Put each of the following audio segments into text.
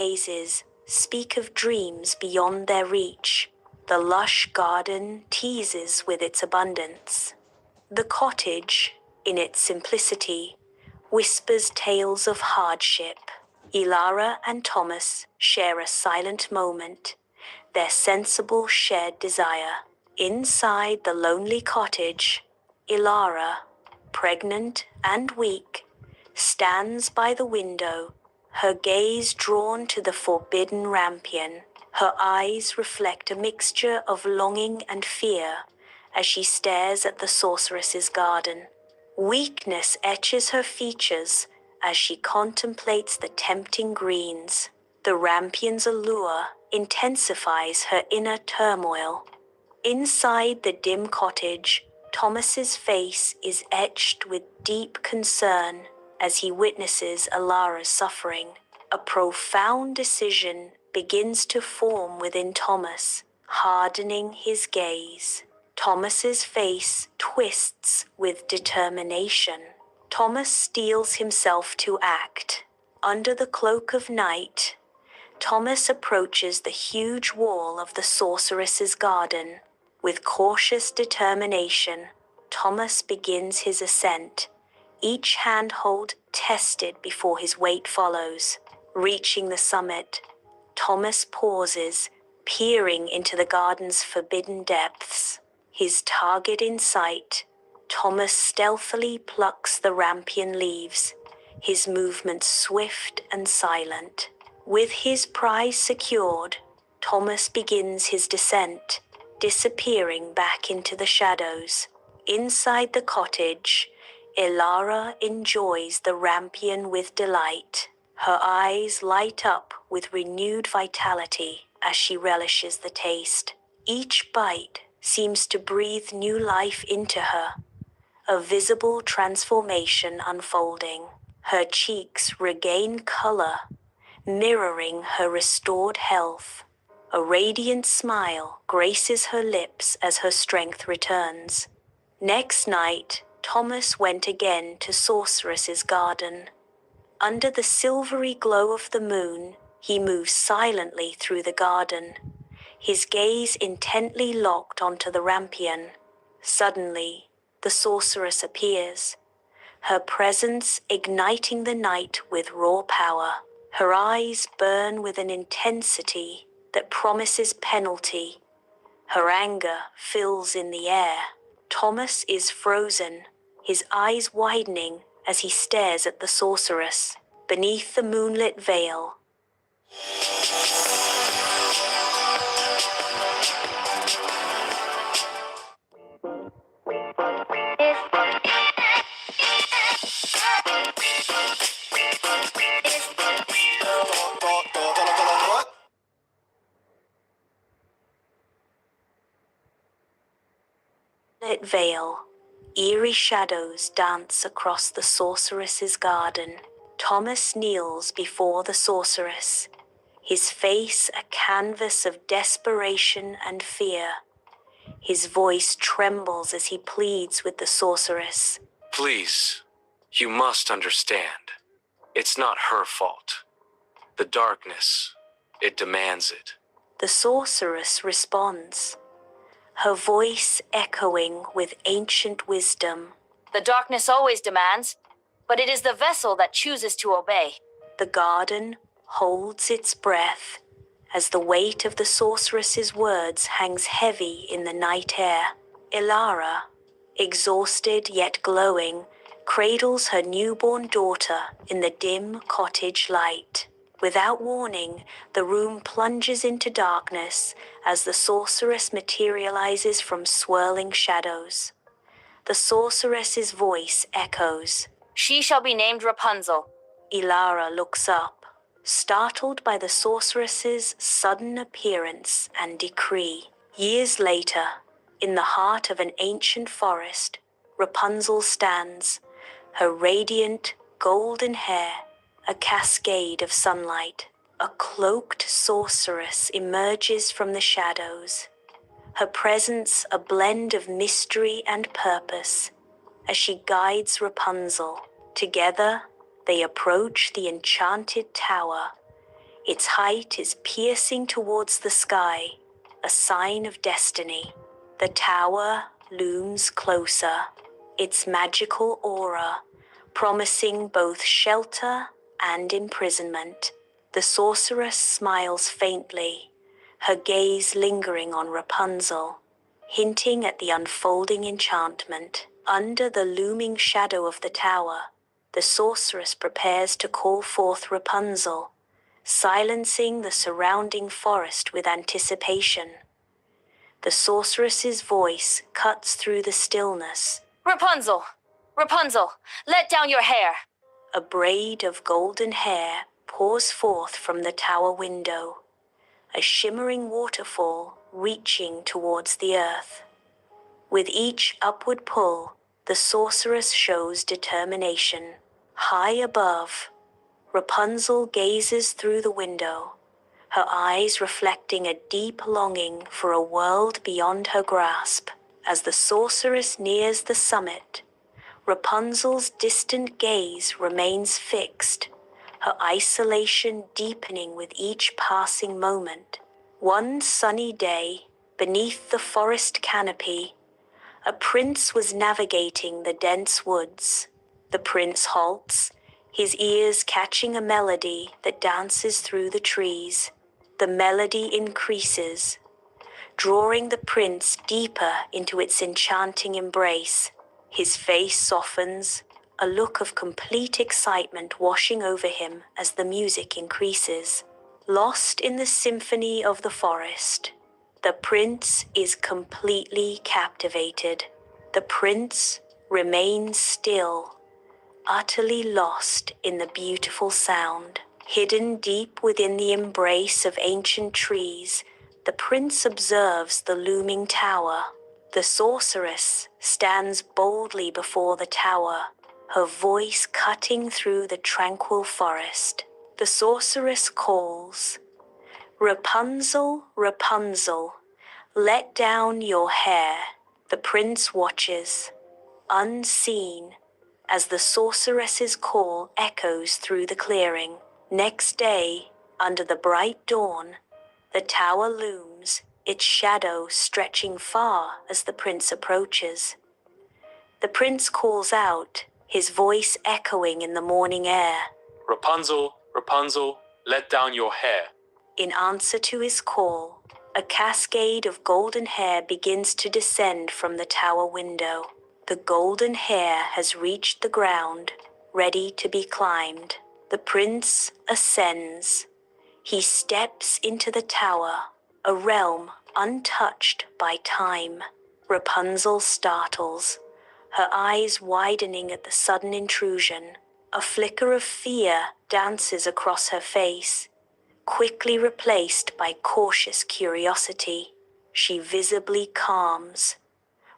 gazes speak of dreams beyond their reach. The lush garden teases with its abundance. The cottage, in its simplicity, whispers tales of hardship. Ilara and Thomas share a silent moment, their sensible shared desire. Inside the lonely cottage, Ilara, pregnant and weak, stands by the window, her gaze drawn to the forbidden rampion. Her eyes reflect a mixture of longing and fear as she stares at the sorceress's garden. Weakness etches her features as she contemplates the tempting greens. The rampion's allure intensifies her inner turmoil. Inside the dim cottage, Thomas's face is etched with deep concern as he witnesses Ilara's suffering. A profound decision begins to form within Thomas, hardening his gaze. Thomas's face twists with determination. Thomas steels himself to act. Under the cloak of night, Thomas approaches the huge wall of the sorceress's garden. With cautious determination, Thomas begins his ascent, each handhold tested before his weight follows. Reaching the summit, Thomas pauses, peering into the garden's forbidden depths. His target in sight, Thomas stealthily plucks the rampion leaves, his movements swift and silent. With his prize secured, Thomas begins his descent, disappearing back into the shadows. Inside the cottage, Ilara enjoys the rampion with delight. Her eyes light up with renewed vitality as she relishes the taste. Each bite seems to breathe new life into her, a visible transformation unfolding. Her cheeks regain color, mirroring her restored health. A radiant smile graces her lips as her strength returns. Next night, Thomas went again to Sorceress's garden. Under the silvery glow of the moon, he moves silently through the garden, his gaze intently locked onto the rampion. Suddenly, the sorceress appears, her presence igniting the night with raw power. Her eyes burn with an intensity that promises penalty. Her anger fills in the air. Thomas is frozen, his eyes widening as he stares at the sorceress. Beneath the moonlit veil, eerie shadows dance across the sorceress's garden. Thomas kneels before the sorceress, his face a canvas of desperation and fear. His voice trembles as he pleads with the sorceress. Please, you must understand. It's not her fault. The darkness, it demands it. The sorceress responds, her voice echoing with ancient wisdom. The darkness always demands, but it is the vessel that chooses to obey. The garden holds its breath as the weight of the sorceress's words hangs heavy in the night air. Ilara, exhausted yet glowing, cradles her newborn daughter in the dim cottage light. Without warning, the room plunges into darkness as the sorceress materializes from swirling shadows. The sorceress's voice echoes. She shall be named Rapunzel. Ilara looks up, startled by the sorceress's sudden appearance and decree. Years later, in the heart of an ancient forest, Rapunzel stands, her radiant, golden hair a cascade of sunlight. A cloaked sorceress emerges from the shadows, her presence a blend of mystery and purpose. As she guides Rapunzel, together they approach the enchanted tower, Its height is piercing towards the sky, a sign of destiny. The tower looms closer, its magical aura promising both shelter and imprisonment. The sorceress smiles faintly, her gaze lingering on Rapunzel, hinting at the unfolding enchantment. Under the looming shadow of the tower, the sorceress prepares to call forth Rapunzel, silencing the surrounding forest with anticipation. The sorceress's voice cuts through the stillness. Rapunzel! Rapunzel! Let down your hair! A braid of golden hair pours forth from the tower window, a shimmering waterfall reaching towards the earth. With each upward pull, the sorceress shows determination. High above, Rapunzel gazes through the window, her eyes reflecting a deep longing for a world beyond her grasp. As the sorceress nears the summit, Rapunzel's distant gaze remains fixed, her isolation deepening with each passing moment. One sunny day, beneath the forest canopy, a prince was navigating the dense woods. The prince halts, his ears catching a melody that dances through the trees. The melody increases, drawing the prince deeper into its enchanting embrace. His face softens, a look of complete excitement washing over him as the music increases. Lost in the symphony of the forest, the prince is completely captivated. The prince remains still, utterly lost in the beautiful sound. Hidden deep within the embrace of ancient trees, the prince observes the looming tower. The sorceress stands boldly before the tower, her voice cutting through the tranquil forest. The sorceress calls, "Rapunzel, Rapunzel, let down your hair." The prince watches, unseen, as the sorceress's call echoes through the clearing. Next day, under the bright dawn, the tower looms, its shadow stretching far as the prince approaches. The prince calls out, his voice echoing in the morning air. Rapunzel, Rapunzel, let down your hair. In answer to his call, a cascade of golden hair begins to descend from the tower window. The golden hair has reached the ground, ready to be climbed. The prince ascends. He steps into the tower, a realm untouched by time. Rapunzel startles, her eyes widening at the sudden intrusion. A flicker of fear dances across her face, quickly replaced by cautious curiosity. She visibly calms,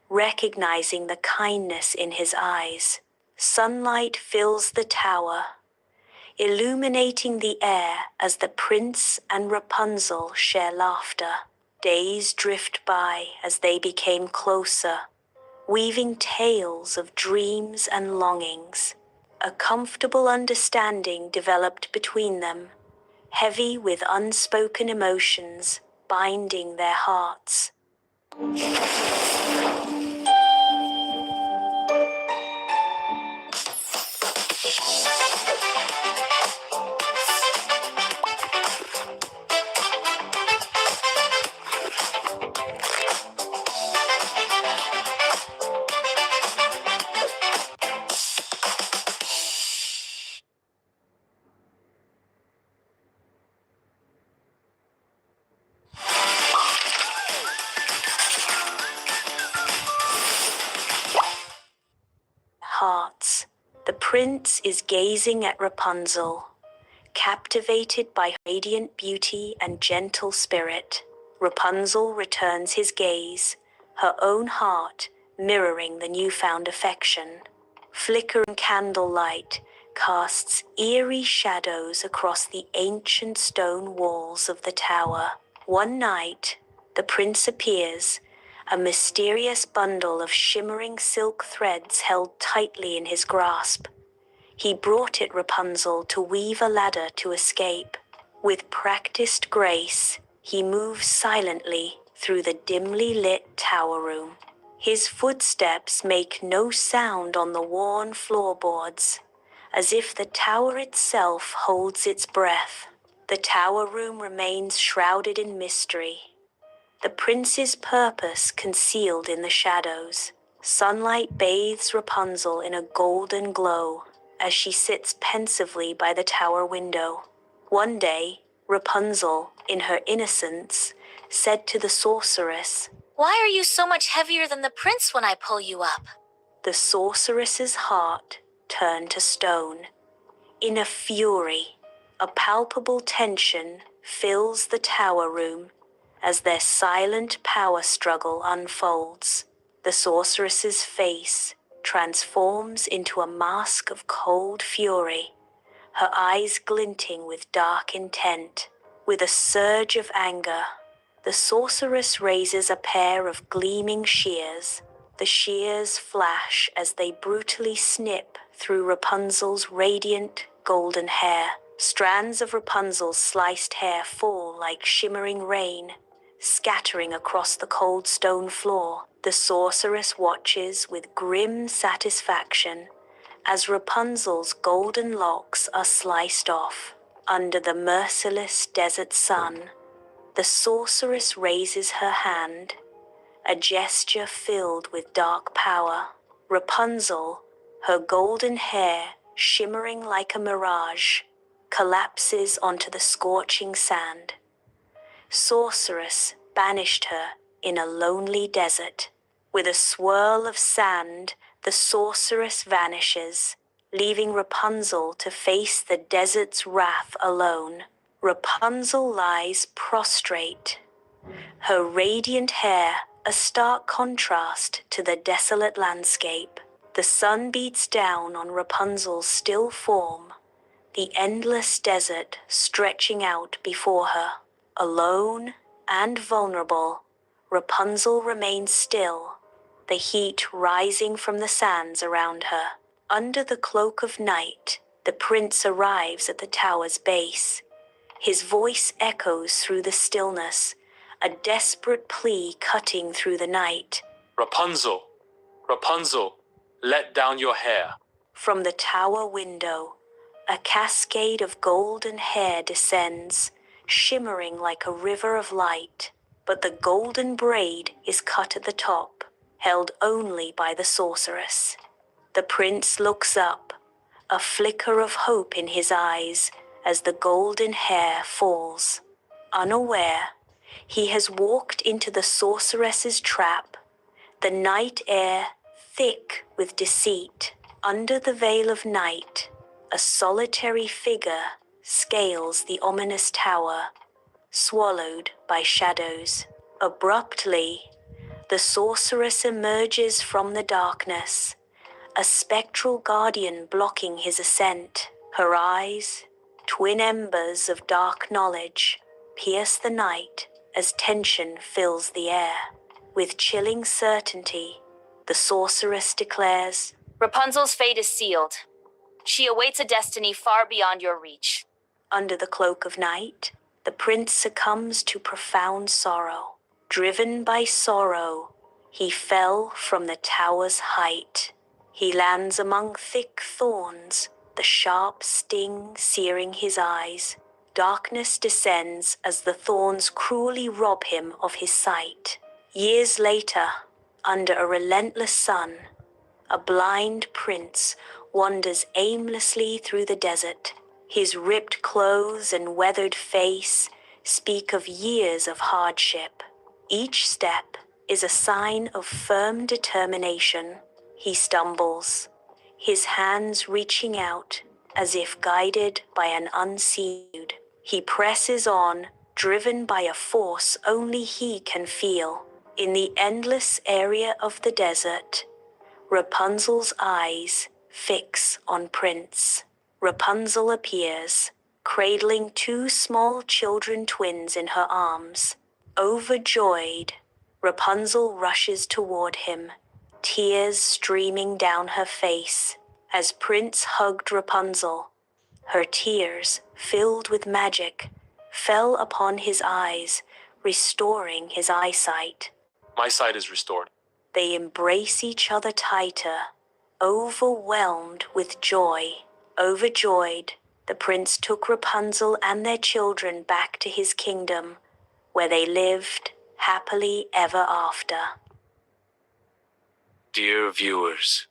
recognizing the kindness in his eyes. Sunlight fills the tower, illuminating the air as the prince and Rapunzel share laughter. Days drift by as they became closer, weaving tales of dreams and longings. A comfortable understanding developed between them, heavy with unspoken emotions binding their hearts. Hearts. The prince is gazing at Rapunzel, captivated by her radiant beauty and gentle spirit. Rapunzel returns his gaze, her own heart mirroring the newfound affection. Flickering candlelight casts eerie shadows across the ancient stone walls of the tower. One night, the prince appears, a mysterious bundle of shimmering silk threads held tightly in his grasp. He brought it Rapunzel to weave a ladder to escape. With practiced grace, he moves silently through the dimly lit tower room. His footsteps make no sound on the worn floorboards, as if the tower itself holds its breath. The tower room remains shrouded in mystery, the prince's purpose concealed in the shadows. Sunlight bathes Rapunzel in a golden glow as she sits pensively by the tower window. One day, Rapunzel, in her innocence, said to the sorceress, Why are you so much heavier than the prince when I pull you up? The sorceress's heart turned to stone. In a fury, a palpable tension fills the tower room as their silent power struggle unfolds. The sorceress's face transforms into a mask of cold fury, her eyes glinting with dark intent. With a surge of anger, the sorceress raises a pair of gleaming shears. The shears flash as they brutally snip through Rapunzel's radiant golden hair. Strands of Rapunzel's sliced hair fall like shimmering rain, scattering across the cold stone floor. The sorceress watches with grim satisfaction as Rapunzel's golden locks are sliced off. Under the merciless desert sun, the sorceress raises her hand, a gesture filled with dark power. Rapunzel, her golden hair shimmering like a mirage, collapses onto the scorching sand. Sorceress banished her in a lonely desert. With a swirl of sand, the sorceress vanishes, leaving Rapunzel to face the desert's wrath alone. Rapunzel lies prostrate, her radiant hair a stark contrast to the desolate landscape. The sun beats down on Rapunzel's still form, the endless desert stretching out before her. Alone and vulnerable, Rapunzel remains still, the heat rising from the sands around her. Under the cloak of night, the prince arrives at the tower's base. His voice echoes through the stillness, a desperate plea cutting through the night. Rapunzel, Rapunzel, let down your hair. From the tower window, a cascade of golden hair descends, shimmering like a river of light. But the golden braid is cut at the top, held only by the sorceress. The prince looks up, a flicker of hope in his eyes as the golden hair falls. Unaware, he has walked into the sorceress's trap, the night air thick with deceit. Under the veil of night, a solitary figure scales the ominous tower, swallowed by shadows. Abruptly, the sorceress emerges from the darkness, a spectral guardian blocking his ascent. Her eyes, twin embers of dark knowledge, pierce the night as tension fills the air. With chilling certainty, the sorceress declares, Rapunzel's fate is sealed. She awaits a destiny far beyond your reach. Under the cloak of night, the prince succumbs to profound sorrow. Driven by sorrow, he fell from the tower's height. He lands among thick thorns, the sharp sting searing his eyes. Darkness descends as the thorns cruelly rob him of his sight. Years later, under a relentless sun, a blind prince wanders aimlessly through the desert. His ripped clothes and weathered face speak of years of hardship. Each step is a sign of firm determination. He stumbles, his hands reaching out as if guided by an unseen. He presses on, driven by a force only he can feel. In the endless area of the desert, Rapunzel's eyes fix on Prince. Rapunzel appears, cradling two small children twins in her arms. Overjoyed, Rapunzel rushes toward him, tears streaming down her face. As Prince hugged Rapunzel, her tears, filled with magic, fell upon his eyes, restoring his eyesight. My sight is restored. They embrace each other tighter, overwhelmed with joy. Overjoyed, the prince took Rapunzel and their children back to his kingdom, where they lived happily ever after. Dear viewers,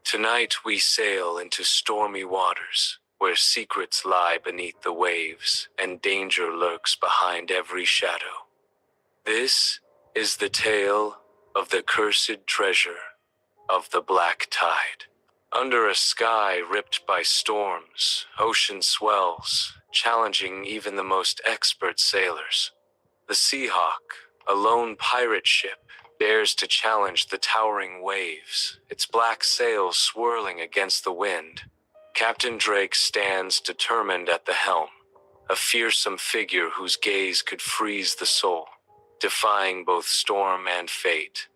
tonight we sail into stormy waters, where secrets lie beneath the waves and danger lurks behind every shadow. This is the tale of the cursed treasure of the Black Tide. Under a sky ripped by storms, ocean swells, challenging even the most expert sailors. The Seahawk, a lone pirate ship, dares to challenge the towering waves, its black sails swirling against the wind. Captain Drake stands determined at the helm, a fearsome figure whose gaze could freeze the soul, defying both storm and fate.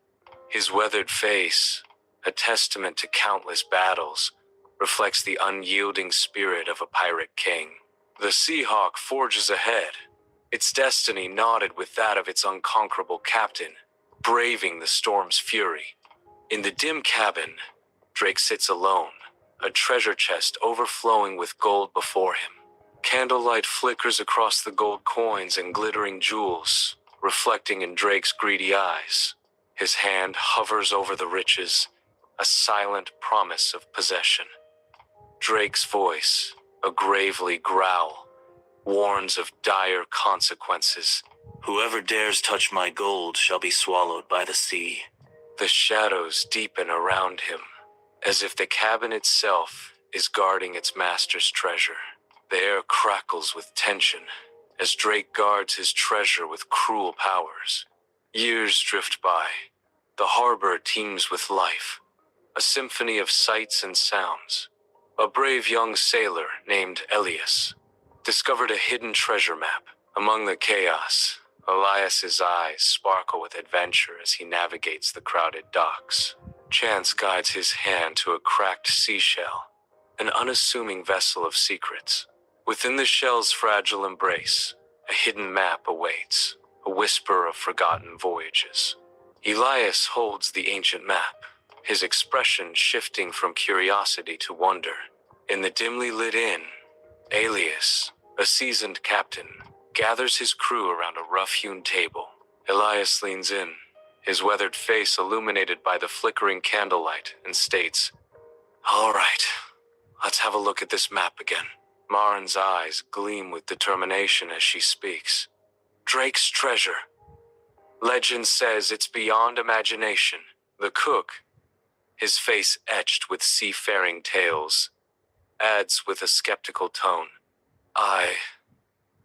His weathered face, a testament to countless battles, reflects the unyielding spirit of a pirate king. The Seahawk forges ahead, its destiny knotted with that of its unconquerable captain, braving the storm's fury. In the dim cabin, Drake sits alone, a treasure chest overflowing with gold before him. Candlelight flickers across the gold coins and glittering jewels, reflecting in Drake's greedy eyes. His hand hovers over the riches, a silent promise of possession. Drake's voice, a gravely growl, warns of dire consequences. Whoever dares touch my gold shall be swallowed by the sea. The shadows deepen around him, as if the cabin itself is guarding its master's treasure. The air crackles with tension, as Drake guards his treasure with cruel powers. Years drift by. The harbor teems with life, a symphony of sights and sounds. A brave young sailor named Elias discovered a hidden treasure map. Among the chaos, Elias's eyes sparkle with adventure as he navigates the crowded docks. Chance guides his hand to a cracked seashell, an unassuming vessel of secrets. Within the shell's fragile embrace, a hidden map awaits, a whisper of forgotten voyages. Elias holds the ancient map, his expression shifting from curiosity to wonder. In the dimly lit inn, Elias, a seasoned captain, gathers his crew around a rough-hewn table. Elias leans in, his weathered face illuminated by the flickering candlelight, and states, "All right, let's have a look at this map again." Marin's eyes gleam with determination as she speaks. Drake's treasure. Legend says it's beyond imagination. The cook, his face etched with seafaring tales, adds with a skeptical tone,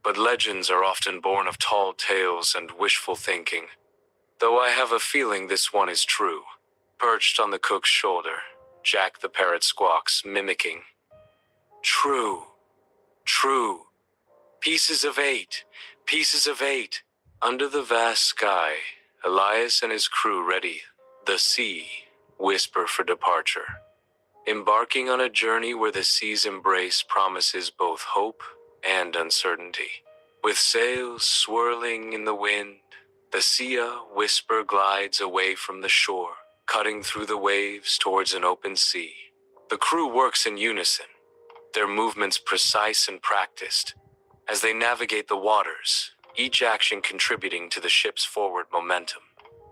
But legends are often born of tall tales and wishful thinking, though I have a feeling this one is true." Perched on the cook's shoulder, Jack the parrot squawks, mimicking, "True, true. Pieces of eight, pieces of eight." Under the vast sky, Elias and his crew ready the sea, whisper for departure. Embarking on a journey where the sea's embrace promises both hope and uncertainty. With sails swirling in the wind, the Sia whisper glides away from the shore, cutting through the waves towards an open sea. The crew works in unison, their movements precise and practiced, as they navigate the waters, each action contributing to the ship's forward momentum.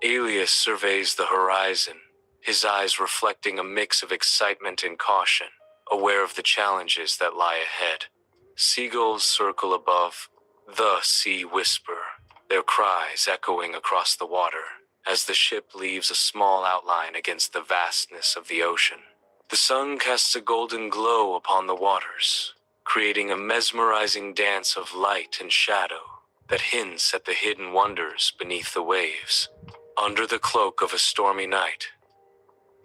Elias surveys the horizon, his eyes reflecting a mix of excitement and caution, aware of the challenges that lie ahead. Seagulls circle above, the sea whisper, their cries echoing across the water, as the ship leaves a small outline against the vastness of the ocean. The sun casts a golden glow upon the waters, creating a mesmerizing dance of light and shadow that hints at the hidden wonders beneath the waves. Under the cloak of a stormy night,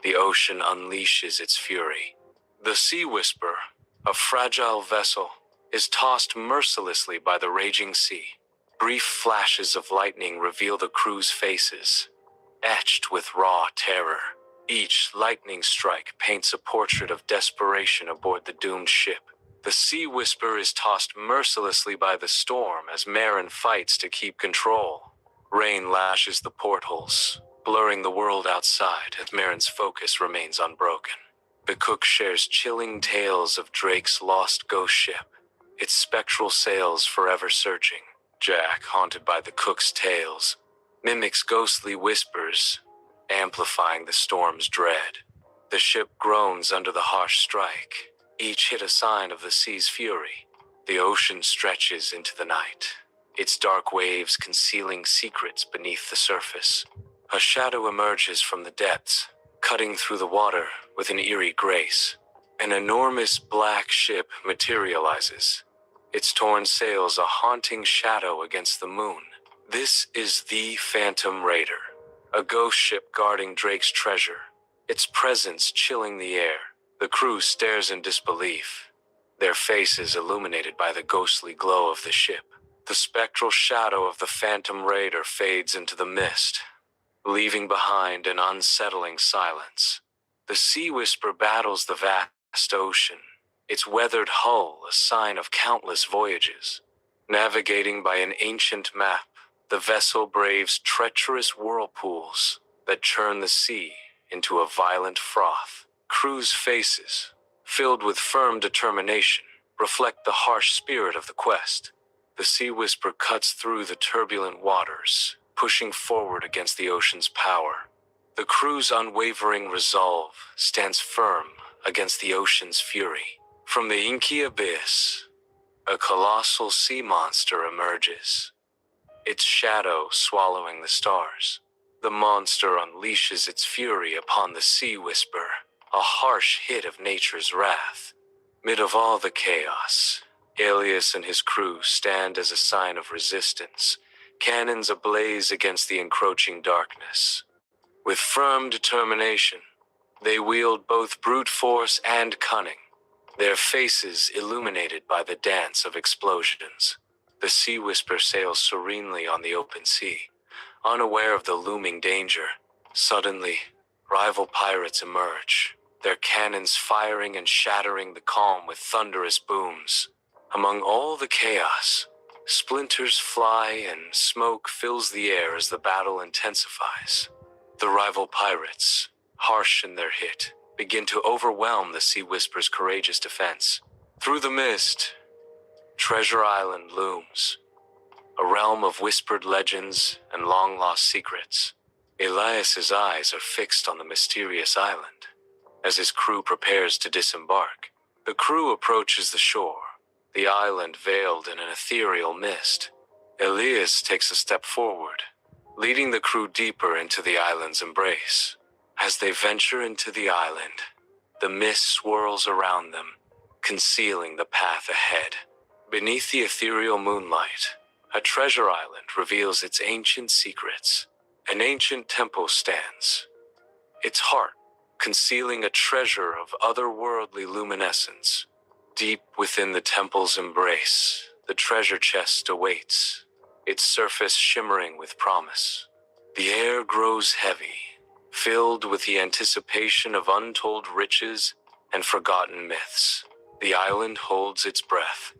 the ocean unleashes its fury. The Sea Whisper, a fragile vessel, is tossed mercilessly by the raging sea. Brief flashes of lightning reveal the crew's faces, etched with raw terror. Each lightning strike paints a portrait of desperation aboard the doomed ship. The Sea Whisper is tossed mercilessly by the storm as Marin fights to keep control. Rain lashes the portholes, blurring the world outside as Marin's focus remains unbroken. The Cook shares chilling tales of Drake's lost ghost ship, its spectral sails forever searching. Jack, haunted by the Cook's tales, mimics ghostly whispers, amplifying the storm's dread. The ship groans under the harsh strike, each hit a sign of the sea's fury. The ocean stretches into the night, its dark waves concealing secrets beneath the surface. A shadow emerges from the depths, cutting through the water with an eerie grace. An enormous black ship materializes, its torn sails a haunting shadow against the moon. This is the Phantom Raider, a ghost ship guarding Drake's treasure, its presence chilling the air. The crew stares in disbelief, their faces illuminated by the ghostly glow of the ship. The spectral shadow of the Phantom Raider fades into the mist, leaving behind an unsettling silence. The Sea Whisper battles the vast ocean, its weathered hull a sign of countless voyages. Navigating by an ancient map, the vessel braves treacherous whirlpools that churn the sea into a violent froth. Crew's faces, filled with firm determination, reflect the harsh spirit of the quest. The Sea Whisper cuts through the turbulent waters, pushing forward against the ocean's power. The crew's unwavering resolve stands firm against the ocean's fury. From the inky abyss, a colossal sea monster emerges, its shadow swallowing the stars. The monster unleashes its fury upon the Sea Whisper, a harsh hit of nature's wrath. Mid of all the chaos, Alias and his crew stand as a sign of resistance, cannons ablaze against the encroaching darkness. With firm determination, they wield both brute force and cunning, their faces illuminated by the dance of explosions. The Sea Whisper sails serenely on the open sea, unaware of the looming danger. Suddenly, rival pirates emerge, their cannons firing and shattering the calm with thunderous booms. Among all the chaos, splinters fly and smoke fills the air as the battle intensifies. The rival pirates, harsh in their hit, begin to overwhelm the Sea Whisper's courageous defense. Through the mist, Treasure Island looms, a realm of whispered legends and long-lost secrets. Elias's eyes are fixed on the mysterious island. As his crew prepares to disembark, the crew approaches the shore, the island veiled in an ethereal mist. Elias takes a step forward, leading the crew deeper into the island's embrace. As they venture into the island, the mist swirls around them, concealing the path ahead. Beneath the ethereal moonlight, a treasure island reveals its ancient secrets. An ancient temple stands, its heart concealing a treasure of otherworldly luminescence. Deep within the temple's embrace, the treasure chest awaits, its surface shimmering with promise. The air grows heavy, filled with the anticipation of untold riches and forgotten myths. The island holds its breath,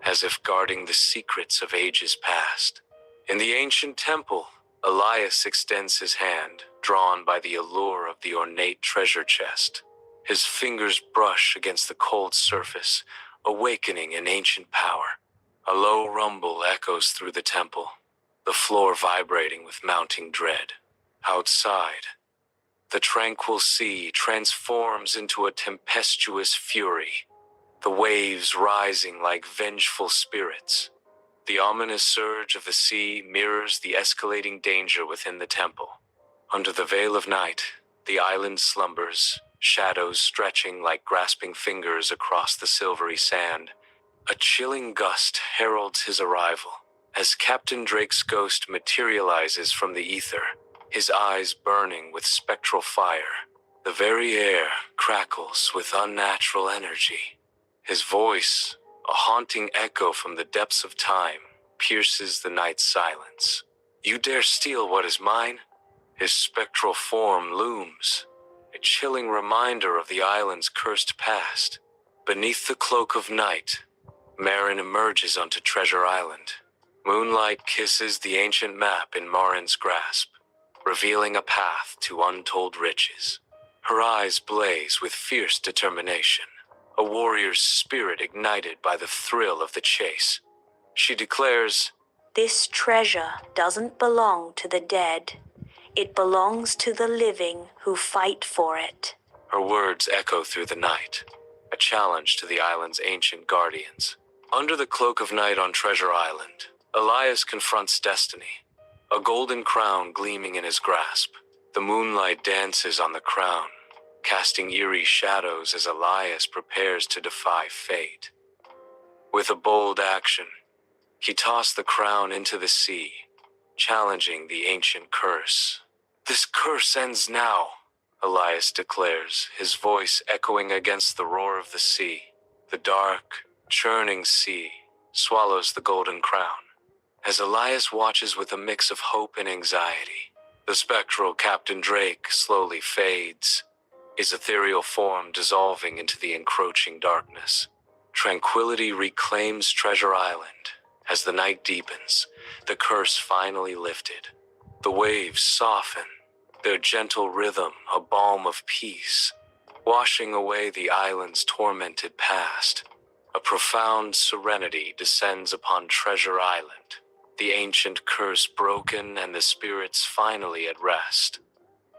as if guarding the secrets of ages past. In the ancient temple, Elias extends his hand, drawn by the allure of the ornate treasure chest. His fingers brush against the cold surface, awakening an ancient power. A low rumble echoes through the temple, the floor vibrating with mounting dread. Outside, the tranquil sea transforms into a tempestuous fury, the waves rising like vengeful spirits. The ominous surge of the sea mirrors the escalating danger within the temple. Under the veil of night, the island slumbers, shadows stretching like grasping fingers across the silvery sand. A chilling gust heralds his arrival, as Captain Drake's ghost materializes from the ether, his eyes burning with spectral fire. The very air crackles with unnatural energy. His voice, a haunting echo from the depths of time, pierces the night's silence. You dare steal what is mine? His spectral form looms, a chilling reminder of the island's cursed past. Beneath the cloak of night, Marin emerges onto Treasure Island. Moonlight kisses the ancient map in Marin's grasp, revealing a path to untold riches. Her eyes blaze with fierce determination, a warrior's spirit ignited by the thrill of the chase. She declares, "This treasure doesn't belong to the dead. It belongs to the living who fight for it." Her words echo through the night, a challenge to the island's ancient guardians. Under the cloak of night on Treasure Island, Elias confronts destiny, a golden crown gleaming in his grasp. The moonlight dances on the crown, casting eerie shadows as Elias prepares to defy fate. With a bold action, he tossed the crown into the sea, challenging the ancient curse. "This curse ends now," Elias declares, his voice echoing against the roar of the sea. The dark, churning sea swallows the golden crown. As Elias watches with a mix of hope and anxiety, the spectral Captain Drake slowly fades, his ethereal form dissolving into the encroaching darkness. Tranquility reclaims Treasure Island. As the night deepens, the curse finally lifted. The waves soften, their gentle rhythm a balm of peace, washing away the island's tormented past. A profound serenity descends upon Treasure Island, the ancient curse broken and the spirits finally at rest.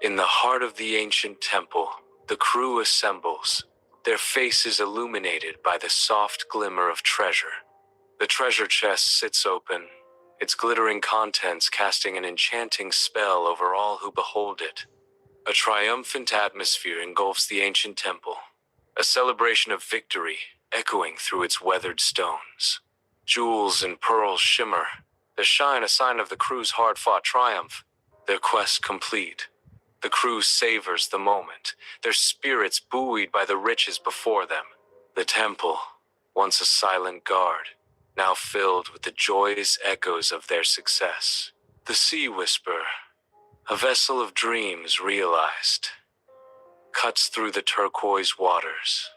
In the heart of the ancient temple, the crew assembles, their faces illuminated by the soft glimmer of treasure. The treasure chest sits open, its glittering contents casting an enchanting spell over all who behold it. A triumphant atmosphere engulfs the ancient temple, a celebration of victory echoing through its weathered stones. Jewels and pearls shimmer, their shine a sign of the crew's hard-fought triumph. Their quest complete, the crew savors the moment, their spirits buoyed by the riches before them. The temple, once a silent guard, now filled with the joyous echoes of their success. The Sea Whisper, a vessel of dreams realized, cuts through the turquoise waters,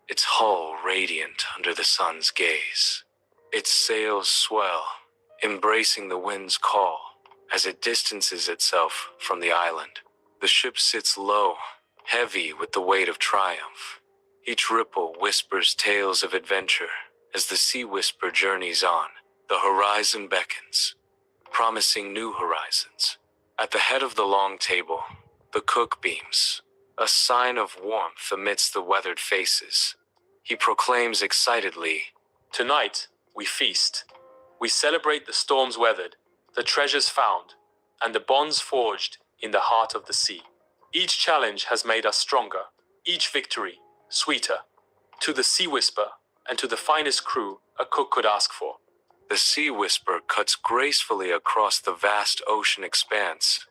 its hull radiant under the sun's gaze. Its sails swell, embracing the wind's call as it distances itself from the island. The ship sits low, heavy with the weight of triumph. Each ripple whispers tales of adventure. As the Sea Whisper journeys on, the horizon beckons, promising new horizons. At the head of the long table, the cook beams, a sign of warmth amidst the weathered faces. He proclaims excitedly, "Tonight, we feast. We celebrate the storms weathered, the treasures found, and the bonds forged in the heart of the sea. Each challenge has made us stronger, each victory sweeter. To the Sea Whisper and to the finest crew a cook could ask for." The Sea Whisper cuts gracefully across the vast ocean expanse.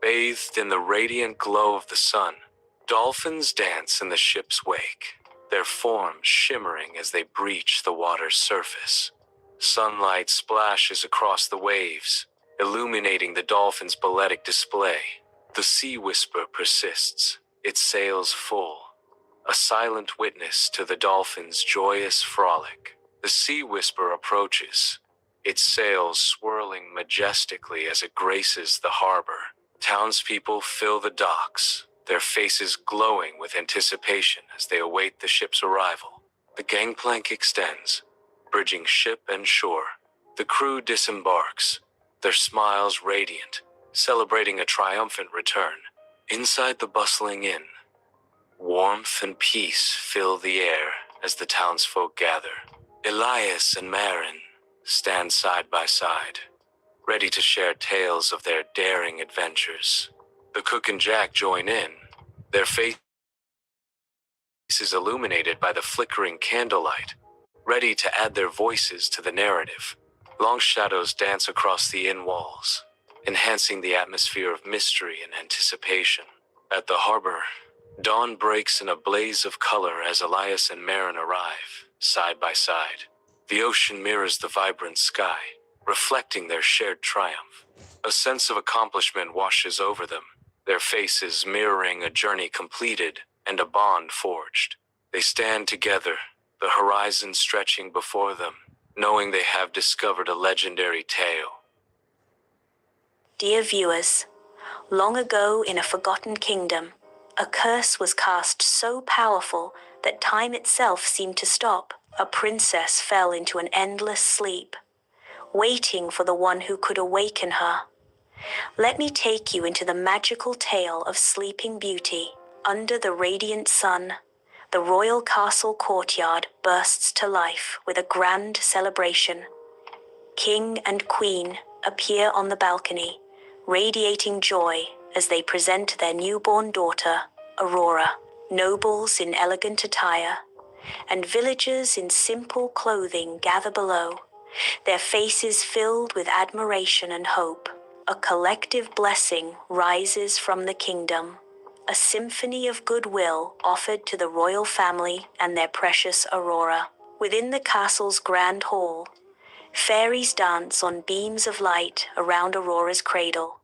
Bathed in the radiant glow of the sun, dolphins dance in the ship's wake, their forms shimmering as they breach the water's surface. Sunlight splashes across the waves, illuminating the dolphins' balletic display. The Sea Whisper persists, its sails full, a silent witness to the dolphins' joyous frolic. The Sea Whisper approaches, its sails swirling majestically as it graces the harbor. Townspeople fill the docks, their faces glowing with anticipation as they await the ship's arrival. The gangplank extends, bridging ship and shore. The crew disembarks, their smiles radiant, celebrating a triumphant return. Inside the bustling inn, warmth and peace fill the air as the townsfolk gather. Elias and Marin stand side by side, ready to share tales of their daring adventures. The cook and Jack join in, their faces illuminated by the flickering candlelight, ready to add their voices to the narrative. Long shadows dance across the inn walls, enhancing the atmosphere of mystery and anticipation. At the harbor, dawn breaks in a blaze of color as Elias and Marin arrive, side by side. The ocean mirrors the vibrant sky, reflecting their shared triumph. A sense of accomplishment washes over them, their faces mirroring a journey completed and a bond forged. They stand together, the horizon stretching before them, knowing they have discovered a legendary tale. Dear viewers, long ago in a forgotten kingdom, a curse was cast so powerful that time itself seemed to stop. A princess fell into an endless sleep, waiting for the one who could awaken her. Let me take you into the magical tale of Sleeping Beauty. Under the radiant sun, the royal castle courtyard bursts to life with a grand celebration. King and queen appear on the balcony, radiating joy as they present their newborn daughter, Aurora. Nobles in elegant attire and villagers in simple clothing gather below, their faces filled with admiration and hope. A collective blessing rises from the kingdom, a symphony of goodwill offered to the royal family and their precious Aurora. Within the castle's grand hall, fairies dance on beams of light around Aurora's cradle.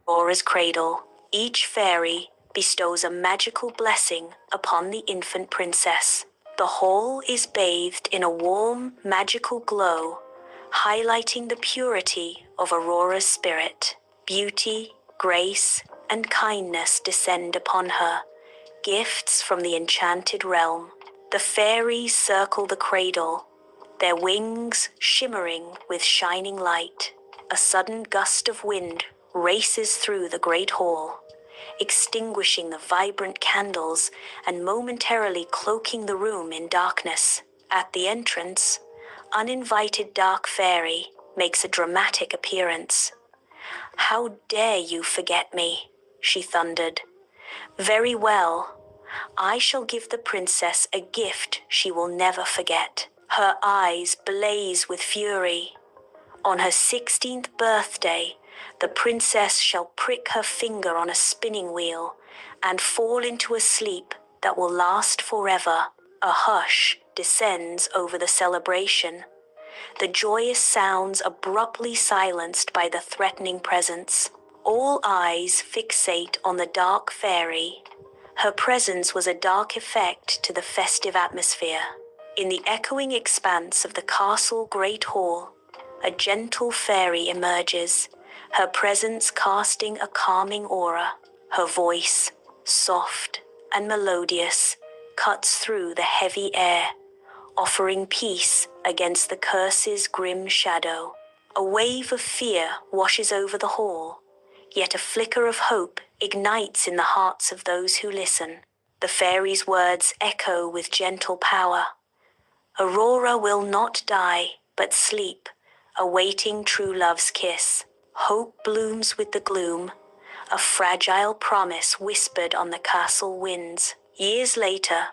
Aurora's cradle, each fairy bestows a magical blessing upon the infant princess. The hall is bathed in a warm, magical glow, highlighting the purity of Aurora's spirit. Beauty, grace, and kindness descend upon her, gifts from the enchanted realm. The fairies circle the cradle, their wings shimmering with shining light. A sudden gust of wind races through the great hall, extinguishing the vibrant candles and momentarily cloaking the room in darkness. At the entrance, uninvited dark fairy makes a dramatic appearance. "How dare you forget me?" she thundered. "Very well. I shall give the princess a gift she will never forget." Her eyes blaze with fury. On her 16th birthday, the princess shall prick her finger on a spinning wheel and fall into a sleep that will last forever. A hush descends over the celebration, the joyous sounds abruptly silenced by the threatening presence. All eyes fixate on the dark fairy. Her presence was a dark effect to the festive atmosphere. In the echoing expanse of the castle great hall, a gentle fairy emerges, her presence casting a calming aura. Her voice, soft and melodious, cuts through the heavy air, offering peace against the curse's grim shadow. A wave of fear washes over the hall, yet a flicker of hope ignites in the hearts of those who listen. The fairy's words echo with gentle power. Aurora will not die, but sleep, awaiting true love's kiss. Hope blooms with the gloom, a fragile promise whispered on the castle winds. Years later,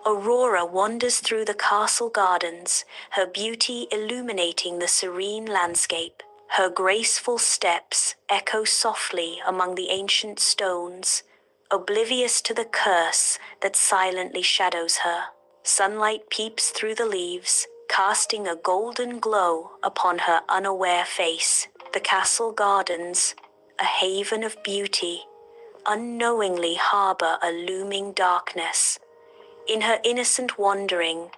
Aurora wanders through the castle gardens, her beauty illuminating the serene landscape. Her graceful steps echo softly among the ancient stones, oblivious to the curse that silently shadows her. Sunlight peeps through the leaves, casting a golden glow upon her unaware face. The castle gardens, a haven of beauty, unknowingly harbor a looming darkness. In her innocent wandering,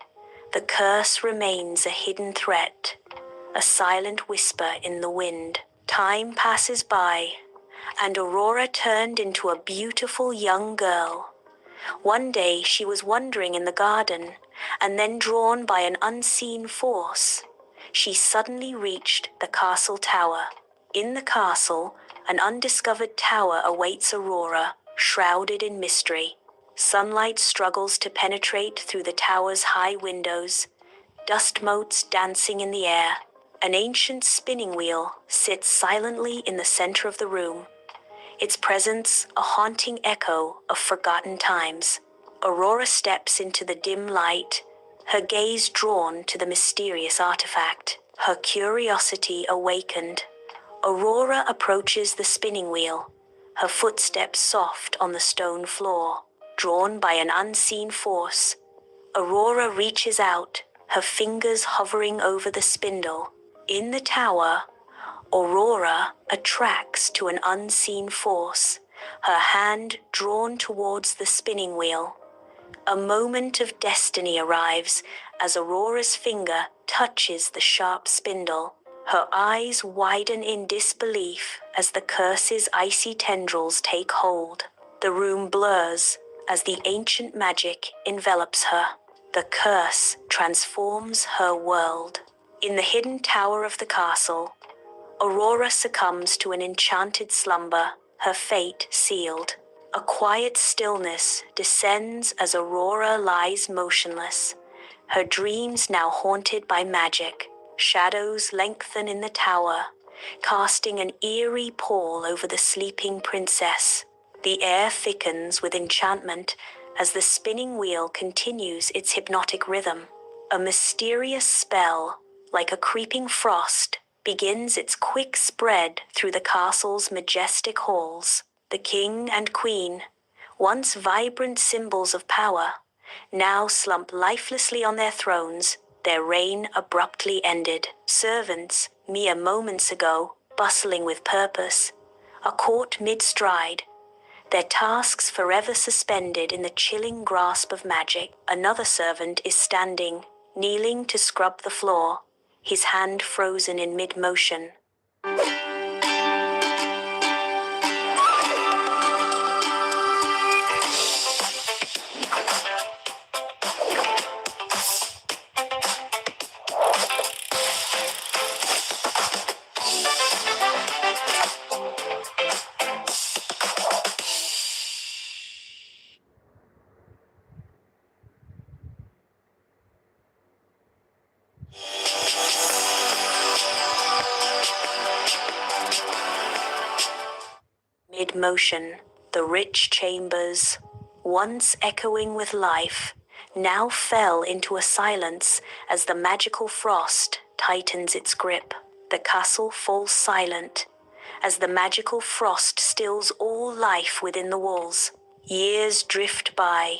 the curse remains a hidden threat, a silent whisper in the wind. Time passes by, and Aurora turned into a beautiful young girl. One day she was wandering in the garden, and then drawn by an unseen force, she suddenly reached the castle tower. In the castle, an undiscovered tower awaits Aurora, shrouded in mystery. Sunlight struggles to penetrate through the tower's high windows, dust motes dancing in the air. An ancient spinning wheel sits silently in the center of the room, its presence a haunting echo of forgotten times. Aurora steps into the dim light, her gaze drawn to the mysterious artifact, her curiosity awakened. Aurora approaches the spinning wheel, her footsteps soft on the stone floor. Drawn by an unseen force, Aurora reaches out, her fingers hovering over the spindle. In the tower, Aurora attracts to an unseen force, her hand drawn towards the spinning wheel. A moment of destiny arrives as Aurora's finger touches the sharp spindle. Her eyes widen in disbelief as the curse's icy tendrils take hold. The room blurs as the ancient magic envelops her. The curse transforms her world. In the hidden tower of the castle, Aurora succumbs to an enchanted slumber, her fate sealed. A quiet stillness descends as Aurora lies motionless, her dreams now haunted by magic. Shadows lengthen in the tower, casting an eerie pall over the sleeping princess. The air thickens with enchantment as the spinning wheel continues its hypnotic rhythm. A mysterious spell, like a creeping frost, begins its quick spread through the castle's majestic halls. The king and queen, once vibrant symbols of power, now slump lifelessly on their thrones, their reign abruptly ended. Servants, mere moments ago, bustling with purpose, are caught mid-stride, their tasks forever suspended in the chilling grasp of magic. Another servant is standing, kneeling to scrub the floor, his hand frozen in mid-motion. Mid-motion, the rich chambers, once echoing with life, now fell into a silence as the magical frost tightens its grip. The castle falls silent as the magical frost stills all life within the walls. Years drift by,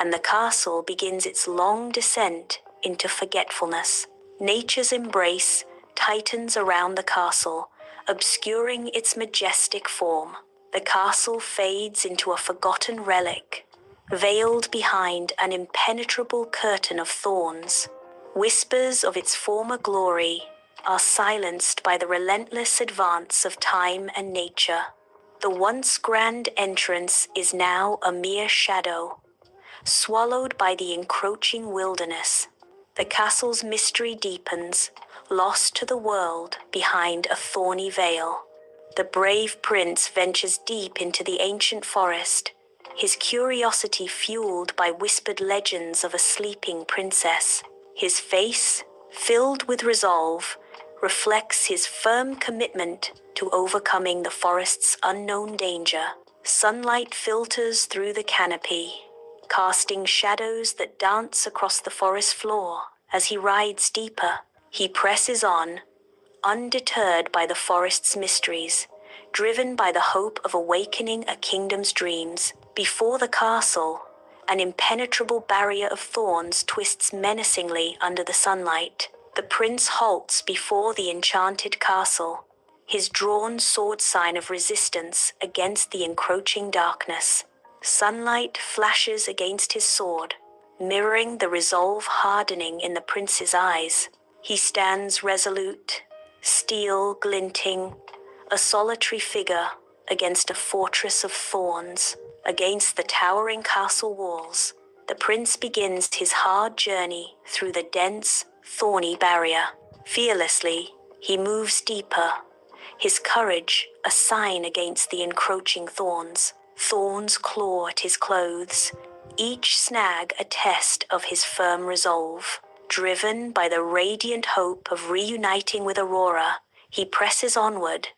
and the castle begins its long descent into forgetfulness. Nature's embrace tightens around the castle, obscuring its majestic form. The castle fades into a forgotten relic, veiled behind an impenetrable curtain of thorns. Whispers of its former glory are silenced by the relentless advance of time and nature. The once grand entrance is now a mere shadow, swallowed by the encroaching wilderness. The castle's mystery deepens, lost to the world behind a thorny veil. The brave prince ventures deep into the ancient forest, his curiosity fueled by whispered legends of a sleeping princess. His face, filled with resolve, reflects his firm commitment to overcoming the forest's unknown danger. Sunlight filters through the canopy, casting shadows that dance across the forest floor. As he rides deeper, he presses on, undeterred by the forest's mysteries, driven by the hope of awakening a kingdom's dreams. Before the castle, an impenetrable barrier of thorns twists menacingly under the sunlight. The prince halts before the enchanted castle, his drawn sword sign of resistance against the encroaching darkness. Sunlight flashes against his sword, mirroring the resolve hardening in the prince's eyes. He stands resolute, steel glinting, a solitary figure against a fortress of thorns. Against the towering castle walls, the prince begins his hard journey through the dense, thorny barrier. Fearlessly, he moves deeper, his courage a sign against the encroaching thorns. Thorns claw at his clothes, each snag a test of his firm resolve. Driven by the radiant hope of reuniting with Aurora, he presses onward,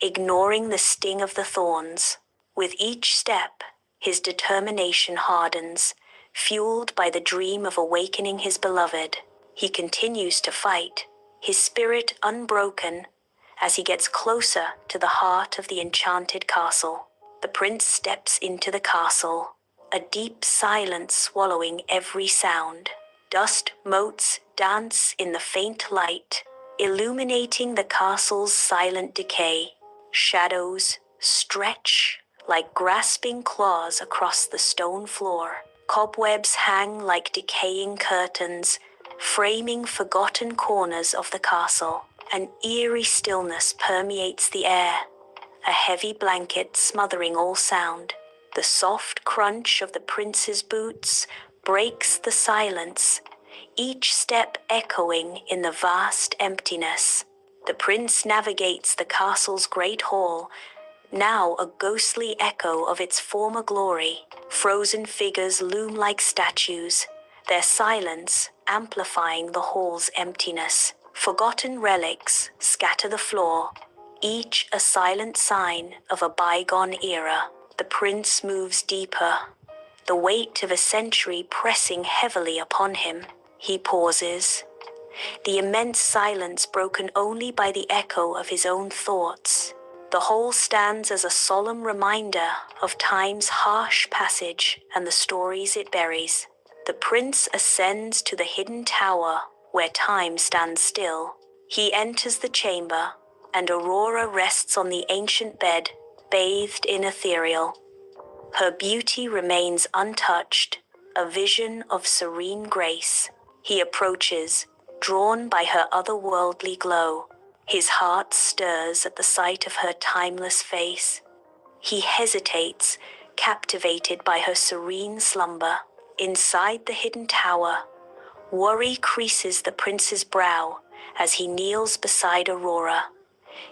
ignoring the sting of the thorns. With each step, his determination hardens, fueled by the dream of awakening his beloved. He continues to fight, his spirit unbroken, as he gets closer to the heart of the enchanted castle. The prince steps into the castle, a deep silence swallowing every sound. Dust motes dance in the faint light, illuminating the castle's silent decay. Shadows stretch like grasping claws across the stone floor. Cobwebs hang like decaying curtains, framing forgotten corners of the castle. An eerie stillness permeates the air, a heavy blanket smothering all sound. The soft crunch of the prince's boots breaks the silence, each step echoing in the vast emptiness. The prince navigates the castle's great hall, now a ghostly echo of its former glory. Frozen figures loom like statues, their silence amplifying the hall's emptiness. Forgotten relics scatter the floor, each a silent sign of a bygone era. The prince moves deeper, the weight of a century pressing heavily upon him. He pauses, the immense silence broken only by the echo of his own thoughts. The hall stands as a solemn reminder of time's harsh passage and the stories it buries. The prince ascends to the hidden tower where time stands still. He enters the chamber, and Aurora rests on the ancient bed, bathed in ethereal. Her beauty remains untouched, a vision of serene grace. He approaches, drawn by her otherworldly glow. His heart stirs at the sight of her timeless face. He hesitates, captivated by her serene slumber. Inside the hidden tower, worry creases the prince's brow as he kneels beside Aurora.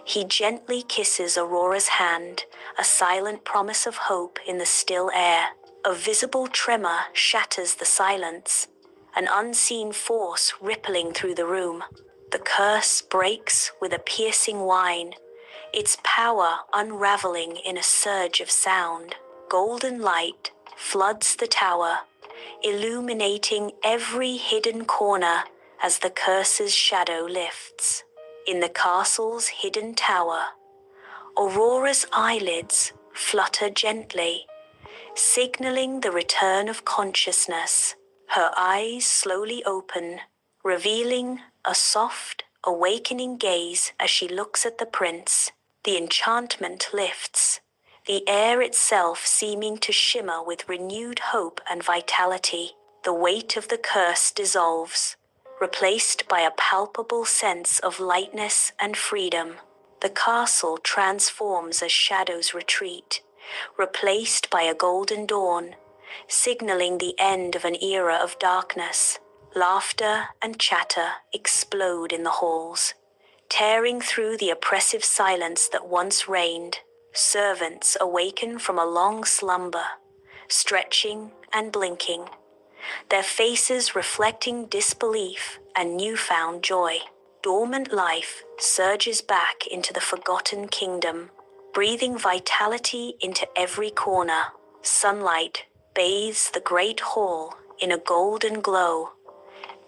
He gently kisses Aurora's hand, a silent promise of hope in the still air. A visible tremor shatters the silence, an unseen force rippling through the room. The curse breaks with a piercing whine, its power unraveling in a surge of sound. Golden light floods the tower, illuminating every hidden corner as the curse's shadow lifts. In the castle's hidden tower, Aurora's eyelids flutter gently, signaling the return of consciousness. Her eyes slowly open, revealing a soft, awakening gaze as she looks at the prince. The enchantment lifts, the air itself seeming to shimmer with renewed hope and vitality. The weight of the curse dissolves, replaced by a palpable sense of lightness and freedom. The castle transforms as shadows retreat, replaced by a golden dawn, signaling the end of an era of darkness. Laughter and chatter explode in the halls, tearing through the oppressive silence that once reigned. Servants awaken from a long slumber, stretching and blinking, their faces reflecting disbelief and newfound joy. Dormant life surges back into the forgotten kingdom, breathing vitality into every corner. Sunlight bathes the great hall in a golden glow,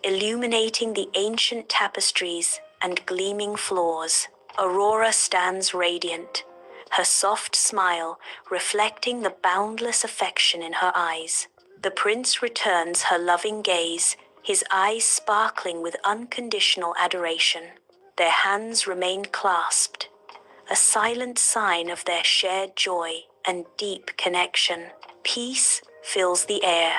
illuminating the ancient tapestries and gleaming floors. Aurora stands radiant, her soft smile reflecting the boundless affection in her eyes. The prince returns her loving gaze, his eyes sparkling with unconditional adoration. Their hands remain clasped, a silent sign of their shared joy and deep connection. Peace fills the air,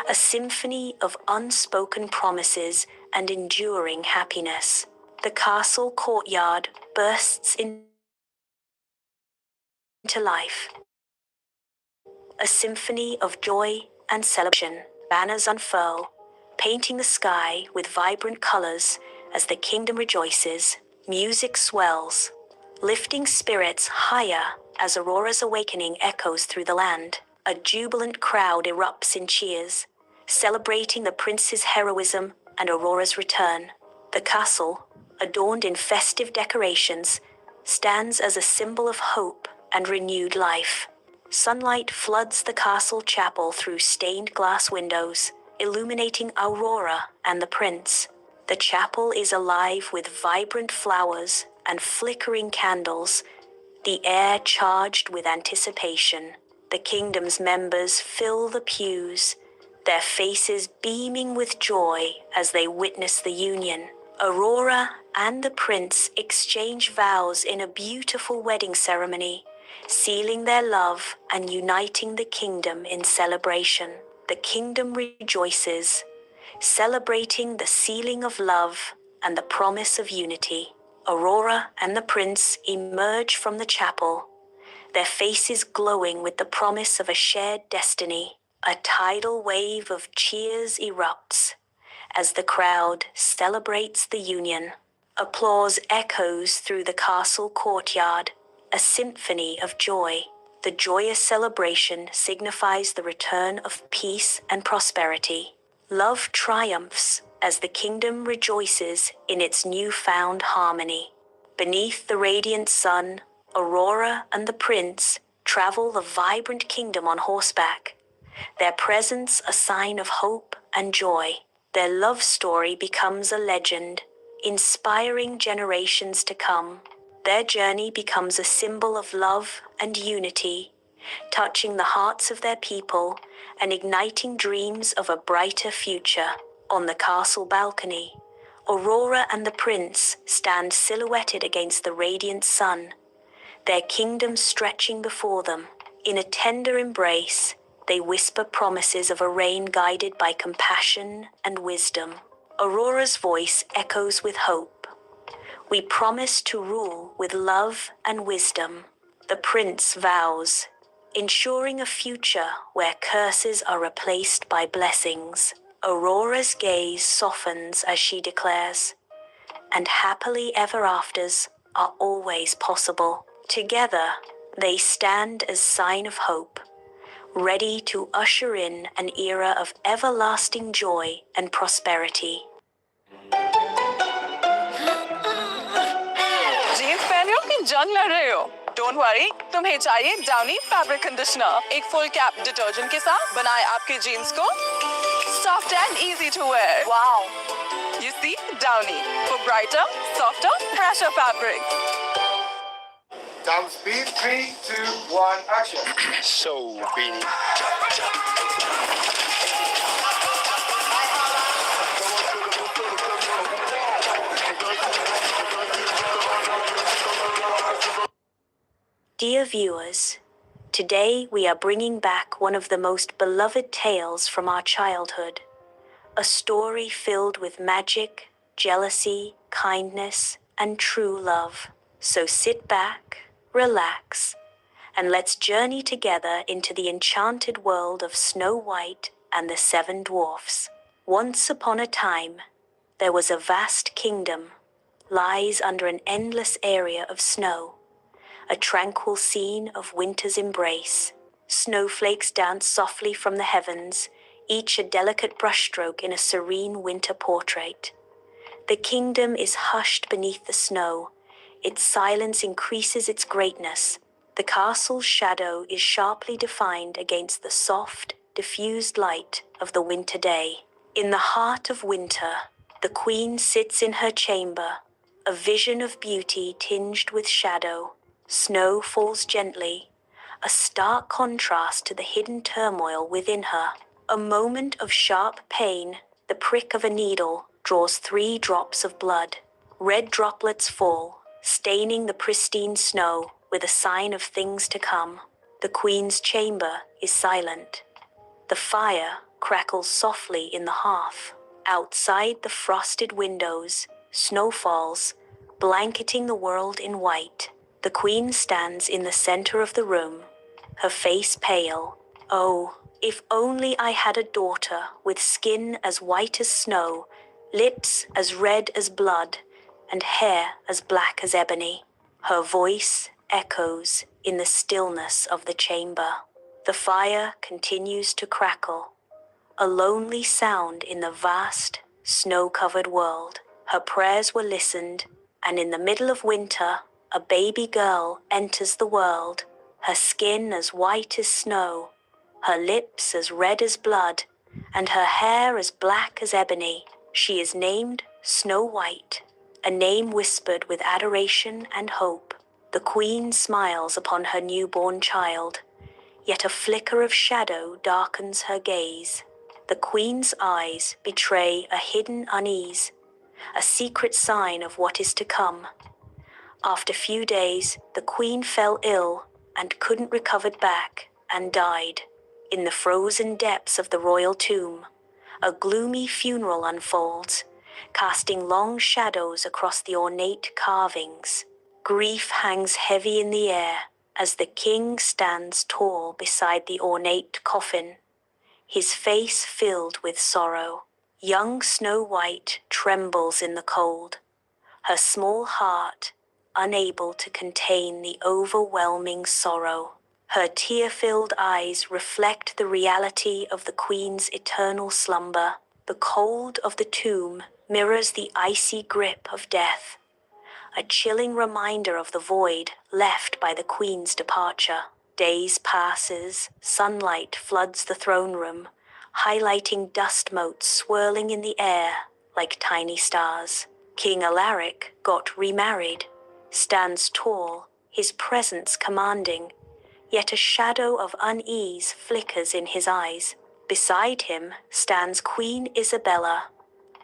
a symphony of unspoken promises and enduring happiness. The castle courtyard bursts into life, a symphony of joy and celebration. Banners unfurl, painting the sky with vibrant colors as the kingdom rejoices. Music swells, lifting spirits higher as Aurora's awakening echoes through the land. A jubilant crowd erupts in cheers, celebrating the prince's heroism and Aurora's return. The castle, adorned in festive decorations, stands as a symbol of hope and renewed life. Sunlight floods the castle chapel through stained glass windows, illuminating Aurora and the prince. The chapel is alive with vibrant flowers and flickering candles, the air charged with anticipation. The kingdom's members fill the pews, their faces beaming with joy as they witness the union. Aurora and the prince exchange vows in a beautiful wedding ceremony, sealing their love and uniting the kingdom in celebration. The kingdom rejoices, celebrating the sealing of love and the promise of unity. Aurora and the prince emerge from the chapel, their faces glowing with the promise of a shared destiny. A tidal wave of cheers erupts as the crowd celebrates the union. Applause echoes through the castle courtyard, a symphony of joy. The joyous celebration signifies the return of peace and prosperity. Love triumphs as the kingdom rejoices in its newfound harmony. Beneath the radiant sun, Aurora and the prince travel the vibrant kingdom on horseback, their presence a sign of hope and joy. Their love story becomes a legend, inspiring generations to come. Their journey becomes a symbol of love and unity, touching the hearts of their people and igniting dreams of a brighter future. On the castle balcony, Aurora and the prince stand silhouetted against the radiant sun, their kingdom stretching before them. In a tender embrace, they whisper promises of a reign guided by compassion and wisdom. Aurora's voice echoes with hope. We promise to rule with love and wisdom. The prince vows, ensuring a future where curses are replaced by blessings. Aurora's gaze softens as she declares, and happily ever afters are always possible. Together, they stand as sign of hope, ready to usher in an era of everlasting joy and prosperity. Jeans पहन रहे हो कि जंग लड़ रहे हो? Don't worry, तुम्हें चाहिए डाउनी फैब्रिक कंडीशनर। एक फुल कैप डिटर्जेंट के साथ बनाए आपके जीन्स को soft and easy to wear. Wow. You see, Downy for brighter, softer, fresher fabric. Down speed, 3, 2, 1, action. So beanie. Dear viewers, today we are bringing back one of the most beloved tales from our childhood, a story filled with magic, jealousy, kindness, and true love. So sit back, relax, and let's journey together into the enchanted world of Snow White and the Seven Dwarfs. Once upon a time, there was a vast kingdom, lies under an endless area of snow, a tranquil scene of winter's embrace. Snowflakes dance softly from the heavens, each a delicate brushstroke in a serene winter portrait. The kingdom is hushed beneath the snow. Its silence increases its greatness. The castle's shadow is sharply defined against the soft, diffused light of the winter day. In the heart of winter, the queen sits in her chamber, a vision of beauty tinged with shadow. Snow falls gently, a stark contrast to the hidden turmoil within her. A moment of sharp pain, the prick of a needle, draws 3 drops of blood. Red droplets fall, staining the pristine snow with a sign of things to come. The queen's chamber is silent. The fire crackles softly in the hearth. Outside the frosted windows, snow falls, blanketing the world in white. The queen stands in the center of the room, her face pale. Oh, if only I had a daughter with skin as white as snow, lips as red as blood, and hair as black as ebony. Her voice echoes in the stillness of the chamber. The fire continues to crackle, a lonely sound in the vast, snow-covered world. Her prayers were listened, and in the middle of winter, a baby girl enters the world, her skin as white as snow, her lips as red as blood, and her hair as black as ebony. She is named Snow White, a name whispered with adoration and hope. The queen smiles upon her newborn child, yet a flicker of shadow darkens her gaze. The queen's eyes betray a hidden unease, a secret sign of what is to come. After few days, the queen fell ill and couldn't recover back and died. In the frozen depths of the royal tomb, a gloomy funeral unfolds, casting long shadows across the ornate carvings. Grief hangs heavy in the air as the king stands tall beside the ornate coffin, his face filled with sorrow. Young Snow White trembles in the cold, her small heart unable to contain the overwhelming sorrow. Her tear-filled eyes reflect the reality of the queen's eternal slumber. The cold of the tomb mirrors the icy grip of death, a chilling reminder of the void left by the queen's departure. Days passes, sunlight floods the throne room, highlighting dust motes swirling in the air like tiny stars. King Alaric got remarried, stands tall, his presence commanding, yet a shadow of unease flickers in his eyes. Beside him stands Queen Isabella,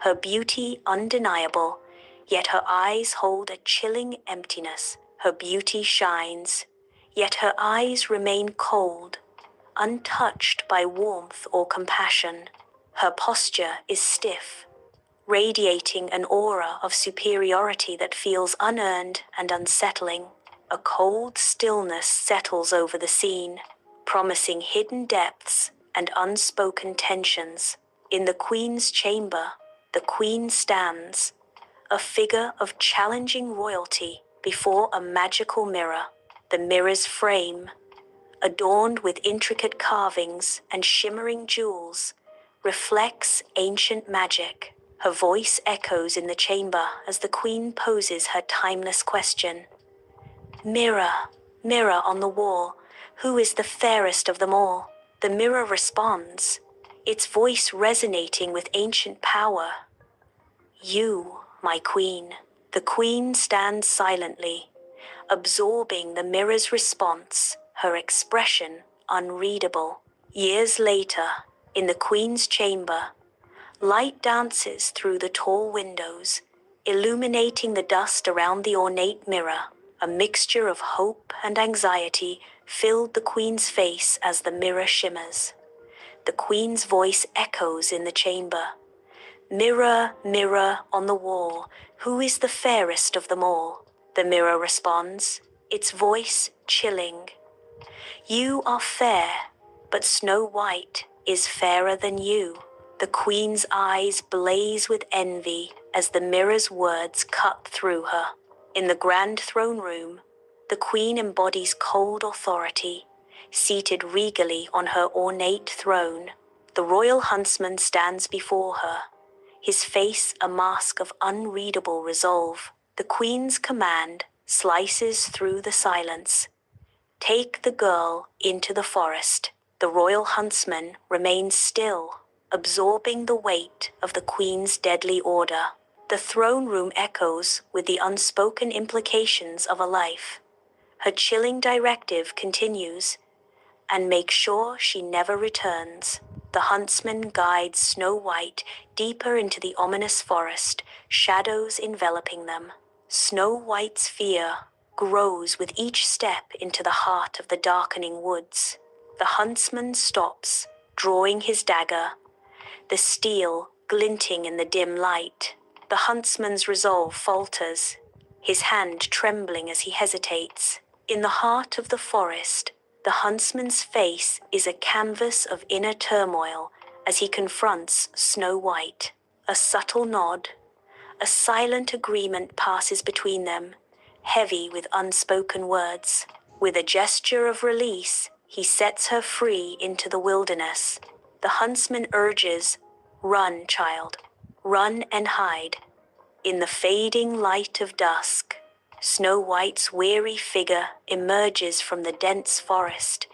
her beauty undeniable, yet her eyes hold a chilling emptiness. Her beauty shines, yet her eyes remain cold, untouched by warmth or compassion. Her posture is stiff, radiating an aura of superiority that feels unearned and unsettling. A cold stillness settles over the scene, promising hidden depths and unspoken tensions. In the queen's chamber, the queen stands, a figure of challenging royalty before a magical mirror. The mirror's frame, adorned with intricate carvings and shimmering jewels, reflects ancient magic. Her voice echoes in the chamber as the queen poses her timeless question. Mirror, mirror on the wall, who is the fairest of them all? The mirror responds, its voice resonating with ancient power. You, my queen. The queen stands silently, absorbing the mirror's response, her expression unreadable. Years later, in the queen's chamber, light dances through the tall windows, illuminating the dust around the ornate mirror. A mixture of hope and anxiety filled the queen's face as the mirror shimmers. The queen's voice echoes in the chamber. Mirror, mirror on the wall, who is the fairest of them all? The mirror responds, its voice chilling. You are fair, but Snow White is fairer than you. The queen's eyes blaze with envy as the mirror's words cut through her. In the grand throne room, the queen embodies cold authority, seated regally on her ornate throne. The royal huntsman stands before her, his face a mask of unreadable resolve. The queen's command slices through the silence. Take the girl into the forest. The royal huntsman remains still, absorbing the weight of the queen's deadly order. The throne room echoes with the unspoken implications of a life. Her chilling directive continues, and make sure she never returns. The huntsman guides Snow White deeper into the ominous forest, shadows enveloping them. Snow White's fear grows with each step into the heart of the darkening woods. The huntsman stops, drawing his dagger, the steel glinting in the dim light. The huntsman's resolve falters, his hand trembling as he hesitates. In the heart of the forest, the huntsman's face is a canvas of inner turmoil as he confronts Snow White. A subtle nod, a silent agreement passes between them, heavy with unspoken words. With a gesture of release, he sets her free into the wilderness. The huntsman urges, "Run, child. Run and hide. In the fading light of dusk, Snow White's weary figure emerges from the dense forest,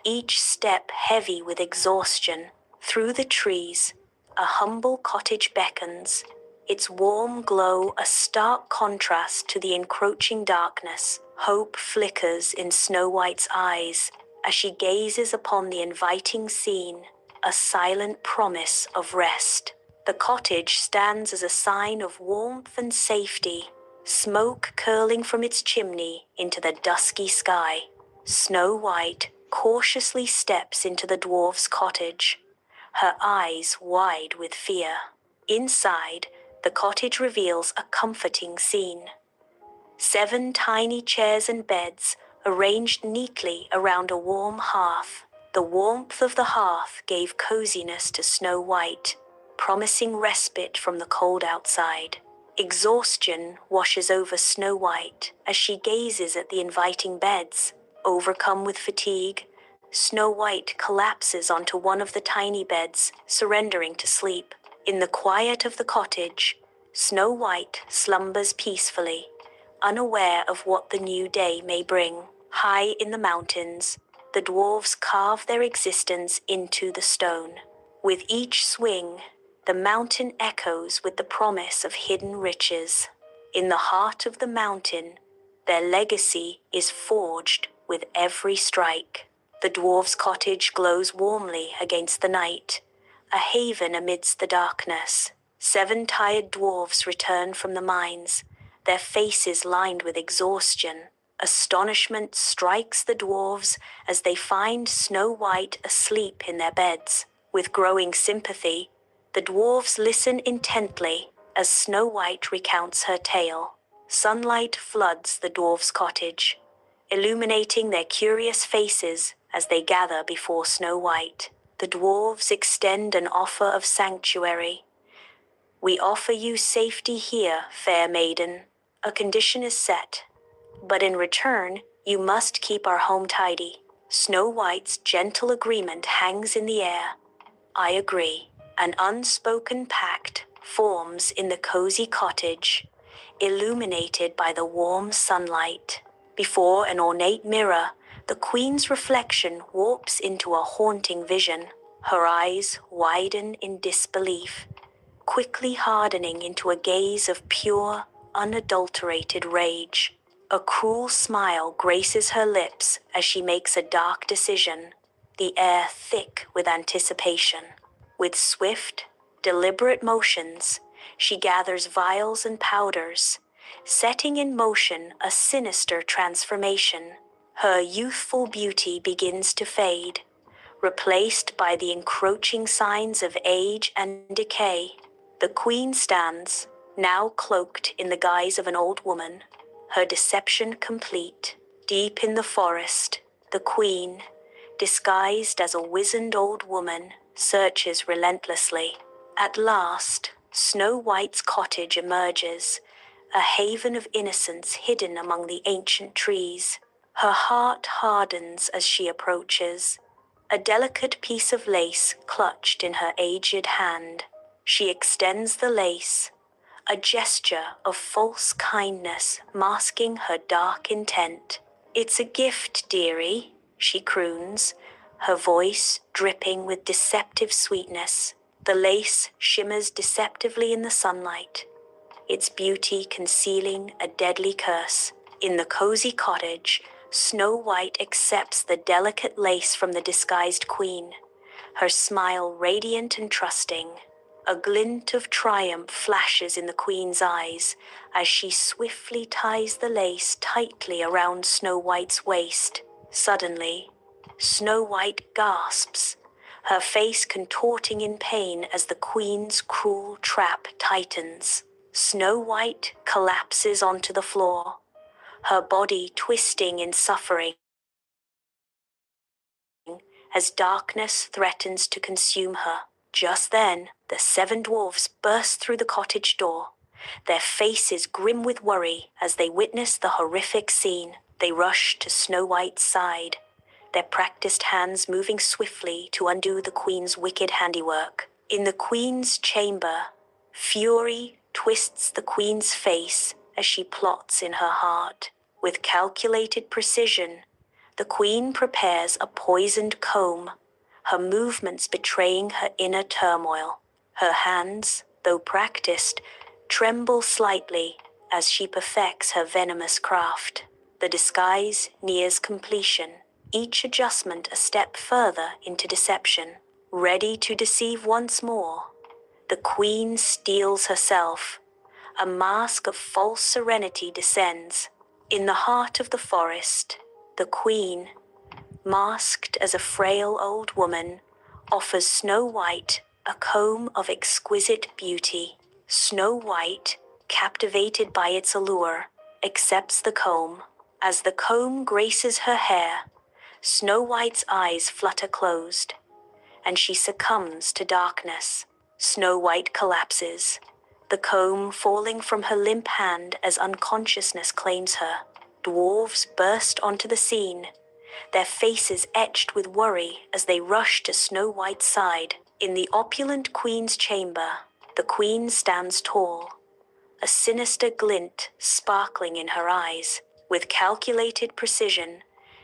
each step heavy with exhaustion. Through the trees, a humble cottage beckons, its warm glow a stark contrast to the encroaching darkness. Hope flickers in Snow White's eyes as she gazes upon the inviting scene, a silent promise of rest. The cottage stands as a sign of warmth and safety, smoke curling from its chimney into the dusky sky. Snow White cautiously steps into the dwarf's cottage, her eyes wide with fear. Inside, the cottage reveals a comforting scene. 7 tiny chairs and beds arranged neatly around a warm hearth. The warmth of the hearth gave coziness to Snow White, promising respite from the cold outside. Exhaustion washes over Snow White as she gazes at the inviting beds. Overcome with fatigue, Snow White collapses onto one of the tiny beds, surrendering to sleep. In the quiet of the cottage, Snow White slumbers peacefully, unaware of what the new day may bring. High in the mountains, the dwarves carve their existence into the stone. With each swing, the mountain echoes with the promise of hidden riches. In the heart of the mountain, their legacy is forged with every strike. The dwarves' cottage glows warmly against the night, a haven amidst the darkness. 7 tired dwarves return from the mines, their faces lined with exhaustion. Astonishment strikes the dwarves as they find Snow White asleep in their beds. With growing sympathy, the dwarves listen intently as Snow White recounts her tale. Sunlight floods the dwarves' cottage, illuminating their curious faces as they gather before Snow White. The dwarves extend an offer of sanctuary. "We offer you safety here, fair maiden. A condition is set, but in return, you must keep our home tidy." Snow White's gentle agreement hangs in the air. "I agree." An unspoken pact forms in the cozy cottage, illuminated by the warm sunlight. Before an ornate mirror, the queen's reflection warps into a haunting vision. Her eyes widen in disbelief, quickly hardening into a gaze of pure, unadulterated rage. A cruel smile graces her lips as she makes a dark decision, the air thick with anticipation. With swift, deliberate motions, she gathers vials and powders, setting in motion a sinister transformation. Her youthful beauty begins to fade, replaced by the encroaching signs of age and decay. The queen stands, now cloaked in the guise of an old woman, her deception complete. Deep in the forest, the queen, disguised as a wizened old woman, searches relentlessly. At last, Snow White's cottage emerges, a haven of innocence hidden among the ancient trees. Her heart hardens as she approaches, a delicate piece of lace clutched in her aged hand. She extends the lace, a gesture of false kindness masking her dark intent. "It's a gift, dearie," she croons, her voice dripping with deceptive sweetness. The lace shimmers deceptively in the sunlight, its beauty concealing a deadly curse. In the cozy cottage, Snow White accepts the delicate lace from the disguised queen, her smile radiant and trusting. A glint of triumph flashes in the queen's eyes as she swiftly ties the lace tightly around Snow White's waist. Suddenly, Snow White gasps, her face contorting in pain as the queen's cruel trap tightens. Snow White collapses onto the floor, her body twisting in suffering as darkness threatens to consume her. Just then, the 7 dwarfs burst through the cottage door, their faces grim with worry as they witness the horrific scene. They rush to Snow White's side, their practiced hands moving swiftly to undo the queen's wicked handiwork. In the queen's chamber, Fury twists the queen's face as she plots in her heart. With calculated precision, the queen prepares a poisoned comb, her movements betraying her inner turmoil. Her hands, though practiced, tremble slightly as she perfects her venomous craft. The disguise nears completion, each adjustment a step further into deception. Ready to deceive once more, the queen steels herself. A mask of false serenity descends. In the heart of the forest, the queen, masked as a frail old woman, offers Snow White a comb of exquisite beauty. Snow White, captivated by its allure, accepts the comb. As the comb graces her hair, Snow White's eyes flutter closed, and she succumbs to darkness. Snow White collapses, the comb falling from her limp hand as unconsciousness claims her. Dwarves burst onto the scene, their faces etched with worry as they rush to Snow White's side. In the opulent queen's chamber, the queen stands tall, a sinister glint sparkling in her eyes. With calculated precision,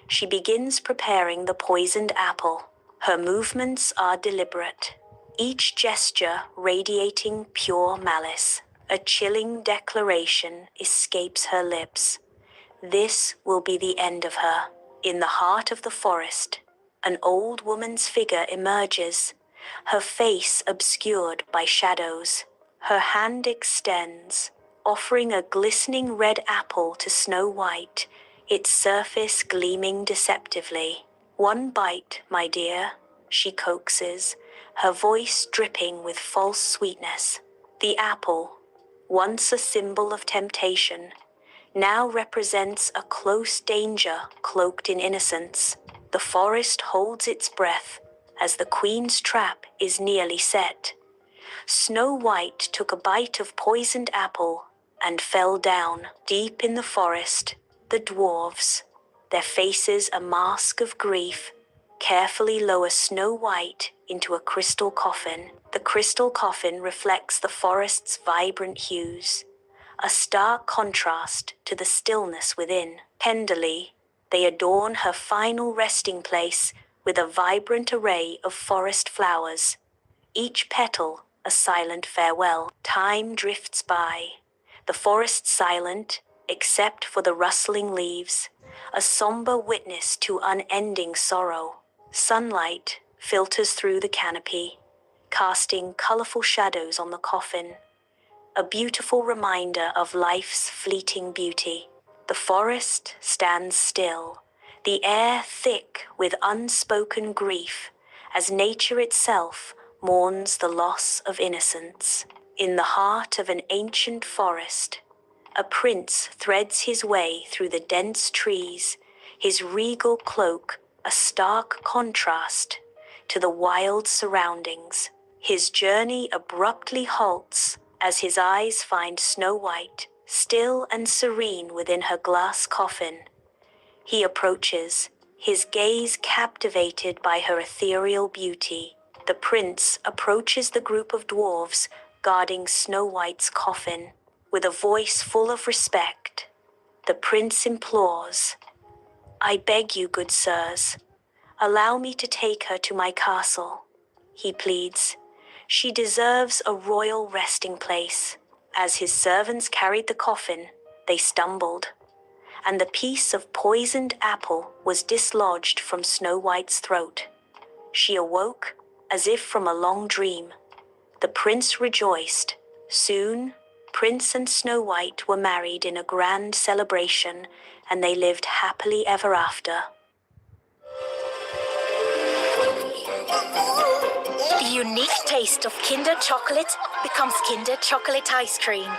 she begins preparing the poisoned apple. Her movements are deliberate, each gesture radiating pure malice. A chilling declaration escapes her lips. This will be the end of her. In the heart of the forest, an old woman's figure emerges, her face obscured by shadows. Her hand extends, offering a glistening red apple to Snow White, its surface gleaming deceptively. "One bite, my dear," she coaxes, her voice dripping with false sweetness. The apple, once a symbol of temptation, now represents a close danger cloaked in innocence. The forest holds its breath as the queen's trap is nearly set. Snow White took a bite of poisoned apple and fell down. Deep in the forest, the dwarves, their faces a mask of grief, carefully lower Snow White into a crystal coffin. The crystal coffin reflects the forest's vibrant hues, a stark contrast to the stillness within. Tenderly, they adorn her final resting place with a vibrant array of forest flowers, each petal a silent farewell. Time drifts by, the forest silent, except for the rustling leaves, a somber witness to unending sorrow. Sunlight filters through the canopy, casting colorful shadows on the coffin, a beautiful reminder of life's fleeting beauty. The forest stands still, the air thick with unspoken grief, as nature itself mourns the loss of innocence. In the heart of an ancient forest, a prince threads his way through the dense trees, his regal cloak a stark contrast to the wild surroundings. His journey abruptly halts as his eyes find Snow White, still and serene within her glass coffin. He approaches, his gaze captivated by her ethereal beauty. The prince approaches the group of dwarves guarding Snow White's coffin. With a voice full of respect, the prince implores, "I beg you, good sirs, allow me to take her to my castle," he pleads. "She deserves a royal resting place." As his servants carried the coffin, they stumbled, and the piece of poisoned apple was dislodged from Snow White's throat. She awoke as if from a long dream. The prince rejoiced. Soon, Prince and Snow White were married in a grand celebration, and they lived happily ever after. The unique taste of Kinder chocolate becomes Kinder chocolate ice cream.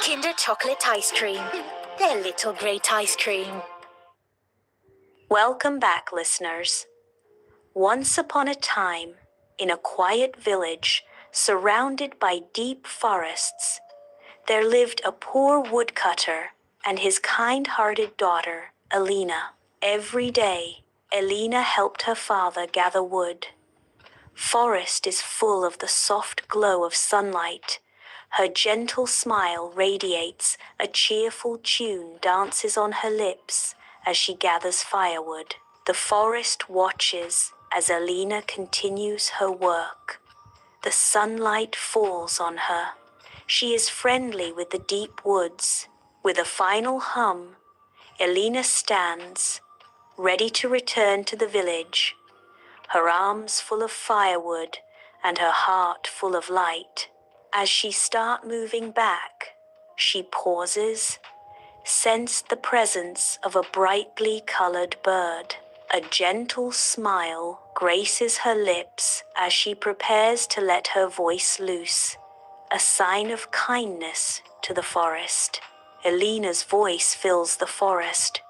Kinder chocolate ice cream. They're little great ice cream. Welcome back, listeners. Once upon a time, in a quiet village surrounded by deep forests, there lived a poor woodcutter and his kind-hearted daughter, Alina. Every day, Alina helped her father gather wood. forest is full of the soft glow of sunlight. Her gentle smile radiates, a cheerful tune dances on her lips as she gathers firewood. The forest watches as Alina continues her work. The sunlight falls on her. She is friendly with the deep woods. With a final hum, Alina stands, ready to return to the village, her arms full of firewood and her heart full of light. As she starts moving back, she pauses, sensed the presence of a brightly colored bird. A gentle smile graces her lips as she prepares to let her voice loose, a sign of kindness to the forest. Alina's voice fills the forest,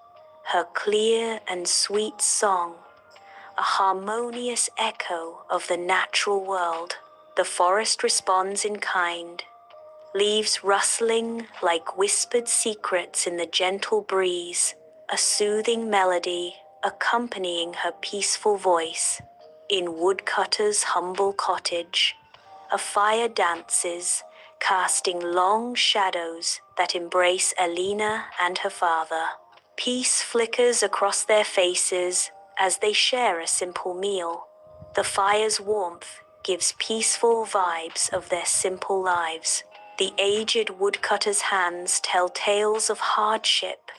her clear and sweet song, a harmonious echo of the natural world. The forest responds in kind, leaves rustling like whispered secrets in the gentle breeze, a soothing melody accompanying her peaceful voice. In Woodcutter's humble cottage, a fire dances, casting long shadows that embrace Alina and her father. Peace flickers across their faces as they share a simple meal. The fire's warmth gives peaceful vibes of their simple lives. The aged woodcutter's hands tell tales of hardship,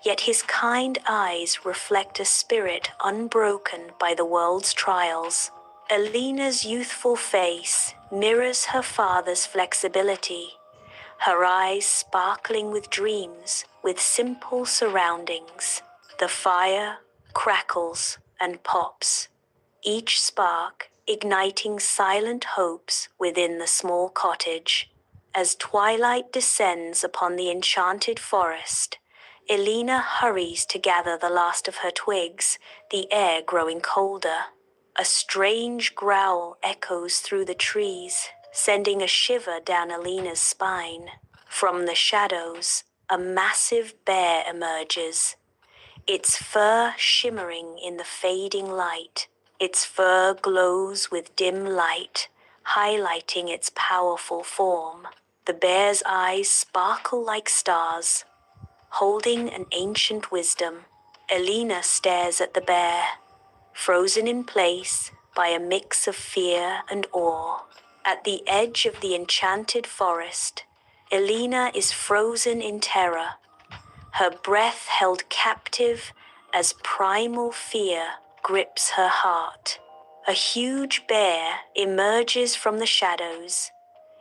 yet his kind eyes reflect a spirit unbroken by the world's trials. Alina's youthful face mirrors her father's flexibility, her eyes sparkling with dreams, with simple surroundings. The fire crackles and pops, each spark igniting silent hopes within the small cottage. As twilight descends upon the enchanted forest, Alina hurries to gather the last of her twigs, the air growing colder. A strange growl echoes through the trees, sending a shiver down Alina's spine. From the shadows, a massive bear emerges, its fur shimmering in the fading light. Its fur glows with dim light, highlighting its powerful form. The bear's eyes sparkle like stars, holding an ancient wisdom. Alina stares at the bear, frozen in place by a mix of fear and awe. At the edge of the enchanted forest, Alina is frozen in terror, her breath held captive as primal fear grips her heart. A huge bear emerges from the shadows,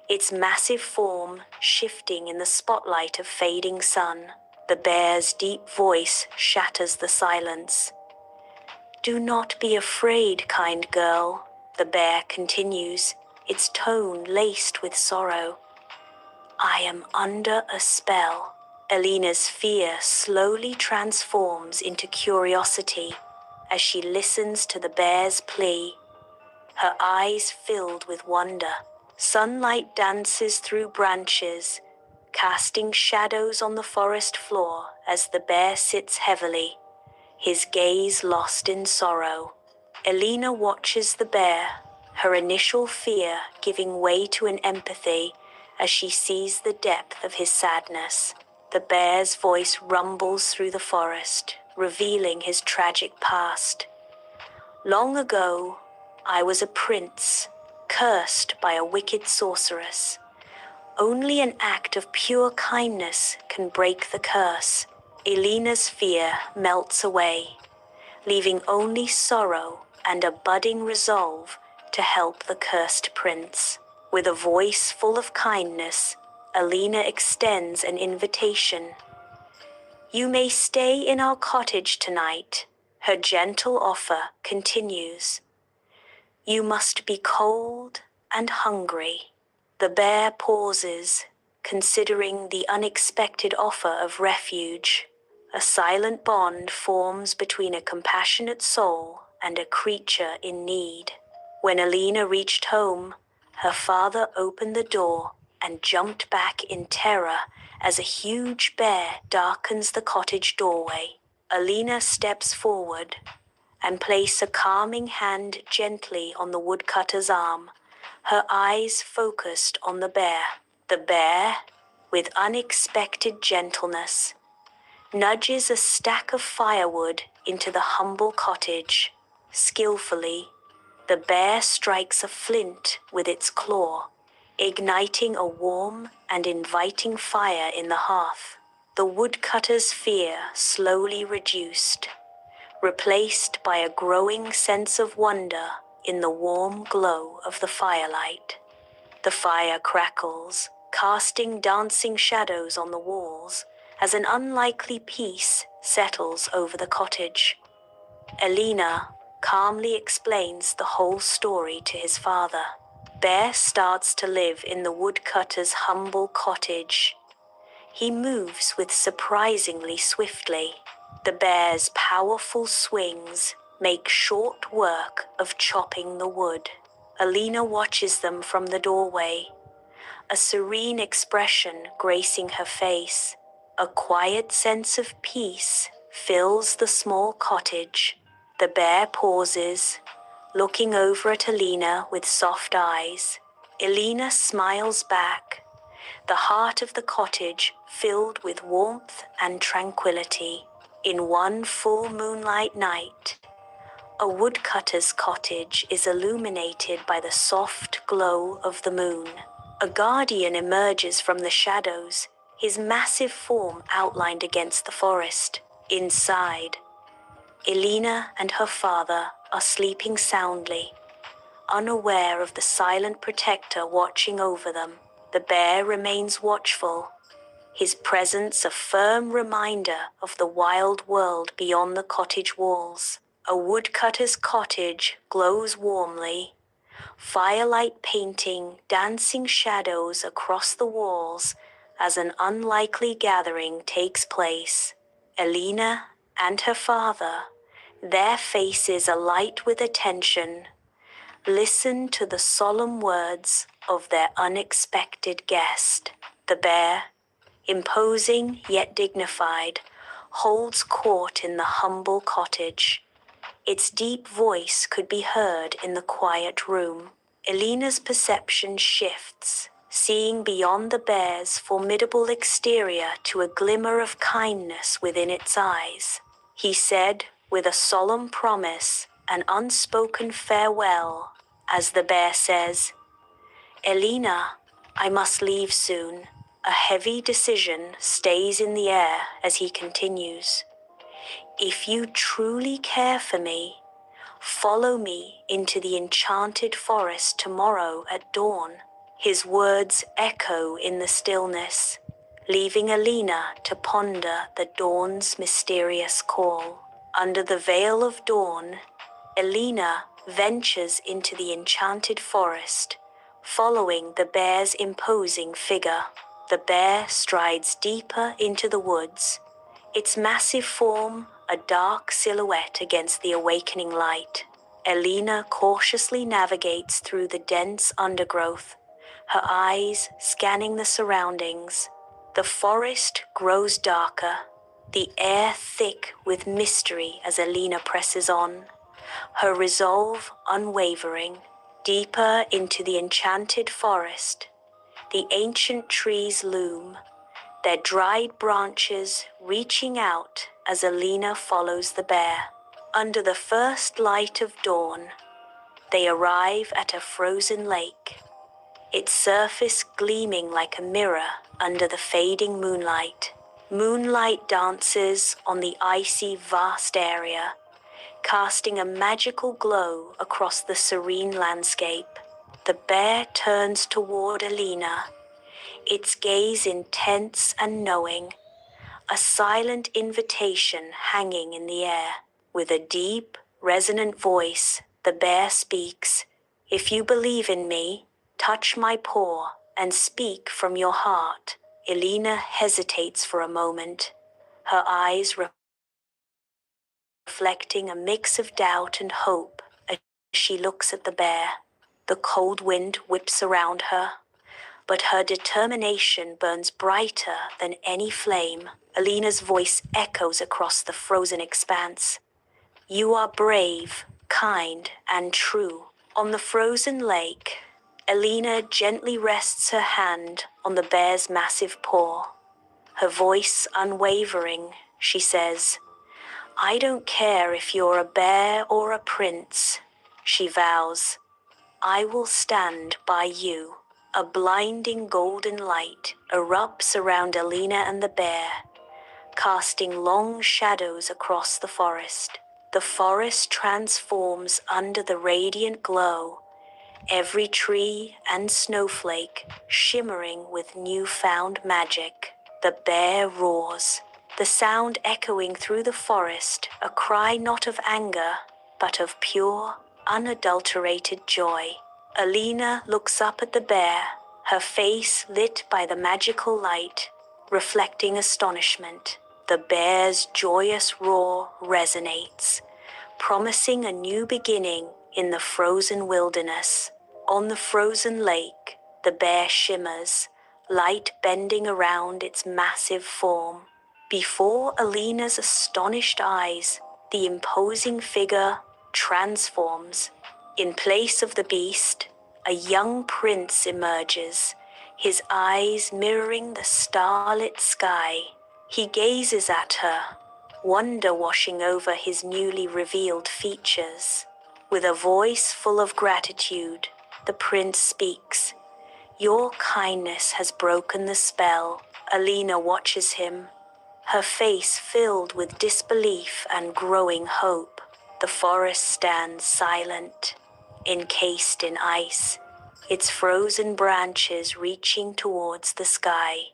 its massive form shifting in the spotlight of fading sun. The bear's deep voice shatters the silence. "Do not be afraid, kind girl," the bear continues, its tone laced with sorrow. "I am under a spell." Alina's fear slowly transforms into curiosity as she listens to the bear's plea, her eyes filled with wonder. Sunlight dances through branches, casting shadows on the forest floor as the bear sits heavily, his gaze lost in sorrow. Alina watches the bear, her initial fear giving way to an empathy as she sees the depth of his sadness. The bear's voice rumbles through the forest, revealing his tragic past. "Long ago, I was a prince, cursed by a wicked sorceress. Only an act of pure kindness can break the curse." Alina's fear melts away, leaving only sorrow and a budding resolve to help the cursed prince. With a voice full of kindness, Alina extends an invitation. "You may stay in our cottage tonight." Her gentle offer continues. "You must be cold and hungry." The bear pauses, considering the unexpected offer of refuge. A silent bond forms between a compassionate soul and a creature in need. When Alina reached home, her father opened the door and jumped back in terror as a huge bear darkens the cottage doorway. Alina steps forward, and place a calming hand gently on the woodcutter's arm, her eyes focused on the bear. The bear, with unexpected gentleness, nudges a stack of firewood into the humble cottage. Skillfully, the bear strikes a flint with its claw, igniting a warm and inviting fire in the hearth. The woodcutter's fear slowly reduced, replaced by a growing sense of wonder in the warm glow of the firelight. The fire crackles, casting dancing shadows on the walls as an unlikely peace settles over the cottage. Elena calmly explains the whole story to his father. Bear starts to live in the woodcutter's humble cottage. He moves with surprisingly swiftly. The bear's powerful swings make short work of chopping the wood. Elena watches them from the doorway, a serene expression gracing her face. A quiet sense of peace fills the small cottage. The bear pauses, looking over at Elena with soft eyes. Elena smiles back, the heart of the cottage filled with warmth and tranquility. In one full moonlight night, a woodcutter's cottage is illuminated by the soft glow of the moon. A guardian emerges from the shadows, his massive form outlined against the forest. Inside, Elena and her father are sleeping soundly, unaware of the silent protector watching over them. The bear remains watchful, his presence a firm reminder of the wild world beyond the cottage walls. A woodcutter's cottage glows warmly, firelight painting dancing shadows across the walls as an unlikely gathering takes place. Elena and her father, their faces alight with attention, listen to the solemn words of their unexpected guest. The bear, imposing yet dignified, holds court in the humble cottage. Its deep voice could be heard in the quiet room. Elena's perception shifts, seeing beyond the bear's formidable exterior to a glimmer of kindness within its eyes. He said, with a solemn promise, an unspoken farewell, as the bear says, "Elena, I must leave soon." A heavy decision stays in the air as he continues. "If you truly care for me, follow me into the enchanted forest tomorrow at dawn." His words echo in the stillness, leaving Elena to ponder the dawn's mysterious call. Under the veil of dawn, Elena ventures into the enchanted forest, following the bear's imposing figure. The bear strides deeper into the woods, its massive form a dark silhouette against the awakening light. Elena cautiously navigates through the dense undergrowth, her eyes scanning the surroundings. The forest grows darker, the air thick with mystery as Elena presses on, her resolve unwavering. Deeper into the enchanted forest, the ancient trees loom, their dried branches reaching out as Elena follows the bear. Under the first light of dawn, they arrive at a frozen lake, its surface gleaming like a mirror under the fading moonlight. Moonlight dances on the icy vast area, casting a magical glow across the serene landscape. The bear turns toward Elena, its gaze intense and knowing, a silent invitation hanging in the air. With a deep, resonant voice, the bear speaks, "If you believe in me, touch my paw and speak from your heart." Elena hesitates for a moment, her eyes reflecting a mix of doubt and hope as she looks at the bear. The cold wind whips around her, but her determination burns brighter than any flame. Elena's voice echoes across the frozen expanse. You are brave, kind, and true. On the frozen lake, Elena gently rests her hand on the bear's massive paw. Her voice unwavering, she says, "I don't care if you're a bear or a prince," she vows. "I will stand by you." A blinding golden light erupts around Elena and the bear, casting long shadows across the forest. The forest transforms under the radiant glow, every tree and snowflake shimmering with newfound magic. The bear roars, the sound echoing through the forest, a cry not of anger, but of pure, unadulterated joy. Elena looks up at the bear, her face lit by the magical light, reflecting astonishment. The bear's joyous roar resonates, promising a new beginning in the frozen wilderness. On the frozen lake, the bear shimmers, light bending around its massive form. Before Elena's astonished eyes, the imposing figure transforms. In place of the beast, a young prince emerges, his eyes mirroring the starlit sky. He gazes at her, wonder washing over his newly revealed features. With a voice full of gratitude, the prince speaks. "Your kindness has broken the spell." Elena watches him, her face filled with disbelief and growing hope. The forest stands silent, encased in ice, its frozen branches reaching towards the sky.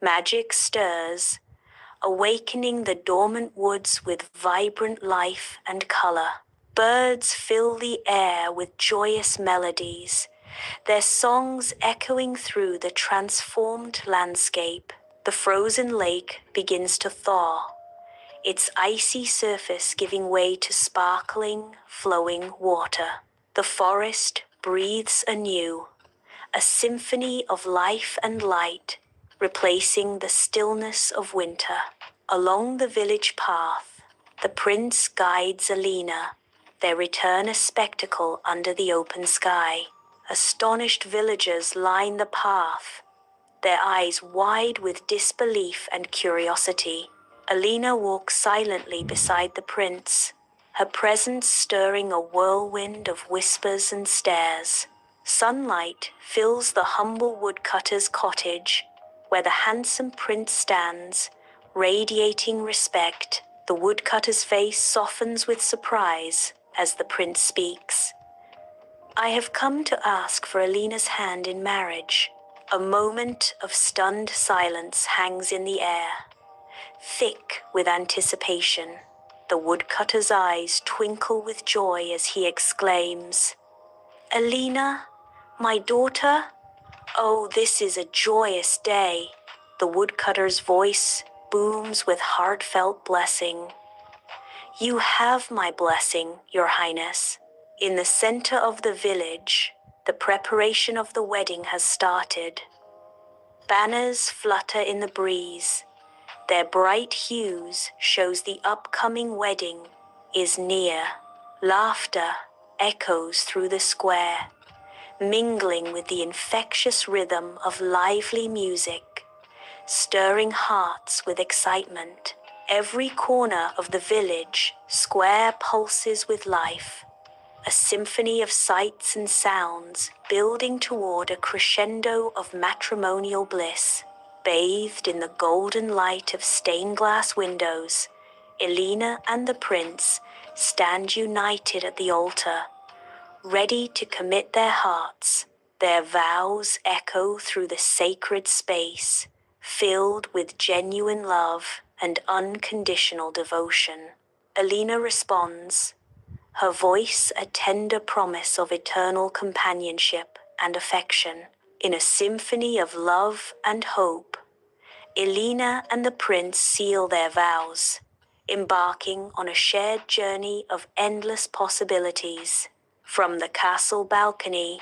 Magic stirs, awakening the dormant woods with vibrant life and color. Birds fill the air with joyous melodies, their songs echoing through the transformed landscape. The frozen lake begins to thaw, its icy surface giving way to sparkling, flowing water. The forest breathes anew, a symphony of life and light, replacing the stillness of winter. Along the village path, the prince guides Elena, their return a spectacle under the open sky. Astonished villagers line the path, their eyes wide with disbelief and curiosity. Elena walks silently beside the prince, her presence stirring a whirlwind of whispers and stares. Sunlight fills the humble woodcutter's cottage, where the handsome prince stands, radiating respect. The woodcutter's face softens with surprise as the prince speaks. "I have come to ask for Elena's hand in marriage." A moment of stunned silence hangs in the air, thick with anticipation. The woodcutter's eyes twinkle with joy as he exclaims, "Elena, my daughter? Oh, this is a joyous day." The woodcutter's voice booms with heartfelt blessing. "You have my blessing, Your Highness." In the center of the village, the preparation of the wedding has started. Banners flutter in the breeze. Their bright hues shows the upcoming wedding is near. Laughter echoes through the square, mingling with the infectious rhythm of lively music, stirring hearts with excitement. Every corner of the village square pulses with life, a symphony of sights and sounds building toward a crescendo of matrimonial bliss. Bathed in the golden light of stained glass windows, Elena and the prince stand united at the altar, ready to commit their hearts. Their vows echo through the sacred space, filled with genuine love and unconditional devotion. Elena responds, her voice a tender promise of eternal companionship and affection. In a symphony of love and hope, Elena and the prince seal their vows, embarking on a shared journey of endless possibilities. From the castle balcony,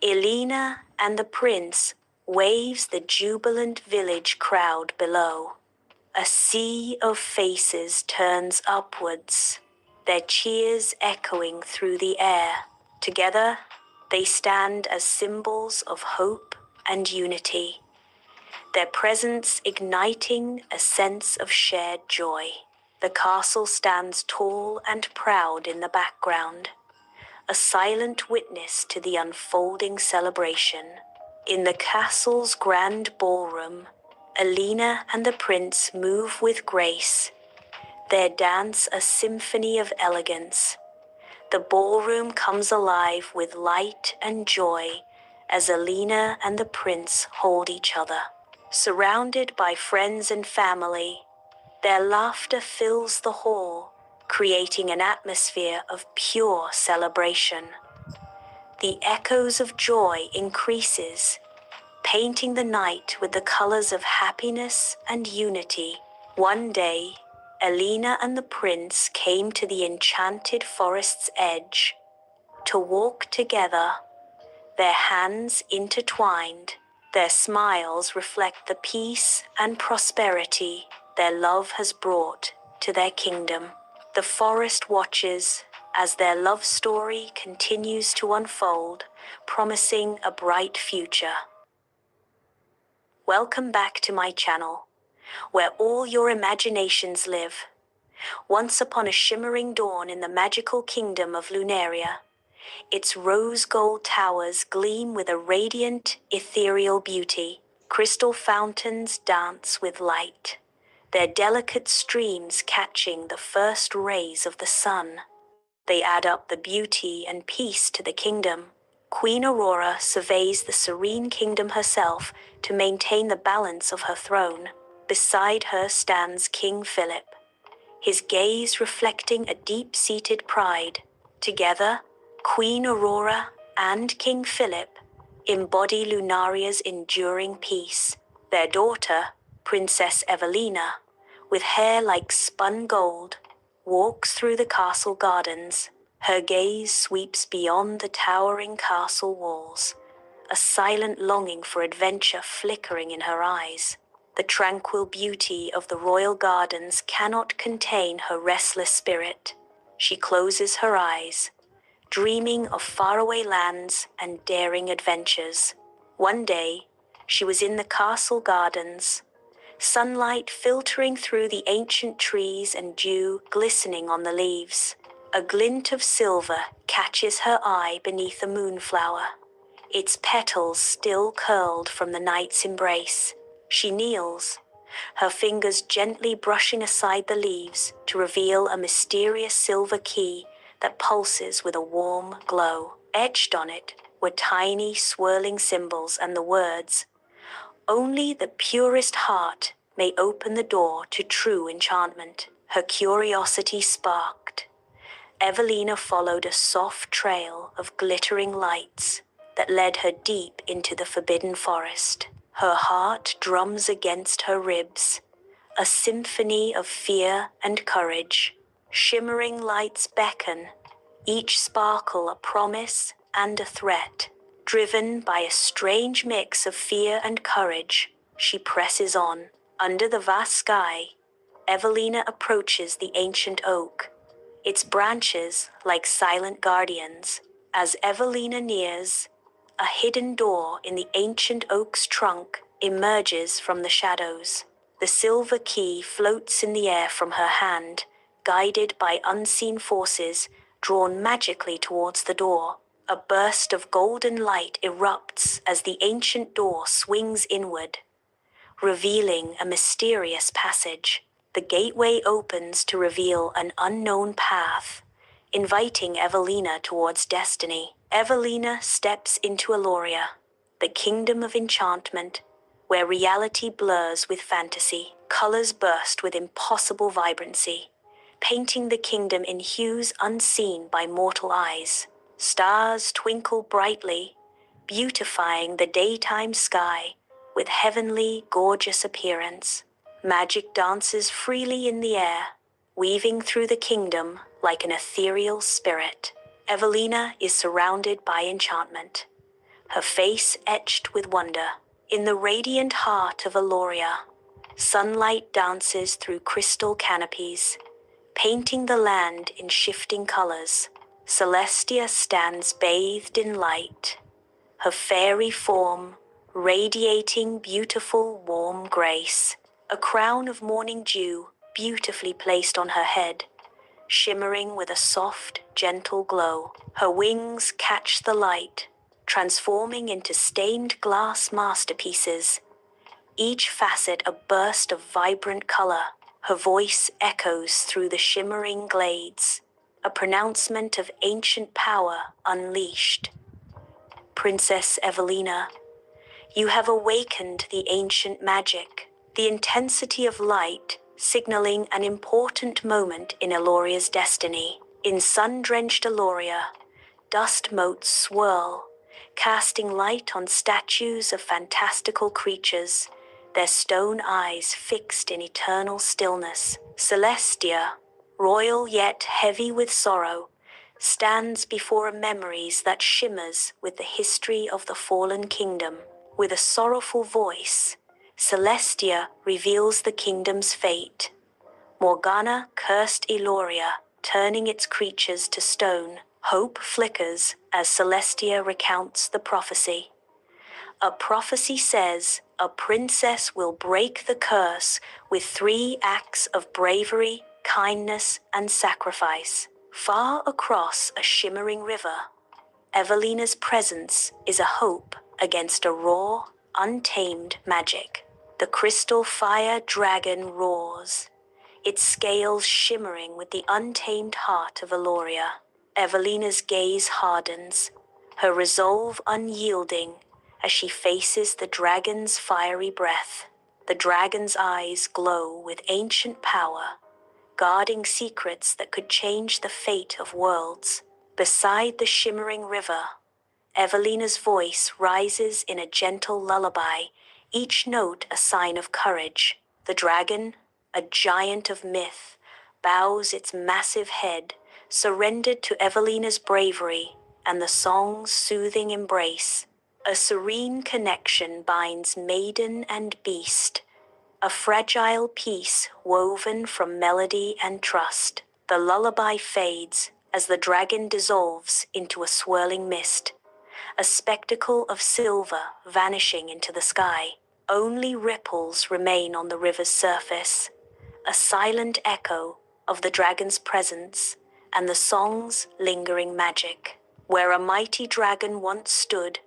Elena and the prince waves the jubilant village crowd below. A sea of faces turns upwards, their cheers echoing through the air. Together, they stand as symbols of hope and unity, their presence igniting a sense of shared joy. The castle stands tall and proud in the background, a silent witness to the unfolding celebration. In the castle's grand ballroom, Alina and the prince move with grace, their dance a symphony of elegance. The ballroom comes alive with light and joy as Alina and the prince hold each other. Surrounded by friends and family, their laughter fills the hall, creating an atmosphere of pure celebration. The echoes of joy increases, painting the night with the colors of happiness and unity. One day, Alina and the prince came to the enchanted forest's edge to walk together, their hands intertwined. Their smiles reflect the peace and prosperity their love has brought to their kingdom. The forest watches as their love story continues to unfold, promising a bright future. Welcome back to my channel, where all your imaginations live. Once upon a shimmering dawn in the magical kingdom of Lunaria, its rose gold towers gleam with a radiant, ethereal beauty. Crystal fountains dance with light, their delicate streams catching the first rays of the sun. They add up the beauty and peace to the kingdom. Queen Aurora surveys the serene kingdom herself to maintain the balance of her throne. Beside her stands King Philip, his gaze reflecting a deep-seated pride. Together, Queen Aurora and King Philip embody Lunaria's enduring peace. Their daughter, Princess Evelina, with hair like spun gold, walks through the castle gardens. Her gaze sweeps beyond the towering castle walls, a silent longing for adventure flickering in her eyes. The tranquil beauty of the royal gardens cannot contain her restless spirit. She closes her eyes, dreaming of faraway lands and daring adventures. One day, she was in the castle gardens, sunlight filtering through the ancient trees and dew glistening on the leaves. A glint of silver catches her eye beneath a moonflower, its petals still curled from the night's embrace. She kneels, her fingers gently brushing aside the leaves to reveal a mysterious silver key that pulses with a warm glow. Etched on it were tiny swirling symbols and the words, "Only the purest heart may open the door to true enchantment." Her curiosity sparked. Evelina followed a soft trail of glittering lights that led her deep into the forbidden forest. Her heart drums against her ribs, a symphony of fear and courage. Shimmering lights beckon, each sparkle a promise and a threat. Driven by a strange mix of fear and courage, she presses on. Under the vast sky, Evelina approaches the ancient oak, its branches like silent guardians. As Evelina nears, a hidden door in the ancient oak's trunk emerges from the shadows. The silver key floats in the air from her hand, guided by unseen forces drawn magically towards the door. A burst of golden light erupts as the ancient door swings inward, revealing a mysterious passage. The gateway opens to reveal an unknown path, inviting Evelina towards destiny. Evelina steps into Eloria, the kingdom of enchantment, where reality blurs with fantasy. Colors burst with impossible vibrancy, painting the kingdom in hues unseen by mortal eyes. Stars twinkle brightly, beautifying the daytime sky with heavenly, gorgeous appearance. Magic dances freely in the air, weaving through the kingdom like an ethereal spirit. Evelina is surrounded by enchantment, her face etched with wonder. In the radiant heart of Eloria, sunlight dances through crystal canopies, painting the land in shifting colors. Celestia stands bathed in light, her fairy form radiating beautiful warm grace, a crown of morning dew beautifully placed on her head, shimmering with a soft, gentle glow. Her wings catch the light, transforming into stained glass masterpieces, each facet a burst of vibrant color. Her voice echoes through the shimmering glades, a pronouncement of ancient power unleashed. Princess Evelina, you have awakened the ancient magic, the intensity of light signaling an important moment in Eloria's destiny. In sun-drenched Eloria, dust motes swirl, casting light on statues of fantastical creatures, their stone eyes fixed in eternal stillness. Celestia, royal yet heavy with sorrow, stands before a memories that shimmers with the history of the fallen kingdom. With a sorrowful voice, Celestia reveals the kingdom's fate. Morgana cursed Eloria, turning its creatures to stone. Hope flickers as Celestia recounts the prophecy. A prophecy says a princess will break the curse with 3 acts of bravery, kindness, and sacrifice. Far across a shimmering river, Evelina's presence is a hope against a raw, untamed magic. The crystal fire dragon roars, its scales shimmering with the untamed heart of Eloria. Evelina's gaze hardens, her resolve unyielding as she faces the dragon's fiery breath. The dragon's eyes glow with ancient power, guarding secrets that could change the fate of worlds. Beside the shimmering river, Evelina's voice rises in a gentle lullaby, each note a sign of courage. The dragon, a giant of myth, bows its massive head, surrendered to Evelina's bravery and the song's soothing embrace. A serene connection binds maiden and beast, a fragile peace woven from melody and trust. The lullaby fades as the dragon dissolves into a swirling mist, a spectacle of silver vanishing into the sky. Only ripples remain on the river's surface, a silent echo of the dragon's presence and the song's lingering magic. Where a mighty dragon once stood,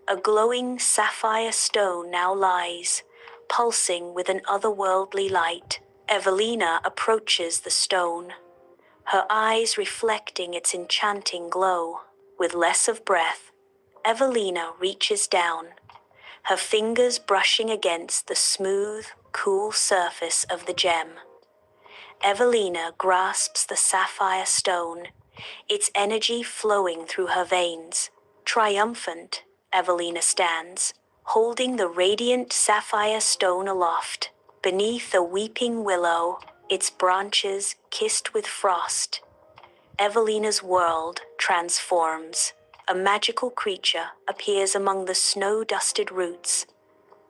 a glowing sapphire stone now lies, pulsing with an otherworldly light. Evelina approaches the stone, her eyes reflecting its enchanting glow. With less of breath, Evelina reaches down, her fingers brushing against the smooth, cool surface of the gem. Evelina grasps the sapphire stone, its energy flowing through her veins. Triumphant, Evelina stands, holding the radiant sapphire stone aloft. Beneath a weeping willow, its branches kissed with frost, Evelina's world transforms. A magical creature appears among the snow-dusted roots,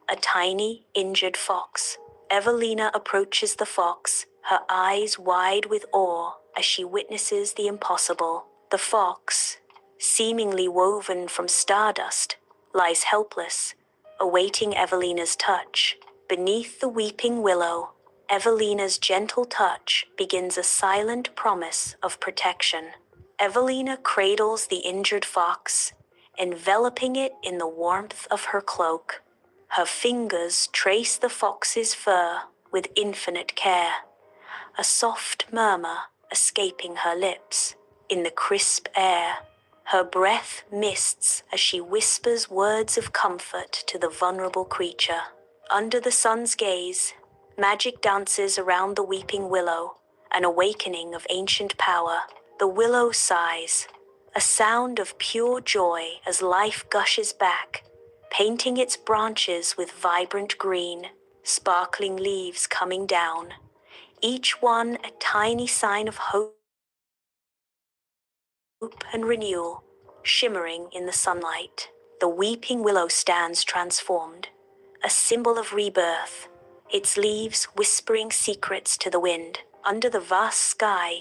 a tiny, injured fox. Evelina approaches the fox, her eyes wide with awe as she witnesses the impossible. The fox, seemingly woven from stardust, lies helpless, awaiting Evelina's touch. Beneath the weeping willow, Evelina's gentle touch begins a silent promise of protection. Evelina cradles the injured fox, enveloping it in the warmth of her cloak. Her fingers trace the fox's fur with infinite care, a soft murmur escaping her lips. In the crisp air, her breath mists as she whispers words of comfort to the vulnerable creature. Under the sun's gaze, magic dances around the weeping willow, an awakening of ancient power. The willow sighs, a sound of pure joy as life gushes back, painting its branches with vibrant green, sparkling leaves coming down, each one a tiny sign of hope and renewal, shimmering in the sunlight. The weeping willow stands transformed, a symbol of rebirth, its leaves whispering secrets to the wind. Under the vast sky,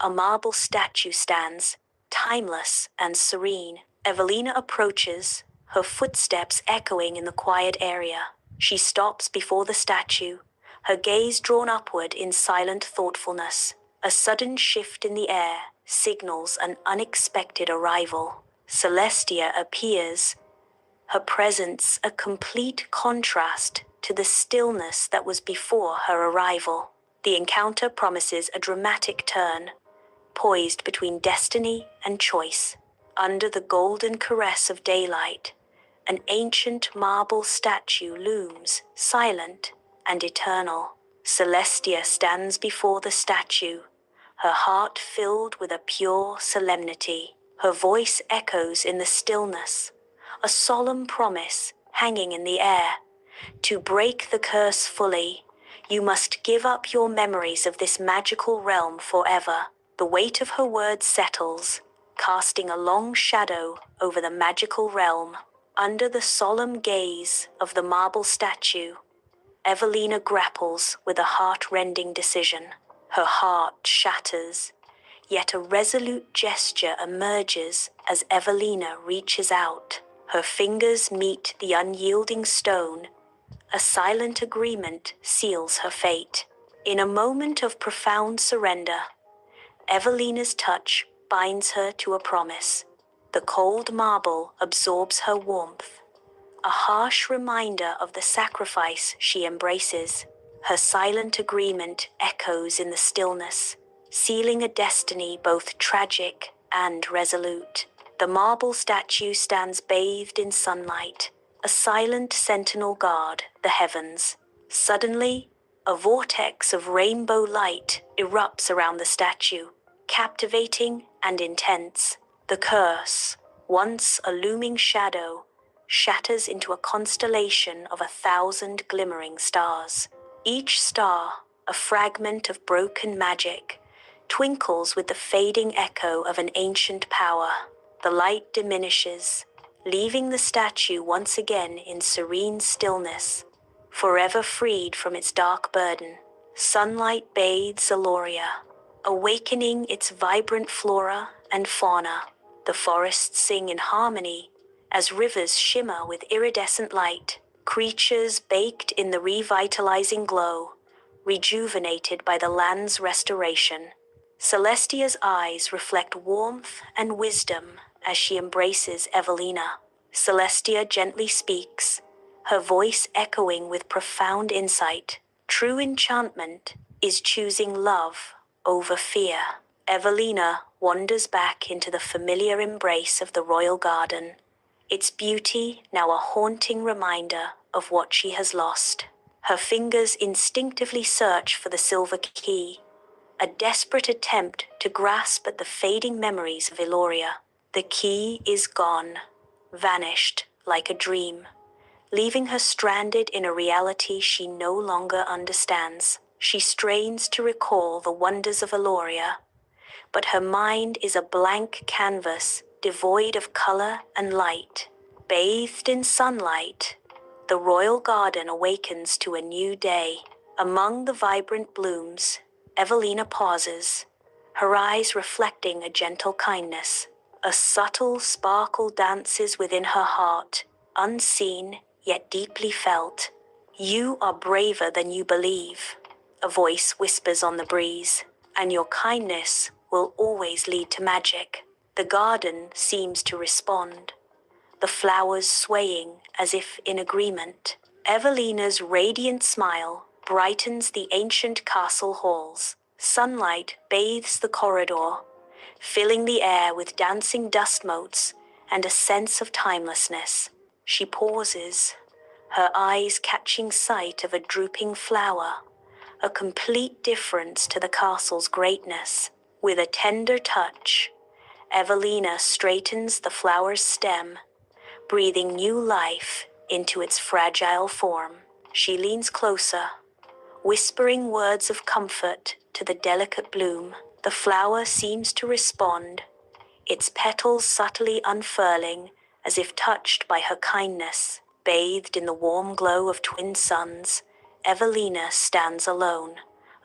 a marble statue stands, timeless and serene. Evelina approaches, her footsteps echoing in the quiet area. She stops before the statue, her gaze drawn upward in silent thoughtfulness. A sudden shift in the air signals an unexpected arrival. Celestia appears, her presence a complete contrast to the stillness that was before her arrival. The encounter promises a dramatic turn, poised between destiny and choice. Under the golden caress of daylight, an ancient marble statue looms, silent and eternal. Celestia stands before the statue, her heart filled with a pure solemnity. Her voice echoes in the stillness, a solemn promise hanging in the air. To break the curse fully, you must give up your memories of this magical realm forever. The weight of her words settles, casting a long shadow over the magical realm. Under the solemn gaze of the marble statue, Evelina grapples with a heart-rending decision. Her heart shatters, yet a resolute gesture emerges as Evelina reaches out. Her fingers meet the unyielding stone. A silent agreement seals her fate. In a moment of profound surrender, Evelina's touch binds her to a promise. The cold marble absorbs her warmth, a harsh reminder of the sacrifice she embraces. Her silent agreement echoes in the stillness, sealing a destiny both tragic and resolute. The marble statue stands bathed in sunlight, a silent sentinel guard the heavens. Suddenly, a vortex of rainbow light erupts around the statue, captivating and intense. The curse, once a looming shadow, shatters into a constellation of 1,000 glimmering stars. Each star, a fragment of broken magic, twinkles with the fading echo of an ancient power. The light diminishes, leaving the statue once again in serene stillness, forever freed from its dark burden. Sunlight bathes Aloria, awakening its vibrant flora and fauna. The forests sing in harmony as rivers shimmer with iridescent light, creatures baked in the revitalizing glow, rejuvenated by the land's restoration. Celestia's eyes reflect warmth and wisdom as she embraces Evelina. Celestia gently speaks, her voice echoing with profound insight. True enchantment is choosing love over fear. Evelina wanders back into the familiar embrace of the royal garden, its beauty now a haunting reminder of what she has lost. Her fingers instinctively search for the silver key, a desperate attempt to grasp at the fading memories of Eloria. The key is gone, vanished like a dream, leaving her stranded in a reality she no longer understands. She strains to recall the wonders of Eloria, but her mind is a blank canvas devoid of color and light. Bathed in sunlight, the royal garden awakens to a new day. Among the vibrant blooms, Evelina pauses, her eyes reflecting a gentle kindness. A subtle sparkle dances within her heart, unseen yet deeply felt. You are braver than you believe, a voice whispers on the breeze, and your kindness will always lead to magic. The garden seems to respond, the flowers swaying as if in agreement. Evelina's radiant smile brightens the ancient castle halls. Sunlight bathes the corridor, filling the air with dancing dust motes and a sense of timelessness. She pauses, her eyes catching sight of a drooping flower, a complete difference to the castle's greatness. With a tender touch, Evelina straightens the flower's stem, breathing new life into its fragile form. She leans closer, whispering words of comfort to the delicate bloom. The flower seems to respond, its petals subtly unfurling as if touched by her kindness. Bathed in the warm glow of twin suns, Evelina stands alone,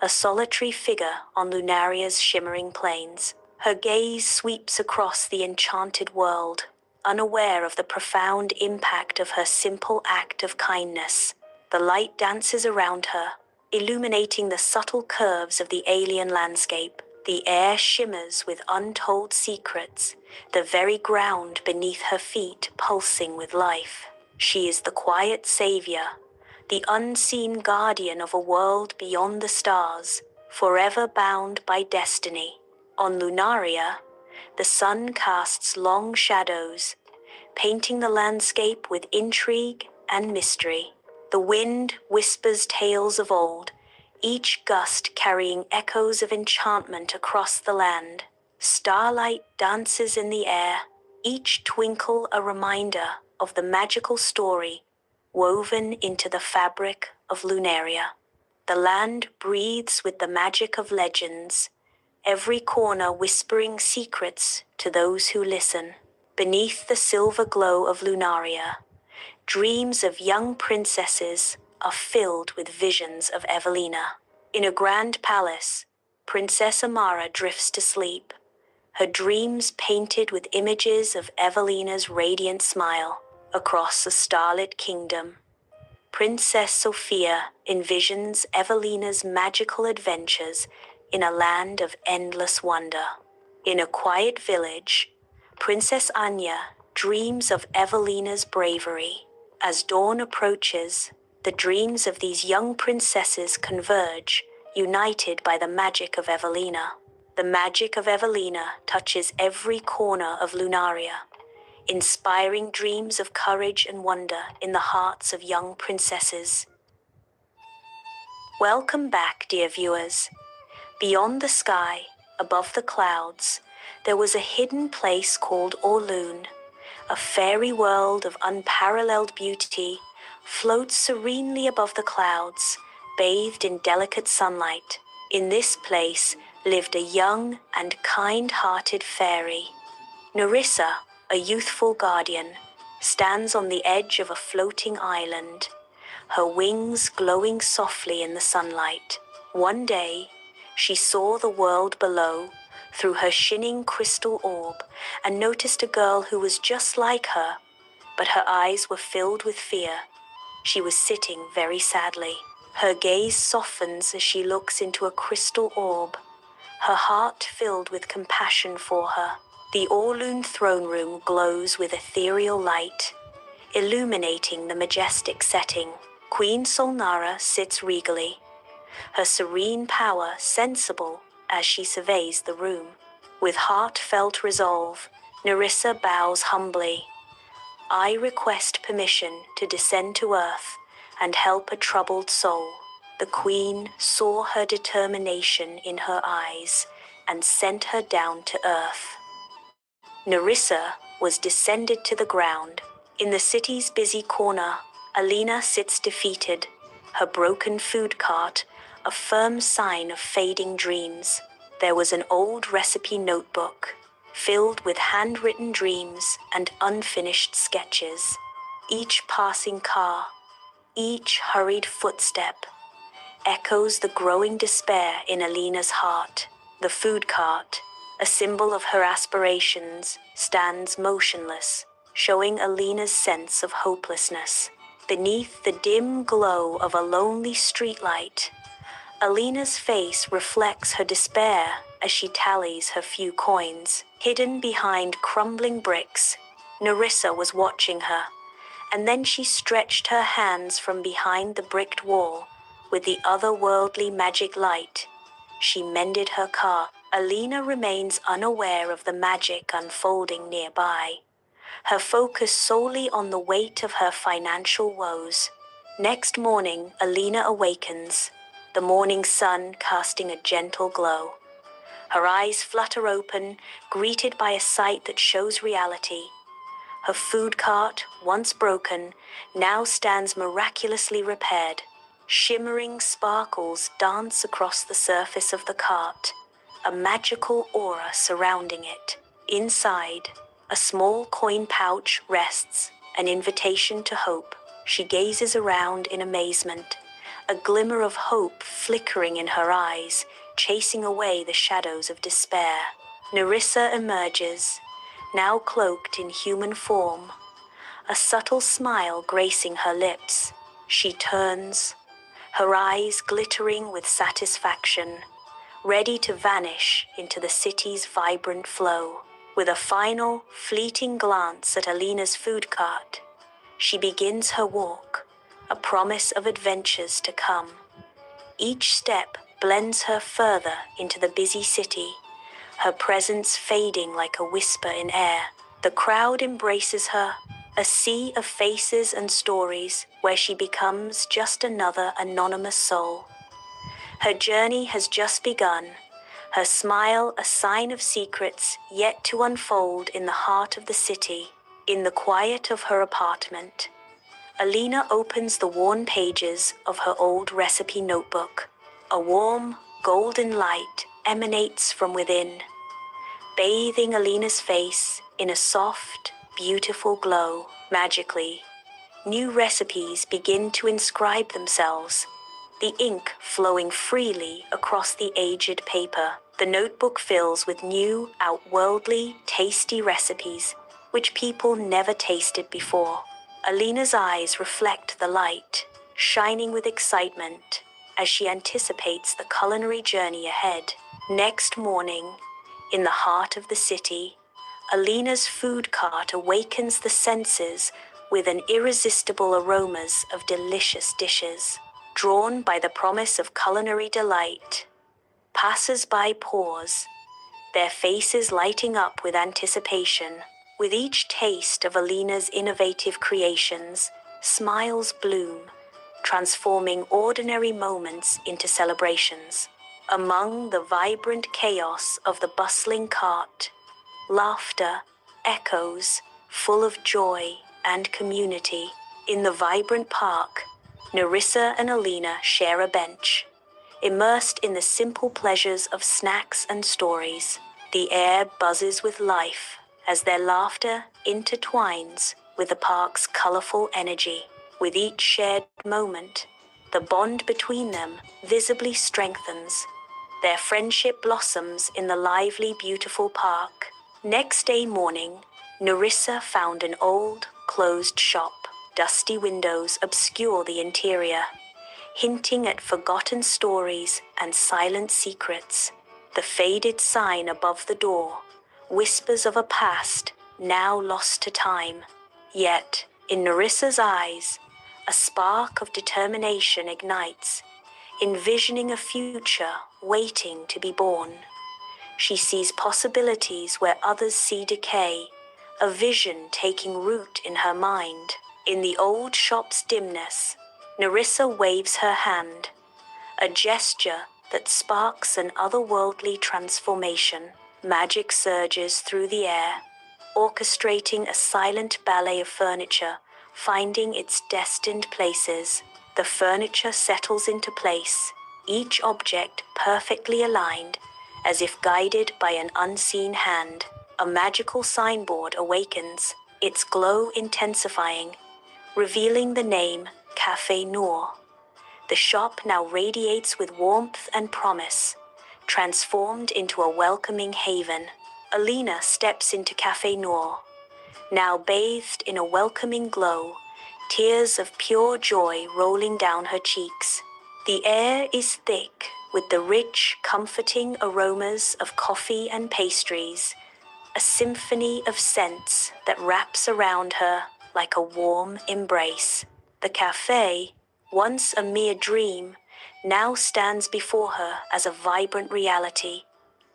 a solitary figure on Lunaria's shimmering plains. Her gaze sweeps across the enchanted world, unaware of the profound impact of her simple act of kindness. The light dances around her, illuminating the subtle curves of the alien landscape. The air shimmers with untold secrets, the very ground beneath her feet pulsing with life. She is the quiet savior, the unseen guardian of a world beyond the stars, forever bound by destiny. On Lunaria, the sun casts long shadows, painting the landscape with intrigue and mystery. The wind whispers tales of old, each gust carrying echoes of enchantment across the land. Starlight dances in the air, each twinkle a reminder of the magical story woven into the fabric of Lunaria. The land breathes with the magic of legends, every corner whispering secrets to those who listen. Beneath the silver glow of Lunaria, dreams of young princesses are filled with visions of Evelina. In a grand palace, Princess Amara drifts to sleep, her dreams painted with images of Evelina's radiant smile. Across a starlit kingdom, Princess Sophia envisions Evelina's magical adventures in a land of endless wonder. In a quiet village, Princess Anya dreams of Evelina's bravery. As dawn approaches, the dreams of these young princesses converge, united by the magic of Evelina. The magic of Evelina touches every corner of Lunaria, inspiring dreams of courage and wonder in the hearts of young princesses. Welcome back, dear viewers. Beyond the sky, above the clouds, there was a hidden place called Orlun. A fairy world of unparalleled beauty floats serenely above the clouds, bathed in delicate sunlight. In this place lived a young and kind-hearted fairy. Nerissa, a youthful guardian, stands on the edge of a floating island, her wings glowing softly in the sunlight. One day, she saw the world below through her shining crystal orb and noticed a girl who was just like her, but her eyes were filled with fear. She was sitting very sadly. Her gaze softens as she looks into a crystal orb, her heart filled with compassion for her. The Orlun throne room glows with ethereal light, illuminating the majestic setting. Queen Solnara sits regally, her serene power sensible as she surveys the room. With heartfelt resolve, Nerissa bows humbly. I request permission to descend to earth and help a troubled soul. The queen saw her determination in her eyes and sent her down to earth. Nerissa was descended to the ground. In the city's busy corner, Alina sits defeated, her broken food cart a firm sign of fading dreams. There was an old recipe notebook, filled with handwritten dreams and unfinished sketches. Each passing car, each hurried footstep, echoes the growing despair in Alina's heart. The food cart, a symbol of her aspirations, stands motionless, showing Alina's sense of hopelessness. Beneath the dim glow of a lonely streetlight, Alina's face reflects her despair as she tallies her few coins. Hidden behind crumbling bricks, Nerissa was watching her, and then she stretched her hands from behind the bricked wall. With the otherworldly magic light, she mended her car. Alina remains unaware of the magic unfolding nearby, her focus solely on the weight of her financial woes. Next morning, Alina awakens, the morning sun casting a gentle glow. Her eyes flutter open, greeted by a sight that shows reality. Her food cart, once broken, now stands miraculously repaired. Shimmering sparkles dance across the surface of the cart, a magical aura surrounding it. Inside, a small coin pouch rests, an invitation to hope. She gazes around in amazement, a glimmer of hope flickering in her eyes, chasing away the shadows of despair. Nerissa emerges, now cloaked in human form, a subtle smile gracing her lips. She turns, her eyes glittering with satisfaction, ready to vanish into the city's vibrant flow. With a final, fleeting glance at Alina's food cart, she begins her walk, a promise of adventures to come. Each step blends her further into the busy city, her presence fading like a whisper in air. The crowd embraces her, a sea of faces and stories where she becomes just another anonymous soul. Her journey has just begun, her smile a sign of secrets yet to unfold in the heart of the city. In the quiet of her apartment, Alina opens the worn pages of her old recipe notebook. A warm, golden light emanates from within, bathing Alina's face in a soft, beautiful glow. Magically, new recipes begin to inscribe themselves, the ink flowing freely across the aged paper. The notebook fills with new, outworldly, tasty recipes, which people never tasted before. Alina's eyes reflect the light, shining with excitement as she anticipates the culinary journey ahead. Next morning, in the heart of the city, Alina's food cart awakens the senses with an irresistible aromas of delicious dishes. Drawn by the promise of culinary delight, passers-by pause, their faces lighting up with anticipation. With each taste of Alina's innovative creations, smiles bloom, transforming ordinary moments into celebrations. Among the vibrant chaos of the bustling cart, laughter echoes, full of joy and community. In the vibrant park, Nerissa and Alina share a bench, immersed in the simple pleasures of snacks and stories. The air buzzes with life as their laughter intertwines with the park's colorful energy. With each shared moment, the bond between them visibly strengthens. Their friendship blossoms in the lively, beautiful park. Next day morning, Nerissa found an old, closed shop. Dusty windows obscure the interior, hinting at forgotten stories and silent secrets. The faded sign above the door whispers of a past now lost to time. Yet, in Nerissa's eyes, a spark of determination ignites, envisioning a future waiting to be born. She sees possibilities where others see decay, a vision taking root in her mind. In the old shop's dimness, Nerissa waves her hand, a gesture that sparks an otherworldly transformation. Magic surges through the air, orchestrating a silent ballet of furniture, finding its destined places. The furniture settles into place, each object perfectly aligned, as if guided by an unseen hand. A magical signboard awakens, its glow intensifying, revealing the name Café Noor. The shop now radiates with warmth and promise, transformed into a welcoming haven. Alina steps into Café Noor, now bathed in a welcoming glow, tears of pure joy rolling down her cheeks. The air is thick with the rich, comforting aromas of coffee and pastries, a symphony of scents that wraps around her like a warm embrace. The cafe, once a mere dream, now stands before her as a vibrant reality,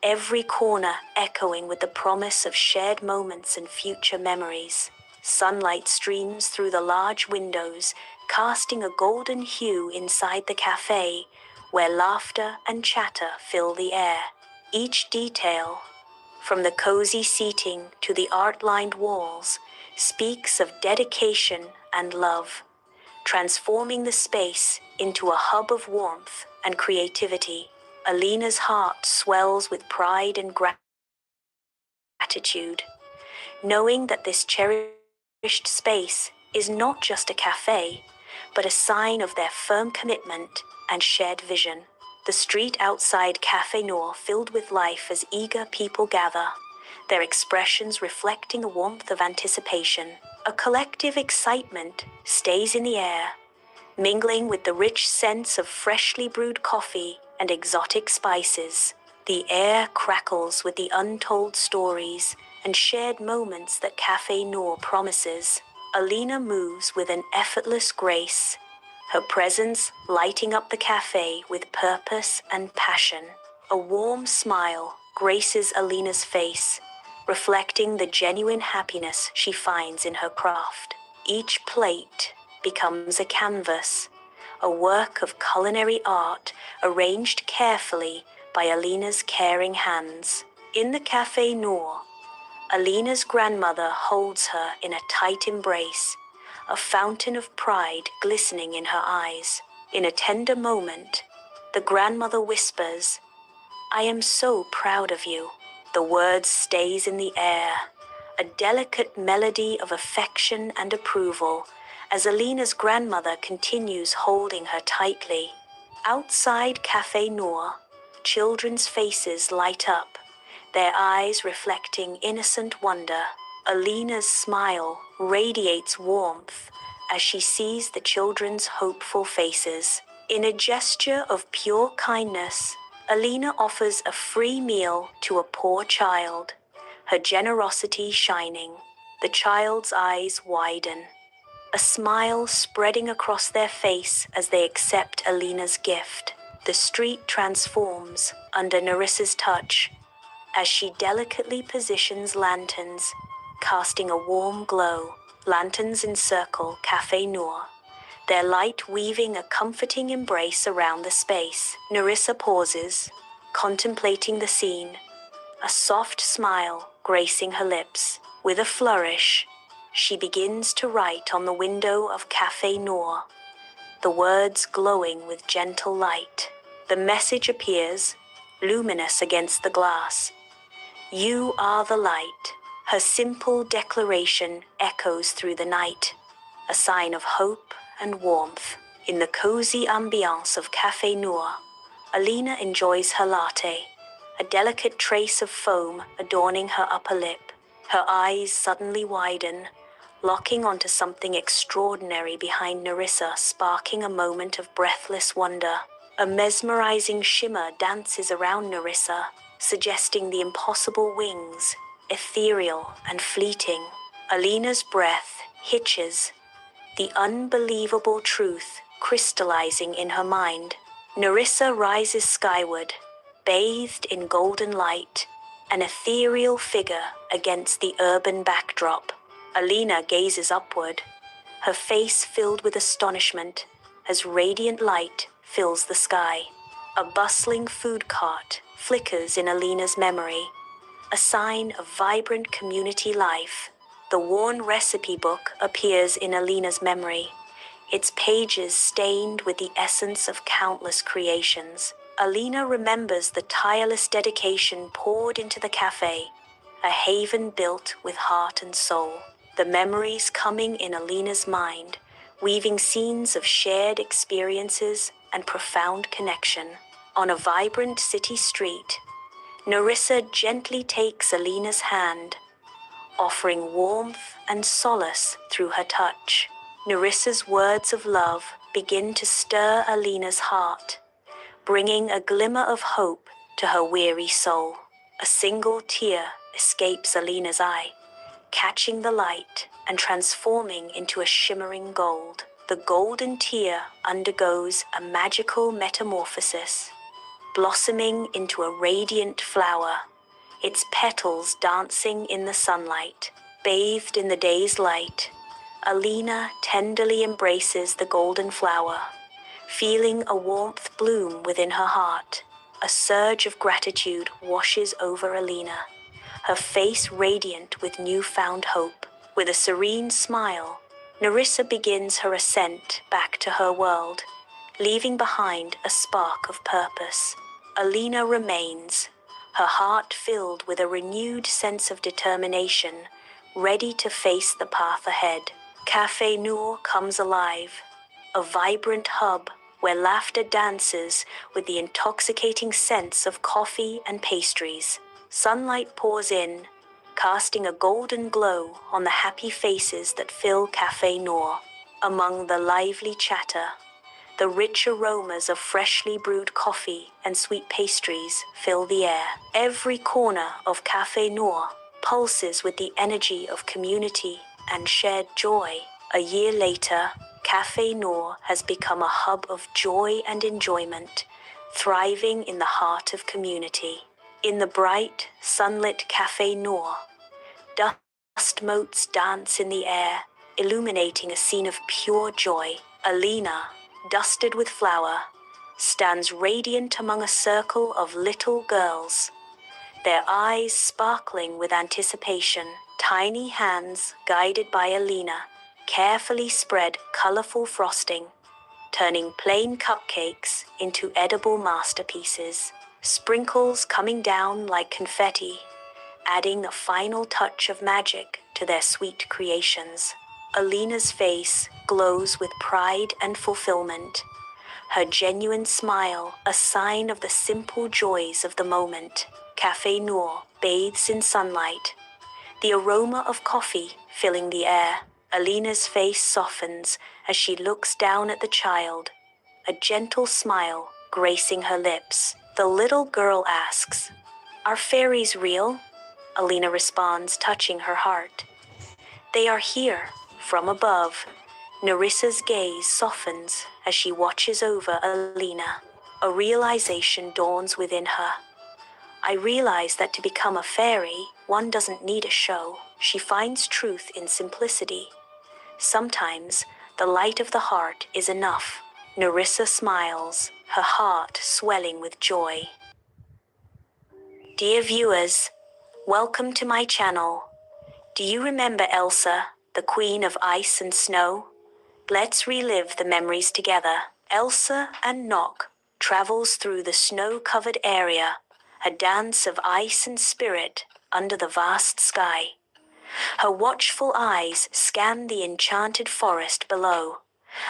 every corner echoing with the promise of shared moments and future memories. Sunlight streams through the large windows, casting a golden hue inside the cafe, where laughter and chatter fill the air. Each detail, from the cozy seating to the art-lined walls, speaks of dedication and love, transforming the space into a hub of warmth and creativity. Alina's heart swells with pride and gratitude, knowing that this cherished space is not just a cafe, but a sign of their firm commitment and shared vision. The street outside Cafe Noir filled with life as eager people gather, their expressions reflecting a warmth of anticipation. A collective excitement stays in the air, mingling with the rich scents of freshly brewed coffee and exotic spices. The air crackles with the untold stories and shared moments that Cafe Noir promises. Alina moves with an effortless grace, her presence lighting up the cafe with purpose and passion. A warm smile graces Alina's face, reflecting the genuine happiness she finds in her craft. Each plate becomes a canvas, a work of culinary art arranged carefully by Alina's caring hands. In the Cafe Noir, Alina's grandmother holds her in a tight embrace, a fountain of pride glistening in her eyes. In a tender moment, the grandmother whispers, "I am so proud of you." The word stays in the air, a delicate melody of affection and approval, as Alina's grandmother continues holding her tightly. Outside Cafe Noir, children's faces light up, their eyes reflecting innocent wonder. Alina's smile radiates warmth as she sees the children's hopeful faces. In a gesture of pure kindness, Alina offers a free meal to a poor child, her generosity shining. The child's eyes widen, a smile spreading across their face as they accept Alina's gift. The street transforms under Nerissa's touch as she delicately positions lanterns, casting a warm glow. Lanterns encircle Cafe Noir, their light weaving a comforting embrace around the space. Nerissa pauses, contemplating the scene, a soft smile gracing her lips. With a flourish, she begins to write on the window of Cafe Noir, the words glowing with gentle light. The message appears, luminous against the glass. "You are the light." Her simple declaration echoes through the night, a sign of hope and warmth. In the cozy ambiance of Cafe Noir, Alina enjoys her latte, a delicate trace of foam adorning her upper lip. Her eyes suddenly widen, locking onto something extraordinary behind Nerissa, sparking a moment of breathless wonder. A mesmerizing shimmer dances around Nerissa, suggesting the impossible wings, ethereal and fleeting. Alina's breath hitches, the unbelievable truth crystallizing in her mind. Nerissa rises skyward, bathed in golden light, an ethereal figure against the urban backdrop. Alina gazes upward, her face filled with astonishment as radiant light fills the sky. A bustling food cart flickers in Alina's memory, a sign of vibrant community life. The worn recipe book appears in Alina's memory, its pages stained with the essence of countless creations. Alina remembers the tireless dedication poured into the cafe, a haven built with heart and soul. The memories coming in Alina's mind, weaving scenes of shared experiences and profound connection. On a vibrant city street, Nerissa gently takes Alina's hand, offering warmth and solace through her touch. Nerissa's words of love begin to stir Alina's heart, bringing a glimmer of hope to her weary soul. A single tear escapes Alina's eye, catching the light and transforming into a shimmering gold. The golden tear undergoes a magical metamorphosis, blossoming into a radiant flower, its petals dancing in the sunlight. Bathed in the day's light, Alina tenderly embraces the golden flower, feeling a warmth bloom within her heart. A surge of gratitude washes over Alina, her face radiant with newfound hope. With a serene smile, Nerissa begins her ascent back to her world, leaving behind a spark of purpose. Alina remains, her heart filled with a renewed sense of determination, ready to face the path ahead. Cafe Noir comes alive, a vibrant hub where laughter dances with the intoxicating scents of coffee and pastries. Sunlight pours in, casting a golden glow on the happy faces that fill Café Noor. Among the lively chatter, the rich aromas of freshly brewed coffee and sweet pastries fill the air. Every corner of Café Noor pulses with the energy of community and shared joy. A year later, Café Noor has become a hub of joy and enjoyment, thriving in the heart of community. In the bright, sunlit Café Noor, dust motes dance in the air, illuminating a scene of pure joy. Alina, dusted with flour, stands radiant among a circle of little girls, their eyes sparkling with anticipation. Tiny hands, guided by Alina, carefully spread colorful frosting, turning plain cupcakes into edible masterpieces. Sprinkles coming down like confetti, adding a final touch of magic to their sweet creations. Alina's face glows with pride and fulfillment, her genuine smile a sign of the simple joys of the moment. Café Noor bathes in sunlight, the aroma of coffee filling the air. Alina's face softens as she looks down at the child, a gentle smile gracing her lips. The little girl asks, "Are fairies real?" Alina responds, touching her heart. "They are here, from above." Nerissa's gaze softens as she watches over Alina. A realization dawns within her. "I realize that to become a fairy, one doesn't need a show." She finds truth in simplicity. Sometimes, the light of the heart is enough. Nerissa smiles, her heart swelling with joy. Dear viewers, welcome to my channel. Do you remember Elsa, the queen of ice and snow? Let's relive the memories together. Elsa and Nock travels through the snow-covered area, a dance of ice and spirit under the vast sky. Her watchful eyes scan the enchanted forest below,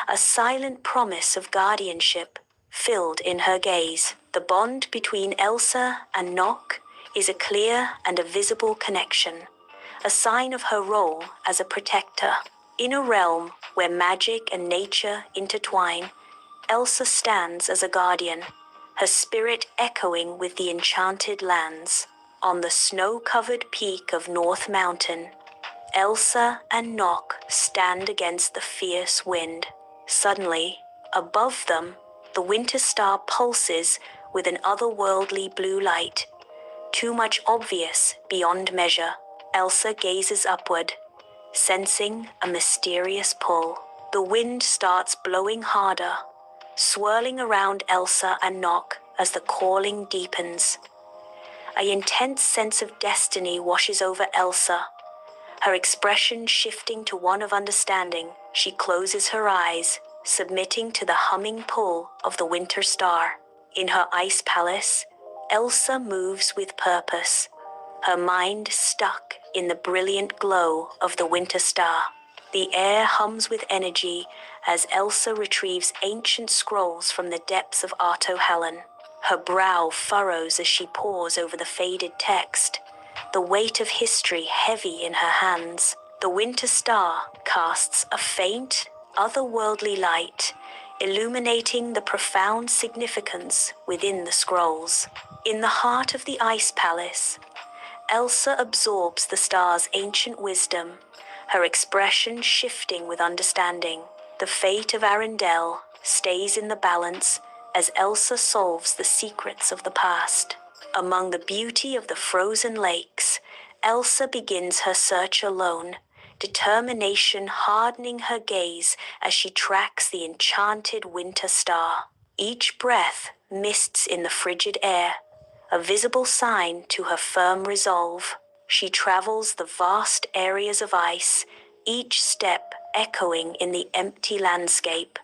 a silent promise of guardianship filled in her gaze. The bond between Elsa and Nock is a clear and a visible connection, a sign of her role as a protector. In a realm where magic and nature intertwine, Elsa stands as a guardian, her spirit echoing with the enchanted lands. On the snow-covered peak of North Mountain, Elsa and Nock stand against the fierce wind. Suddenly, above them, the winter star pulses with an otherworldly blue light, too much obvious beyond measure. Elsa gazes upward, sensing a mysterious pull. The wind starts blowing harder, swirling around Elsa and Nock as the calling deepens. An intense sense of destiny washes over Elsa, her expression shifting to one of understanding. She closes her eyes, submitting to the humming pull of the winter star. In her ice palace, Elsa moves with purpose, her mind stuck in the brilliant glow of the winter star. The air hums with energy as Elsa retrieves ancient scrolls from the depths of Arto Helen. Her brow furrows as she pores over the faded text, the weight of history heavy in her hands. The winter star casts a faint, otherworldly light, illuminating the profound significance within the scrolls. In the heart of the ice palace, Elsa absorbs the star's ancient wisdom, her expression shifting with understanding. The fate of Arendelle stays in the balance as Elsa solves the secrets of the past. Among the beauty of the frozen lakes, Elsa begins her search alone, determination hardening her gaze as she tracks the enchanted winter star. Each breath mists in the frigid air, a visible sign to her firm resolve. She travels the vast areas of ice, each step echoing in the empty landscape,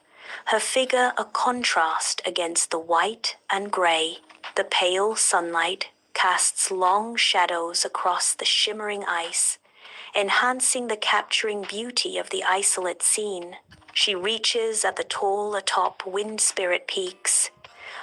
her figure a contrast against the white and gray. The pale sunlight casts long shadows across the shimmering ice, enhancing the capturing beauty of the isolate scene. She reaches at the tall atop wind spirit peaks,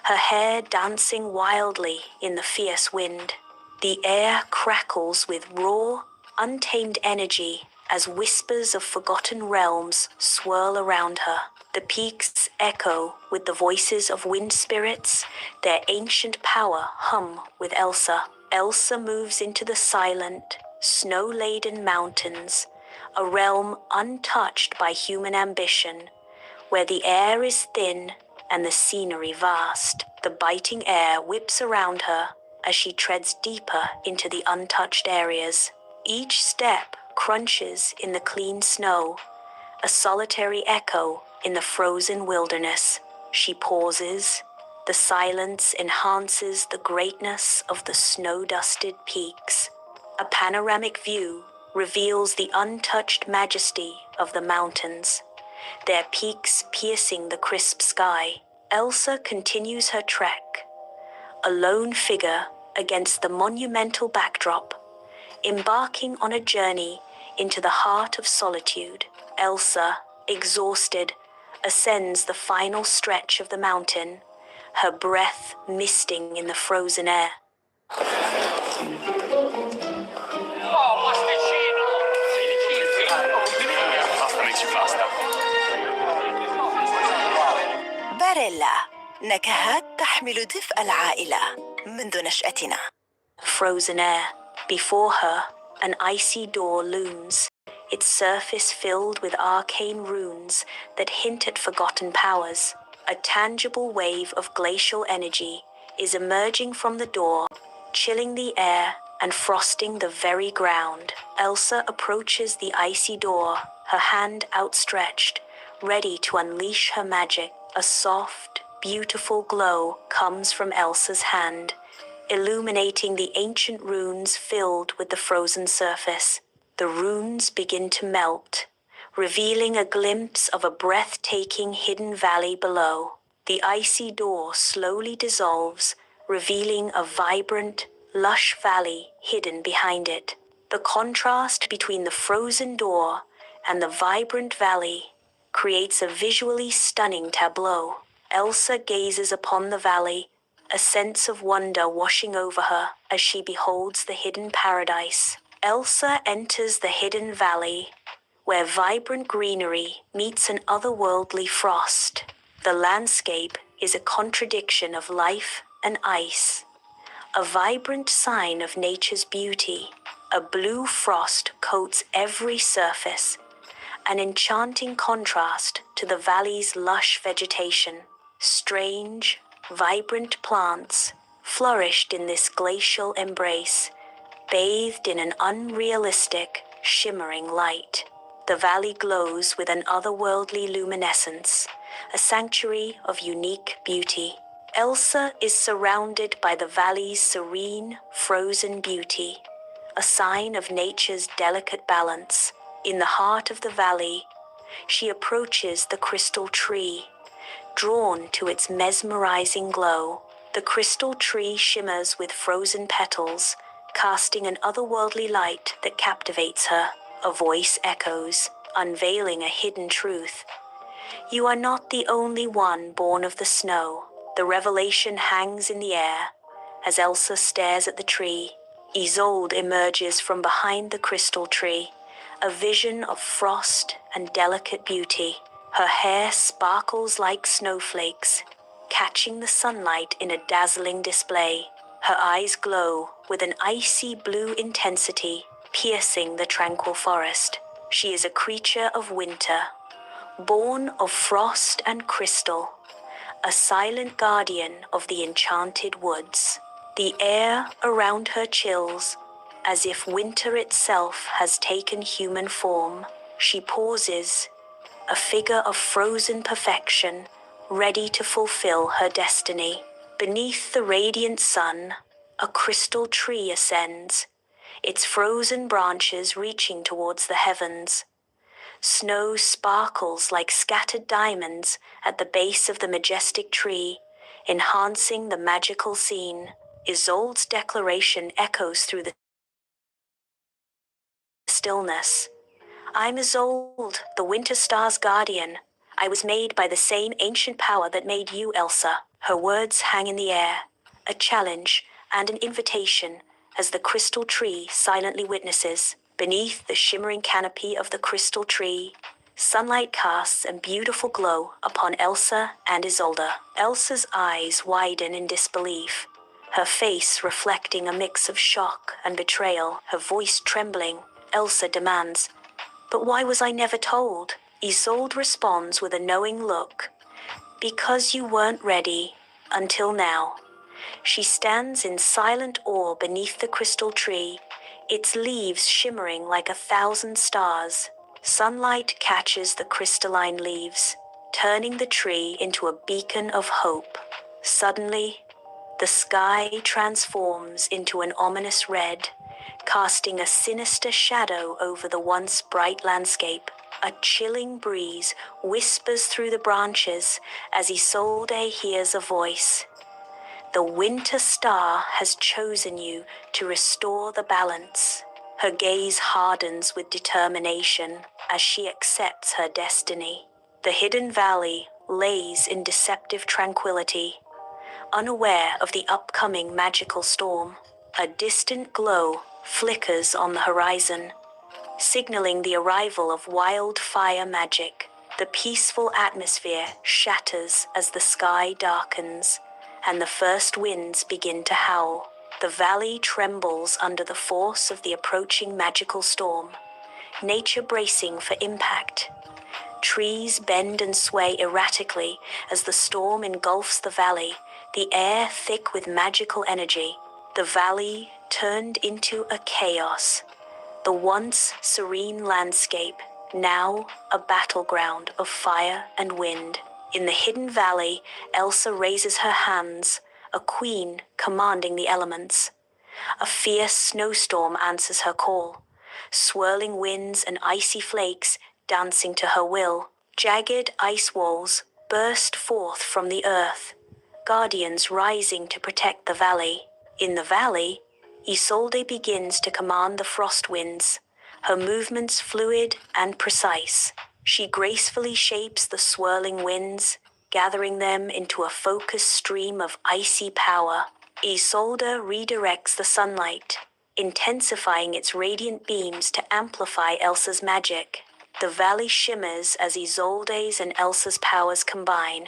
her hair dancing wildly in the fierce wind. The air crackles with raw, untamed energy as whispers of forgotten realms swirl around her. The peaks echo with the voices of wind spirits, their ancient power hum with Elsa. Elsa moves into the silent, snow-laden mountains, a realm untouched by human ambition, where the air is thin and the scenery vast. The biting air whips around her as she treads deeper into the untouched areas. Each step crunches in the clean snow, a solitary echo in the frozen wilderness. She pauses. The silence enhances the greatness of the snow-dusted peaks. A panoramic view reveals the untouched majesty of the mountains, their peaks piercing the crisp sky. Elsa continues her trek, a lone figure against the monumental backdrop, embarking on a journey into the heart of solitude. Elsa, exhausted, ascends the final stretch of the mountain, her breath misting in the frozen air. باريلا، نكهات تحمل دفء العائلة منذ نشأتنا. Frozen air. Before her, an icy door looms, its surface filled with arcane runes that hint at forgotten powers. A tangible wave of glacial energy is emerging from the door, chilling the air and frosting the very ground. Elsa approaches the icy door, her hand outstretched, ready to unleash her magic. A soft, beautiful glow comes from Elsa's hand, illuminating the ancient runes filled with the frozen surface. The runes begin to melt, revealing a glimpse of a breathtaking hidden valley below. The icy door slowly dissolves, revealing a vibrant, lush valley hidden behind it. The contrast between the frozen door and the vibrant valley creates a visually stunning tableau. Elsa gazes upon the valley, a sense of wonder washing over her as she beholds the hidden paradise. Elsa enters the hidden valley, where vibrant greenery meets an otherworldly frost. The landscape is a contradiction of life and ice, a vibrant sign of nature's beauty. A blue frost coats every surface, an enchanting contrast to the valley's lush vegetation. Strange, vibrant plants flourished in this glacial embrace, bathed in an unrealistic, shimmering light. The valley glows with an otherworldly luminescence, a sanctuary of unique beauty. Elsa is surrounded by the valley's serene, frozen beauty, a sign of nature's delicate balance. In the heart of the valley, she approaches the crystal tree, drawn to its mesmerizing glow. The crystal tree shimmers with frozen petals, casting an otherworldly light that captivates her. A voice echoes, unveiling a hidden truth. You are not the only one born of the snow. The revelation hangs in the air as Elsa stares at the tree. Isolde emerges from behind the crystal tree, a vision of frost and delicate beauty. Her hair sparkles like snowflakes, catching the sunlight in a dazzling display. Her eyes glow with an icy blue intensity, piercing the tranquil forest. She is a creature of winter, born of frost and crystal, a silent guardian of the enchanted woods. The air around her chills, as if winter itself has taken human form. She pauses, a figure of frozen perfection, ready to fulfill her destiny. Beneath the radiant sun, a crystal tree ascends, its frozen branches reaching towards the heavens. Snow sparkles like scattered diamonds at the base of the majestic tree, enhancing the magical scene. Isolde's declaration echoes through the stillness. I'm Isolde, the Winter Star's guardian, I was made by the same ancient power that made you, Elsa. Her words hang in the air, a challenge and an invitation as the crystal tree silently witnesses. Beneath the shimmering canopy of the crystal tree, sunlight casts a beautiful glow upon Elsa and Isolde. Elsa's eyes widen in disbelief, her face reflecting a mix of shock and betrayal, her voice trembling. Elsa demands, "But why was I never told?" Isolde responds with a knowing look, "Because you weren't ready, until now." She stands in silent awe beneath the crystal tree, its leaves shimmering like 1,000 stars. Sunlight catches the crystalline leaves, turning the tree into a beacon of hope. Suddenly, the sky transforms into an ominous red, casting a sinister shadow over the once bright landscape. A chilling breeze whispers through the branches as Isolde hears a voice. "The winter star has chosen you to restore the balance." Her gaze hardens with determination as she accepts her destiny. The hidden valley lays in deceptive tranquility, unaware of the upcoming magical storm. A distant glow flickers on the horizon, signaling the arrival of wildfire magic. The peaceful atmosphere shatters as the sky darkens and the first winds begin to howl. The valley trembles under the force of the approaching magical storm, nature bracing for impact. Trees bend and sway erratically as the storm engulfs the valley, the air thick with magical energy. The valley turned into a chaos. The once serene landscape, now a battleground of fire and wind. In the hidden valley, Elsa raises her hands, a queen commanding the elements. A fierce snowstorm answers her call, swirling winds and icy flakes dancing to her will. Jagged ice walls burst forth from the earth, guardians rising to protect the valley. In the valley, Isolde begins to command the frost winds, her movements fluid and precise. She gracefully shapes the swirling winds, gathering them into a focused stream of icy power. Isolde redirects the sunlight, intensifying its radiant beams to amplify Elsa's magic. The valley shimmers as Isolde's and Elsa's powers combine,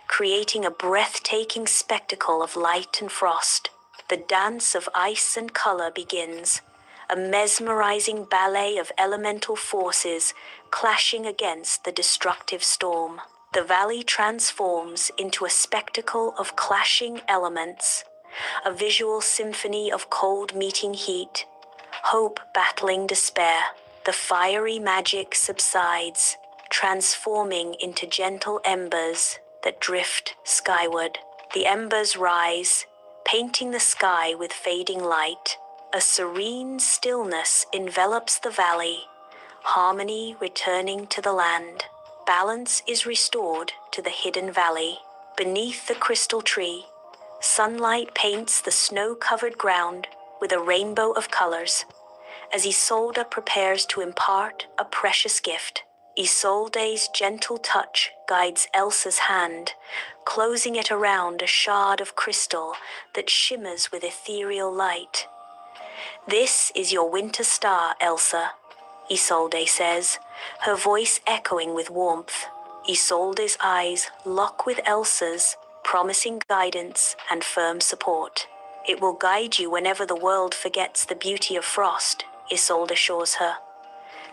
creating a breathtaking spectacle of light and frost. The dance of ice and color begins, a mesmerizing ballet of elemental forces clashing against the destructive storm. The valley transforms into a spectacle of clashing elements, a visual symphony of cold meeting heat, hope battling despair. The fiery magic subsides, transforming into gentle embers that drift skyward. The embers rise, painting the sky with fading light. A serene stillness envelops the valley, harmony returning to the land. Balance is restored to the hidden valley. Beneath the crystal tree, sunlight paints the snow-covered ground with a rainbow of colors. As Isolde prepares to impart a precious gift, Isolde's gentle touch guides Elsa's hand, closing it around a shard of crystal that shimmers with ethereal light. "This is your winter star, Elsa," Isolde says, her voice echoing with warmth. Isolde's eyes lock with Elsa's, promising guidance and firm support. "It will guide you whenever the world forgets the beauty of frost," Isolde assures her.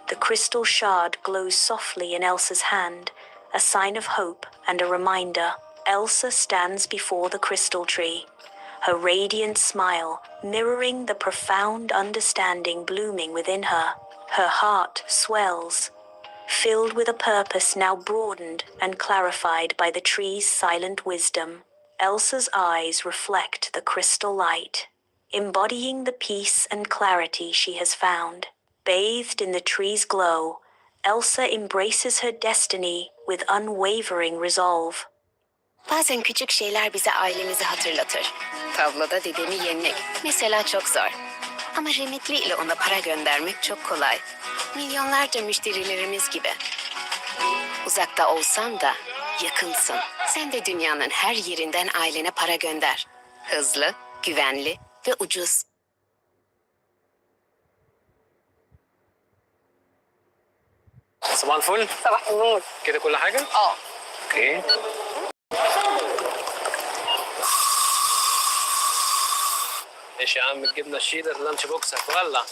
The crystal shard glows softly in Elsa's hand, a sign of hope and a reminder. Elsa stands before the crystal tree, her radiant smile mirroring the profound understanding blooming within her. Her heart swells, filled with a purpose now broadened and clarified by the tree's silent wisdom. Elsa's eyes reflect the crystal light, embodying the peace and clarity she has found. Bathed in the tree's glow, Elsa embraces her destiny with unwavering resolve. Bazen küçük şeyler bize ailemizi hatırlatır. Tabloda dedemi yenmek mesela çok zor. Ama Remitli ile ona para göndermek çok kolay. Milyonlarca müşterilerimiz gibi. Uzakta olsan da yakınsın. Sen de dünyanın her yerinden ailene para gönder. Hızlı, güvenli ve ucuz. صباح الفل. صباح النور. كده كل حاجة؟ اوكي. ماشي يا عم، الجبنة الشيدر اللانش بوكس هتولع.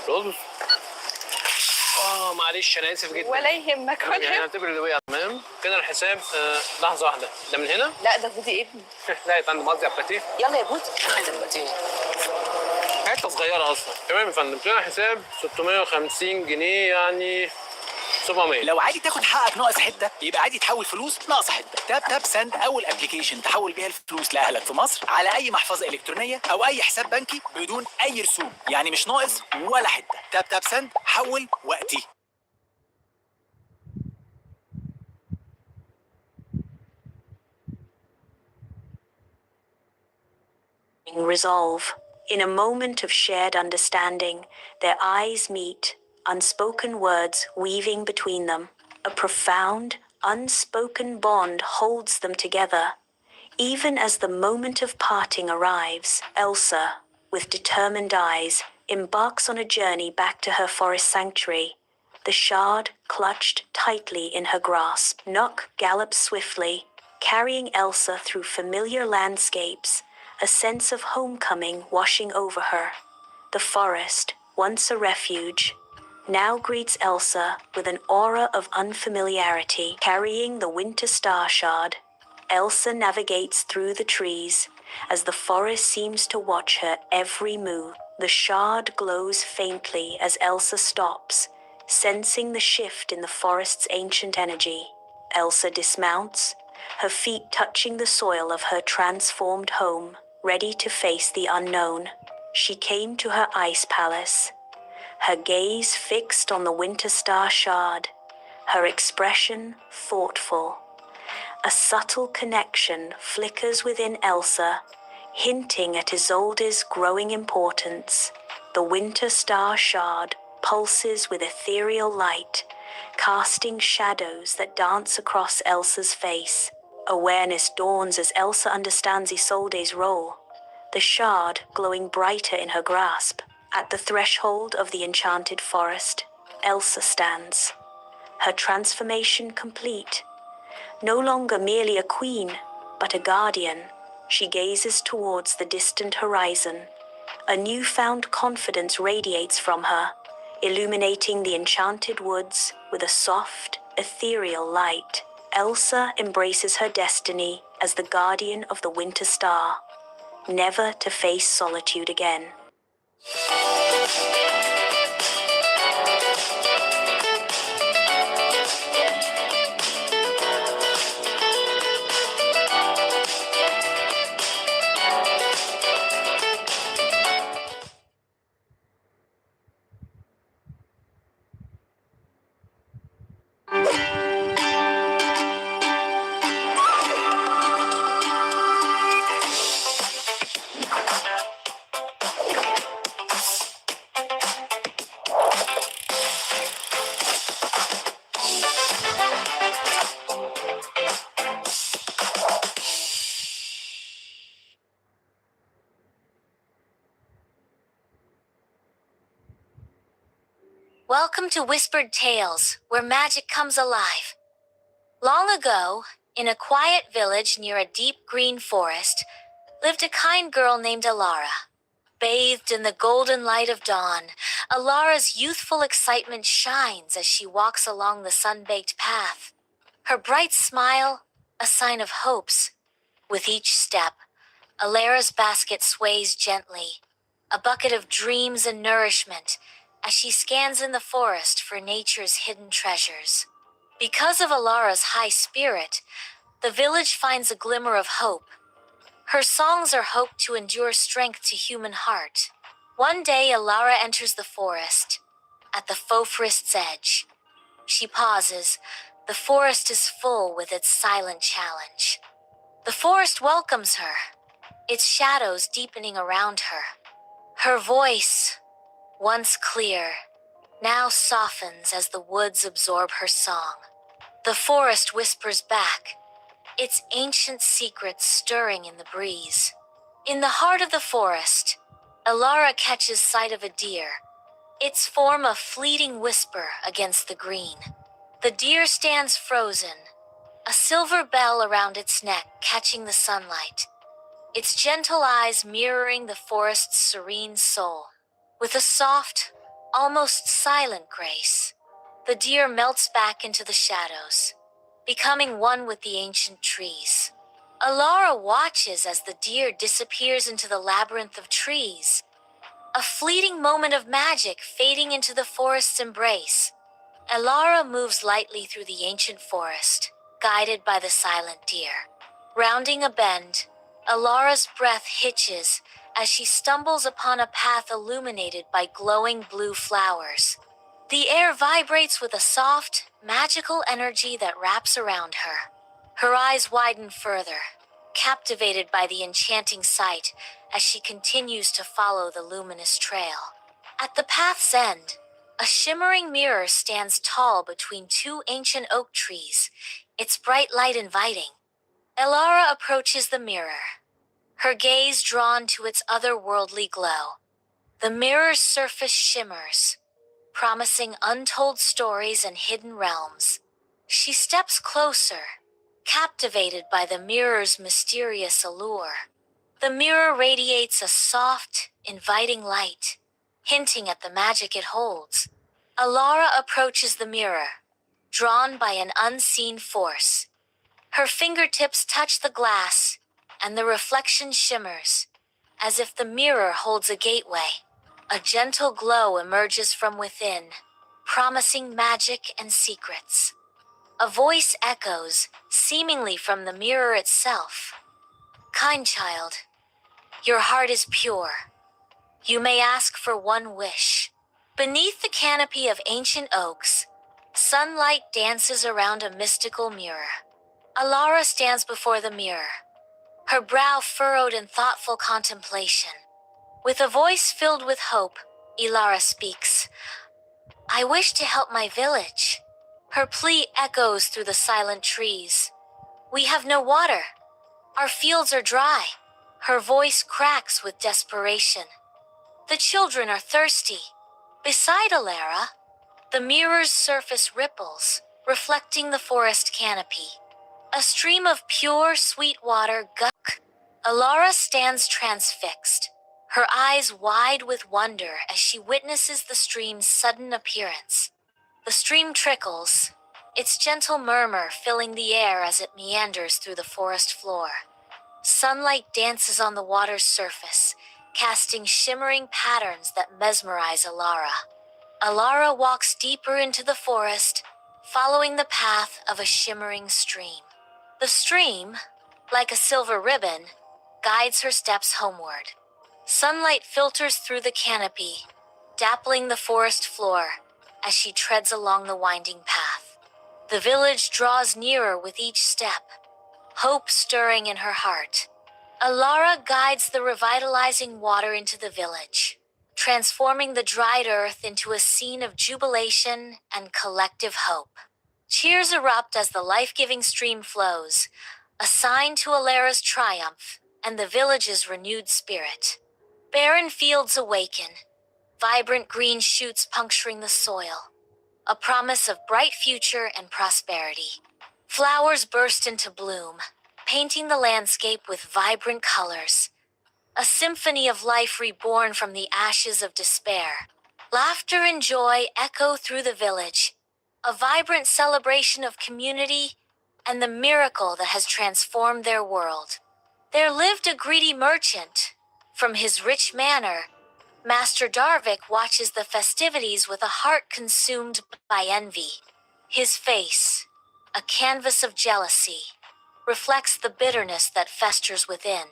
رز. معلش انا اسف جدا. ولا يهمك يعني اعتبر اللي وقع تمام كده الحساب. لحظة واحدة، ده من هنا؟ لا ده بودي ابني. لا يا فندم قصدي على الباتيه. يلا يا بودي. عايز الباتيه. حتة صغيرة أصلا. تمام يا فندم، كده الحساب 650 جنيه يعني 700. لو عادي تاخد حقك ناقص حته يبقى عادي تحول فلوس ناقص حته. تاب سند اول ابلكيشن تحول بيها الفلوس لاهلك في مصر على اي محفظه الكترونيه او اي حساب بنكي بدون اي رسوم، يعني مش ناقص ولا حته. تاب سند، حول وقتي. Resolve. In a moment of shared understanding, their eyes meet, unspoken words weaving between them. A profound, unspoken bond holds them together. Even as the moment of parting arrives, Elsa, with determined eyes, embarks on a journey back to her forest sanctuary. The shard clutched tightly in her grasp. Nock gallops swiftly, carrying Elsa through familiar landscapes, a sense of homecoming washing over her. The forest, once a refuge, now greets Elsa with an aura of unfamiliarity. Carrying the winter star shard, Elsa navigates through the trees as the forest seems to watch her every move. The shard glows faintly as Elsa stops, sensing the shift in the forest's ancient energy. Elsa dismounts, her feet touching the soil of her transformed home, ready to face the unknown. She came to her ice palace, her gaze fixed on the winter star shard, her expression thoughtful. A subtle connection flickers within Elsa, hinting at Isolde's growing importance. The winter star shard pulses with ethereal light, casting shadows that dance across Elsa's face. Awareness dawns as Elsa understands Isolde's role, the shard glowing brighter in her grasp. At the threshold of the enchanted forest, Elsa stands, her transformation complete. No longer merely a queen, but a guardian, she gazes towards the distant horizon. A newfound confidence radiates from her, illuminating the enchanted woods with a soft, ethereal light. Elsa embraces her destiny as the guardian of the winter star, never to face solitude again. Welcome to Whispered Tales, where magic comes alive. Long ago, in a quiet village near a deep green forest, lived a kind girl named Alara. Bathed in the golden light of dawn, Alara's youthful excitement shines as she walks along the sun-baked path. Her bright smile, a sign of hopes. With each step, Alara's basket sways gently, a bucket of dreams and nourishment, as she scans in the forest for nature's hidden treasures. Because of Alara's high spirit, the village finds a glimmer of hope. Her songs are hoped to endure strength to human heart. One day, Alara enters the forest, at the forest's edge. She pauses. The forest is full with its silent challenge. The forest welcomes her, its shadows deepening around her. Her voice, once clear, now softens as the woods absorb her song. The forest whispers back, its ancient secrets stirring in the breeze. In the heart of the forest, Elara catches sight of a deer, its form a fleeting whisper against the green. The deer stands frozen, a silver bell around its neck catching the sunlight, its gentle eyes mirroring the forest's serene soul. With a soft, almost silent grace, the deer melts back into the shadows, becoming one with the ancient trees. Elara watches as the deer disappears into the labyrinth of trees, a fleeting moment of magic fading into the forest's embrace. Elara moves lightly through the ancient forest, guided by the silent deer. Rounding a bend, Elara's breath hitches as she stumbles upon a path illuminated by glowing blue flowers. The air vibrates with a soft, magical energy that wraps around her. Her eyes widen further, captivated by the enchanting sight as she continues to follow the luminous trail. At the path's end, a shimmering mirror stands tall between two ancient oak trees, its bright light inviting. Elara approaches the mirror, her gaze drawn to its otherworldly glow. The mirror's surface shimmers, promising untold stories and hidden realms. She steps closer, captivated by the mirror's mysterious allure. The mirror radiates a soft, inviting light, hinting at the magic it holds. Elara approaches the mirror, drawn by an unseen force. Her fingertips touch the glass, and the reflection shimmers, as if the mirror holds a gateway. A gentle glow emerges from within, promising magic and secrets. A voice echoes, seemingly from the mirror itself. Kind child, your heart is pure. You may ask for one wish. Beneath the canopy of ancient oaks, sunlight dances around a mystical mirror. Elara stands before the mirror, her brow furrowed in thoughtful contemplation. With a voice filled with hope, Elara speaks. I wish to help my village. Her plea echoes through the silent trees. We have no water. Our fields are dry. Her voice cracks with desperation. The children are thirsty. Beside Elara, the mirror's surface ripples, reflecting the forest canopy. A stream of pure, sweet water gush. Elara stands transfixed, her eyes wide with wonder as she witnesses the stream's sudden appearance. The stream trickles, its gentle murmur filling the air as it meanders through the forest floor. Sunlight dances on the water's surface, casting shimmering patterns that mesmerize Elara. Elara walks deeper into the forest, following the path of a shimmering stream. The stream, like a silver ribbon, guides her steps homeward. Sunlight filters through the canopy, dappling the forest floor as she treads along the winding path. The village draws nearer with each step, hope stirring in her heart. Elara guides the revitalizing water into the village, transforming the dried earth into a scene of jubilation and collective hope. Cheers erupt as the life-giving stream flows, a sign to Elara's triumph and the village's renewed spirit. Barren fields awaken, vibrant green shoots puncturing the soil, a promise of bright future and prosperity. Flowers burst into bloom, painting the landscape with vibrant colors. A symphony of life reborn from the ashes of despair. Laughter and joy echo through the village, a vibrant celebration of community and the miracle that has transformed their world. There lived a greedy merchant. From his rich manor, Master Darvik watches the festivities with a heart consumed by envy. His face, a canvas of jealousy, reflects the bitterness that festers within.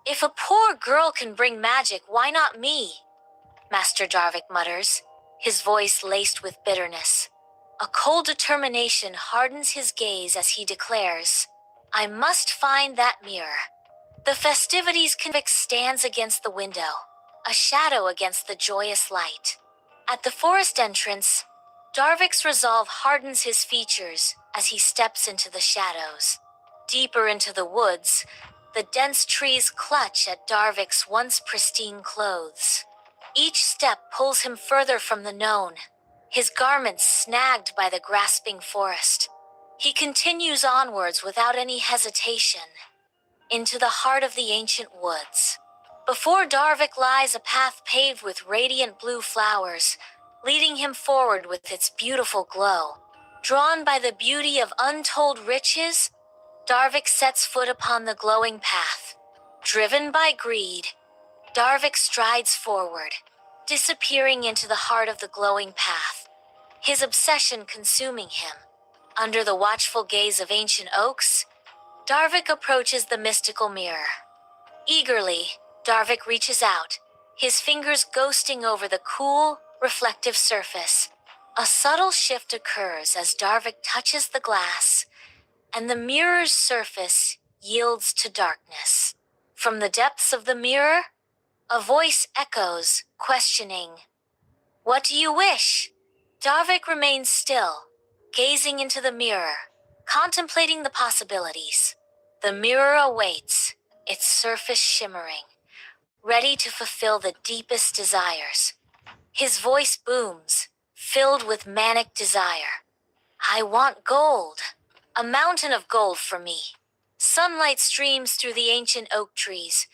If a poor girl can bring magic, why not me? Master Darvik mutters, his voice laced with bitterness. A cold determination hardens his gaze as he declares, I must find that mirror. The festivities convict stands against the window, a shadow against the joyous light. At the forest entrance, Darvik's resolve hardens his features as he steps into the shadows. Deeper into the woods, the dense trees clutch at Darvik's once pristine clothes. Each step pulls him further from the known, his garments snagged by the grasping forest. He continues onwards without any hesitation, into the heart of the ancient woods. Before Darvik lies a path paved with radiant blue flowers, leading him forward with its beautiful glow. Drawn by the beauty of untold riches, Darvik sets foot upon the glowing path. Driven by greed, Darvik strides forward, disappearing into the heart of the glowing path, his obsession consuming him. Under the watchful gaze of ancient oaks, Darvik approaches the mystical mirror. Eagerly, Darvik reaches out, his fingers ghosting over the cool, reflective surface. A subtle shift occurs as Darvik touches the glass, and the mirror's surface yields to darkness. From the depths of the mirror, a voice echoes, questioning, "What do you wish?" Darvik remains still, gazing into the mirror, contemplating the possibilities. The mirror awaits, its surface shimmering, ready to fulfill the deepest desires. His voice booms, filled with manic desire. "I want gold, a mountain of gold for me." Sunlight streams through the ancient oak trees,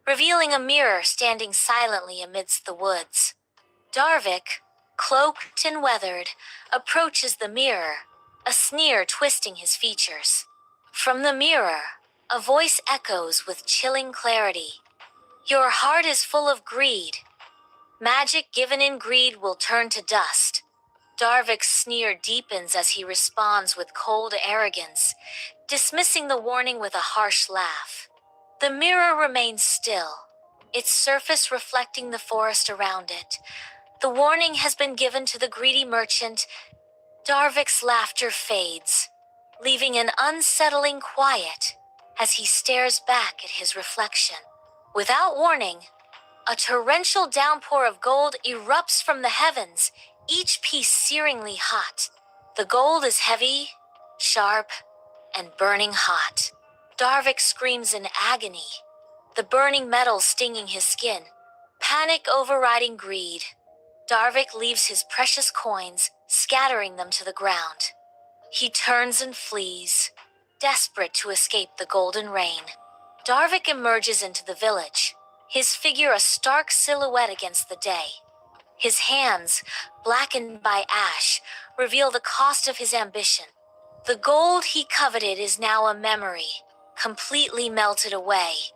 revealing a mirror standing silently amidst the woods. Darvik, cloaked and weathered, approaches the mirror, a sneer twisting his features. From the mirror, a voice echoes with chilling clarity. "Your heart is full of greed. Magic given in greed will turn to dust." Darvik's sneer deepens as he responds with cold arrogance, dismissing the warning with a harsh laugh. The mirror remains still, its surface reflecting the forest around it. The warning has been given to the greedy merchant. Darvik's laughter fades, leaving an unsettling quiet as he stares back at his reflection. Without warning, a torrential downpour of gold erupts from the heavens, each piece searingly hot. The gold is heavy, sharp, and burning hot. Darvik screams in agony, the burning metal stinging his skin. Panic overriding greed, Darvik leaves his precious coins, scattering them to the ground. He turns and flees, desperate to escape the golden rain. Darvik emerges into the village, his figure a stark silhouette against the day. His hands, blackened by ash, reveal the cost of his ambition. The gold he coveted is now a memory, completely melted away.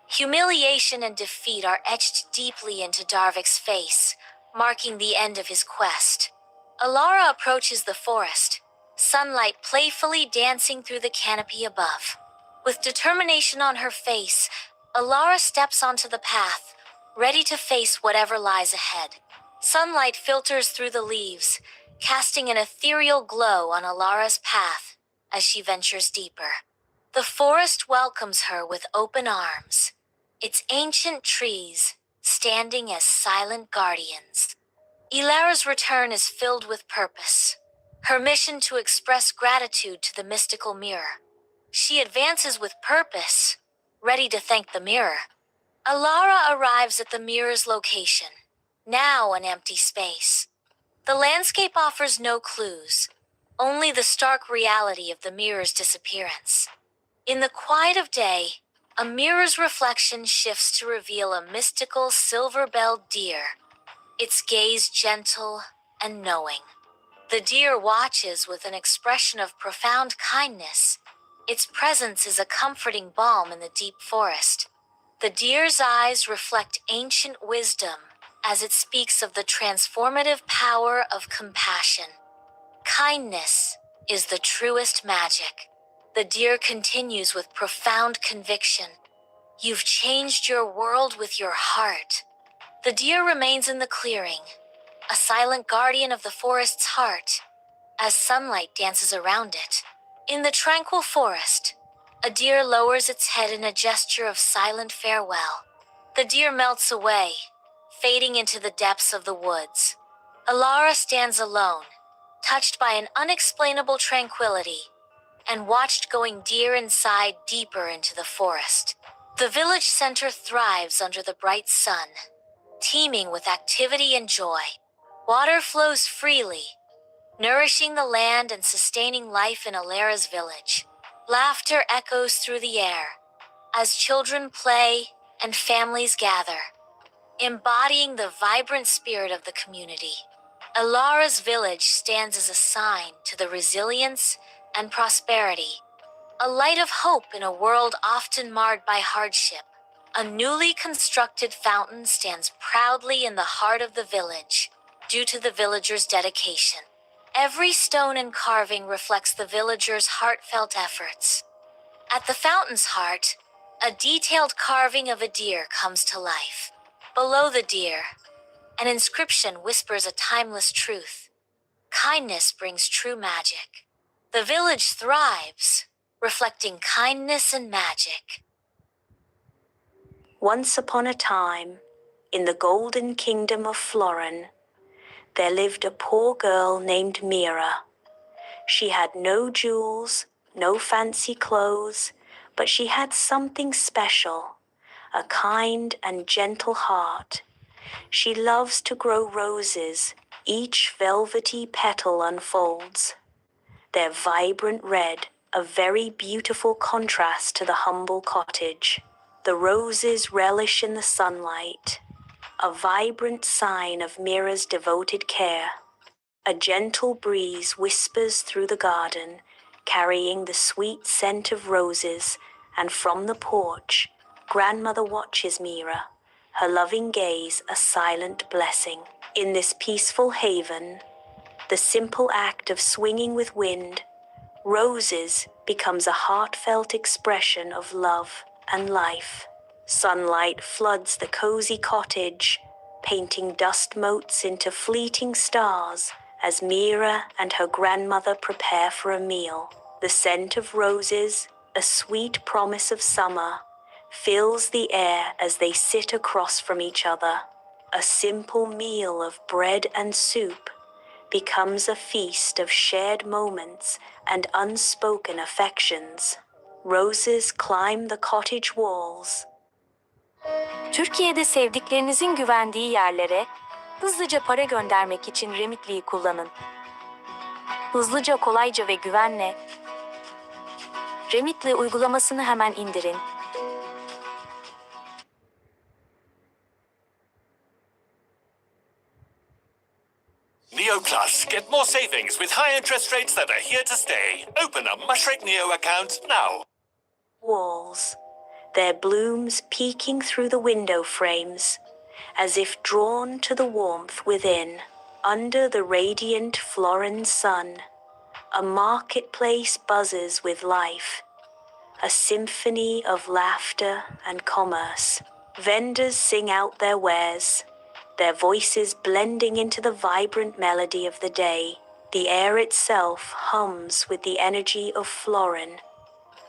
Humiliation and defeat are etched deeply into Darvik's face, marking the end of his quest. Alara approaches the forest, sunlight playfully dancing through the canopy above. With determination on her face, Alara steps onto the path, ready to face whatever lies ahead. Sunlight filters through the leaves, casting an ethereal glow on Alara's path as she ventures deeper. The forest welcomes her with open arms, its ancient trees standing as silent guardians. Ilara's return is filled with purpose, her mission to express gratitude to the mystical mirror. She advances with purpose, ready to thank the mirror. Alara arrives at the mirror's location, now an empty space. The landscape offers no clues, only the stark reality of the mirror's disappearance. In the quiet of day, a mirror's reflection shifts to reveal a mystical silver-belled deer, its gaze gentle and knowing. The deer watches with an expression of profound kindness. Its presence is a comforting balm in the deep forest. The deer's eyes reflect ancient wisdom as it speaks of the transformative power of compassion. Kindness is the truest magic. The deer continues with profound conviction. You've changed your world with your heart. The deer remains in the clearing, a silent guardian of the forest's heart, as sunlight dances around it. In the tranquil forest, a deer lowers its head in a gesture of silent farewell. The deer melts away, fading into the depths of the woods. Alara stands alone, touched by an unexplainable tranquility, and watched going deer inside deeper into the forest. The village center thrives under the bright sun, teeming with activity and joy. Water flows freely, nourishing the land and sustaining life in Alara's village. Laughter echoes through the air as children play and families gather, embodying the vibrant spirit of the community. Alara's village stands as a sign to the resilience and prosperity, a light of hope in a world often marred by hardship. A newly constructed fountain stands proudly in the heart of the village, due to the villagers' dedication. Every stone and carving reflects the villagers' heartfelt efforts. At the fountain's heart, a detailed carving of a deer comes to life. Below the deer, an inscription whispers a timeless truth. Kindness brings true magic. The village thrives, reflecting kindness and magic. Once upon a time, in the golden kingdom of Florin, there lived a poor girl named Mira. She had no jewels, no fancy clothes, but she had something special, a kind and gentle heart. She loves to grow roses, each velvety petal unfolds. Their vibrant red, a very beautiful contrast to the humble cottage. The roses relish in the sunlight, a vibrant sign of Mira's devoted care. A gentle breeze whispers through the garden, carrying the sweet scent of roses, and from the porch, grandmother watches Mira, her loving gaze a silent blessing. In this peaceful haven, the simple act of swinging with wind, roses becomes a heartfelt expression of love and life. Sunlight floods the cozy cottage, painting dust motes into fleeting stars as Mira and her grandmother prepare for a meal. The scent of roses, a sweet promise of summer, fills the air as they sit across from each other. A simple meal of bread and soup becomes a feast of shared moments and unspoken affections. Roses climb the cottage walls. Türkiye'de sevdiklerinizin güvendiği yerlere hızlıca para göndermek için Remitly'yi kullanın. Hızlıca, kolayca ve güvenle Remitly uygulamasını hemen indirin. Neo Plus. Get more savings with high interest rates that are here to stay. Open a Mushrek Neo account now. Walls, their blooms peeking through the window frames, as if drawn to the warmth within. Under the radiant Florin sun, a marketplace buzzes with life, a symphony of laughter and commerce. Vendors sing out their wares, their voices blending into the vibrant melody of the day. The air itself hums with the energy of Florin,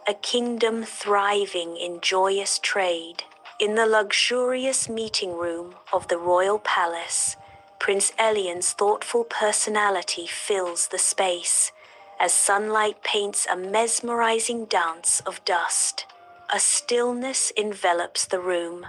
a kingdom thriving in joyous trade. In the luxurious meeting room of the royal palace, Prince Elian's thoughtful personality fills the space as sunlight paints a mesmerizing dance of dust. A stillness envelops the room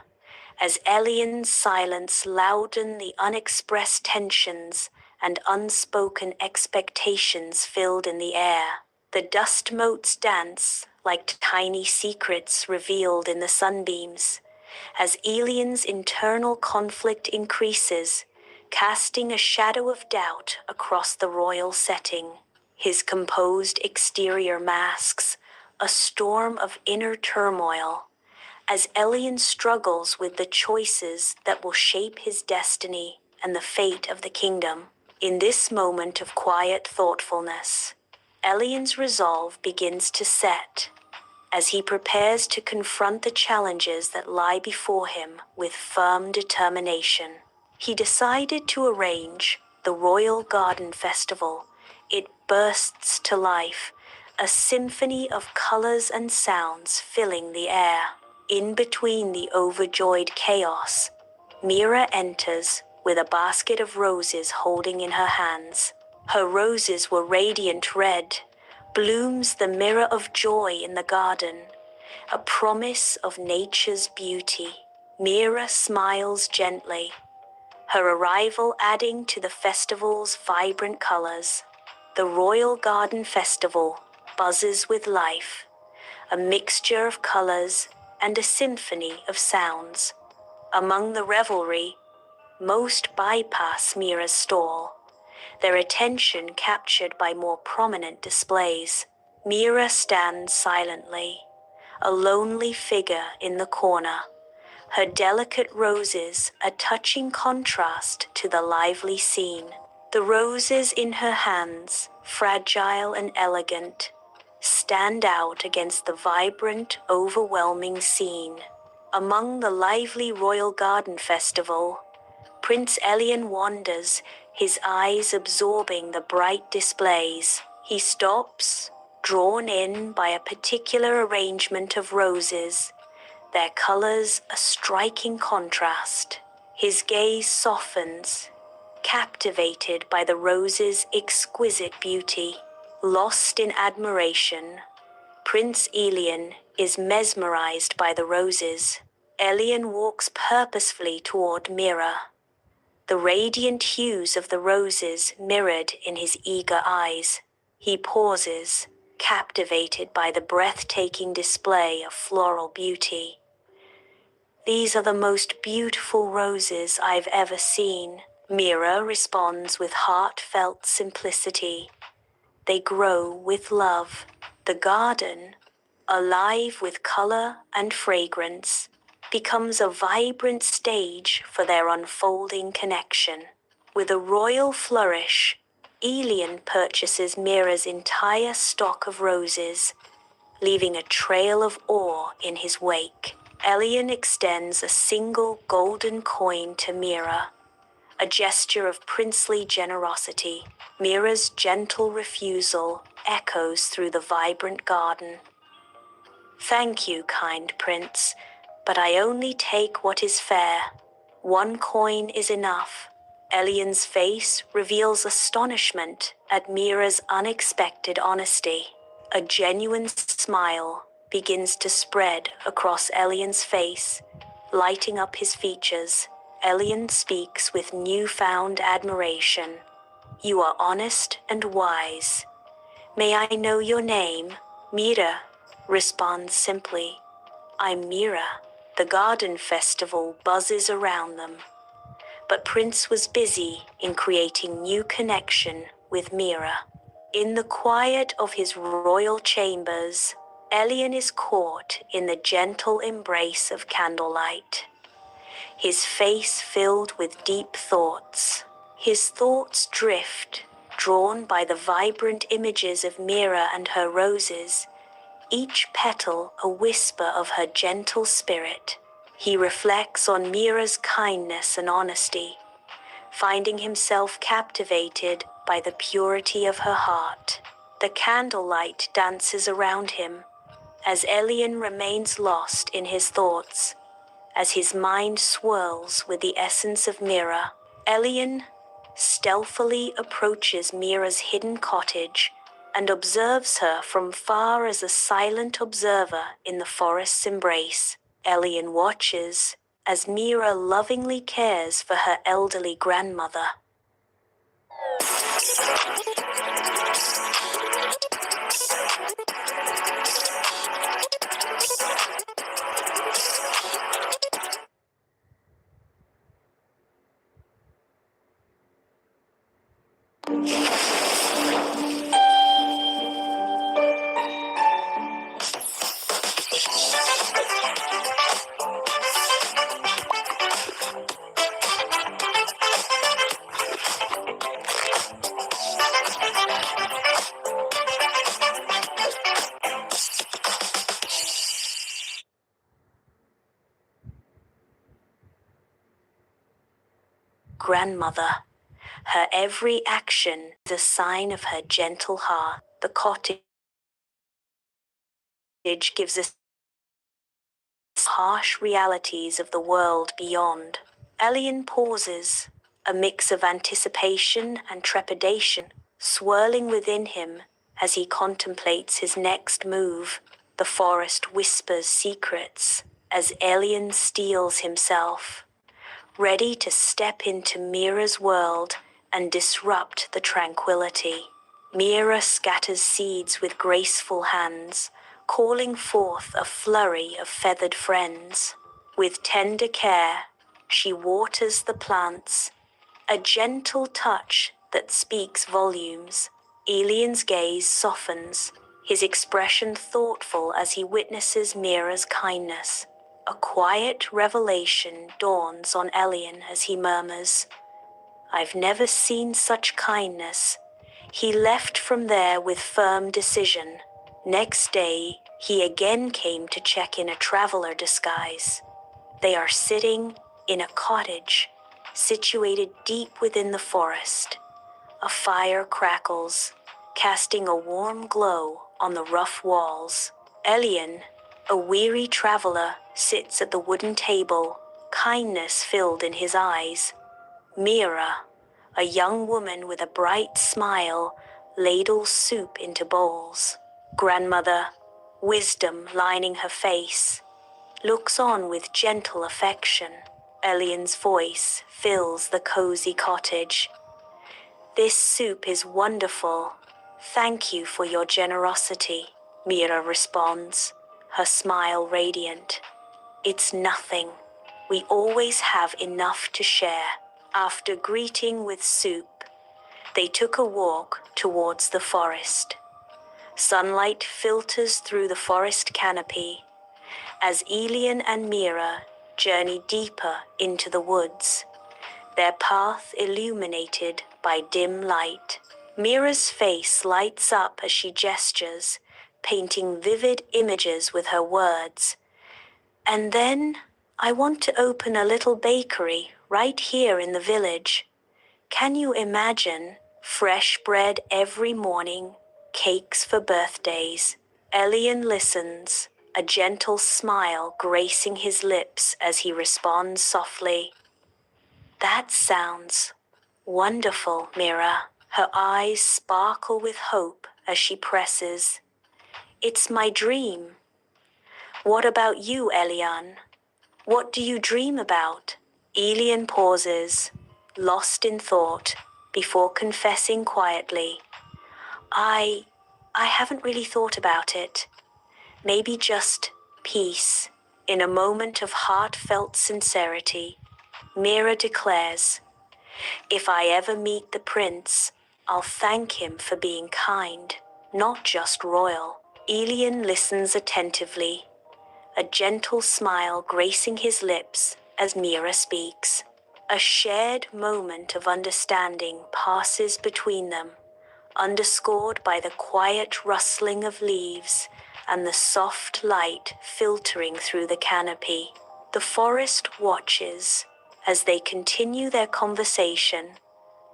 as Elian's silence loudens the unexpressed tensions and unspoken expectations filled in the air. The dust motes dance like tiny secrets revealed in the sunbeams, as Elian's internal conflict increases, casting a shadow of doubt across the royal setting. His composed exterior masks a storm of inner turmoil, as Elian struggles with the choices that will shape his destiny and the fate of the kingdom. In this moment of quiet thoughtfulness, Elian's resolve begins to set as he prepares to confront the challenges that lie before him with firm determination. He decided to arrange the Royal Garden Festival. It bursts to life, a symphony of colors and sounds filling the air. In between the overjoyed chaos, Mira enters with a basket of roses holding in her hands. Her roses were radiant red, blooms the mirror of joy in the garden, a promise of nature's beauty. Mira smiles gently, her arrival adding to the festival's vibrant colors. The Royal Garden Festival buzzes with life, a mixture of colors and a symphony of sounds. Among the revelry, most bypass Mira's stall, their attention captured by more prominent displays. Mira stands silently, a lonely figure in the corner, her delicate roses a touching contrast to the lively scene. The roses in her hands, fragile and elegant, stand out against the vibrant, overwhelming scene. Among the lively Royal Garden Festival, Prince Elian wanders, his eyes absorbing the bright displays. He stops, drawn in by a particular arrangement of roses, their colors a striking contrast. His gaze softens, captivated by the rose's exquisite beauty. Lost in admiration, Prince Elian is mesmerized by the roses. Elian walks purposefully toward Mira, the radiant hues of the roses mirrored in his eager eyes. He pauses, captivated by the breathtaking display of floral beauty. "These are the most beautiful roses I've ever seen," Mira responds with heartfelt simplicity. They grow with love. The garden, alive with color and fragrance, becomes a vibrant stage for their unfolding connection. With a royal flourish, Elian purchases Mira's entire stock of roses, leaving a trail of awe in his wake. Elian extends a single golden coin to Mira, a gesture of princely generosity. Mira's gentle refusal echoes through the vibrant garden. "Thank you, kind prince, but I only take what is fair. One coin is enough." Elian's face reveals astonishment at Mira's unexpected honesty. A genuine smile begins to spread across Elian's face, lighting up his features. Elian speaks with newfound admiration. "You are honest and wise. May I know your name?" Mira responds simply, "I'm Mira." The garden festival buzzes around them, but Prince was busy in creating new connection with Mira. In the quiet of his royal chambers, Elian is caught in the gentle embrace of candlelight, his face filled with deep thoughts. His thoughts drift, drawn by the vibrant images of Mira and her roses, each petal a whisper of her gentle spirit. He reflects on Mira's kindness and honesty, finding himself captivated by the purity of her heart. The candlelight dances around him, as Elian remains lost in his thoughts, as his mind swirls with the essence of Mira. Elian stealthily approaches Mira's hidden cottage and observes her from far as a silent observer in the forest's embrace. Elian watches as Mira lovingly cares for her elderly grandmother. Grandmother. Her every action is a sign of her gentle heart. The cottage gives us harsh realities of the world beyond. Elian pauses, a mix of anticipation and trepidation swirling within him as he contemplates his next move. The forest whispers secrets as Elian steels himself, ready to step into Mira's world and disrupt the tranquility. Mira scatters seeds with graceful hands, calling forth a flurry of feathered friends. With tender care, she waters the plants, a gentle touch that speaks volumes. Elian's gaze softens, his expression thoughtful as he witnesses Mira's kindness. A quiet revelation dawns on Elian as he murmurs, "I've never seen such kindness." He left from there with firm decision. Next day, he again came to check in a traveler disguise. They are sitting in a cottage, situated deep within the forest. A fire crackles, casting a warm glow on the rough walls. Elian, a weary traveler, sits at the wooden table, kindness filled in his eyes. Mira, a young woman with a bright smile, ladles soup into bowls. Grandmother, wisdom lining her face, looks on with gentle affection. Elian's voice fills the cozy cottage. "This soup is wonderful. Thank you for your generosity," Mira responds, her smile radiant. "It's nothing. We always have enough to share." After greeting with soup, they took a walk towards the forest. Sunlight filters through the forest canopy as Elian and Mira journey deeper into the woods, their path illuminated by dim light. Mira's face lights up as she gestures, painting vivid images with her words. "And then I want to open a little bakery right here in the village. Can you imagine? Fresh bread every morning, cakes for birthdays." Elian listens, a gentle smile gracing his lips as he responds softly, "That sounds wonderful, Mira." Her eyes sparkle with hope as she presses, "It's my dream." "What about you, Elian? What do you dream about?" Elian pauses, lost in thought, before confessing quietly, I haven't really thought about it. Maybe just peace." In a moment of heartfelt sincerity, Mira declares, "If I ever meet the prince, I'll thank him for being kind, not just royal." Elian listens attentively, a gentle smile gracing his lips as Mira speaks. A shared moment of understanding passes between them, underscored by the quiet rustling of leaves and the soft light filtering through the canopy. The forest watches as they continue their conversation,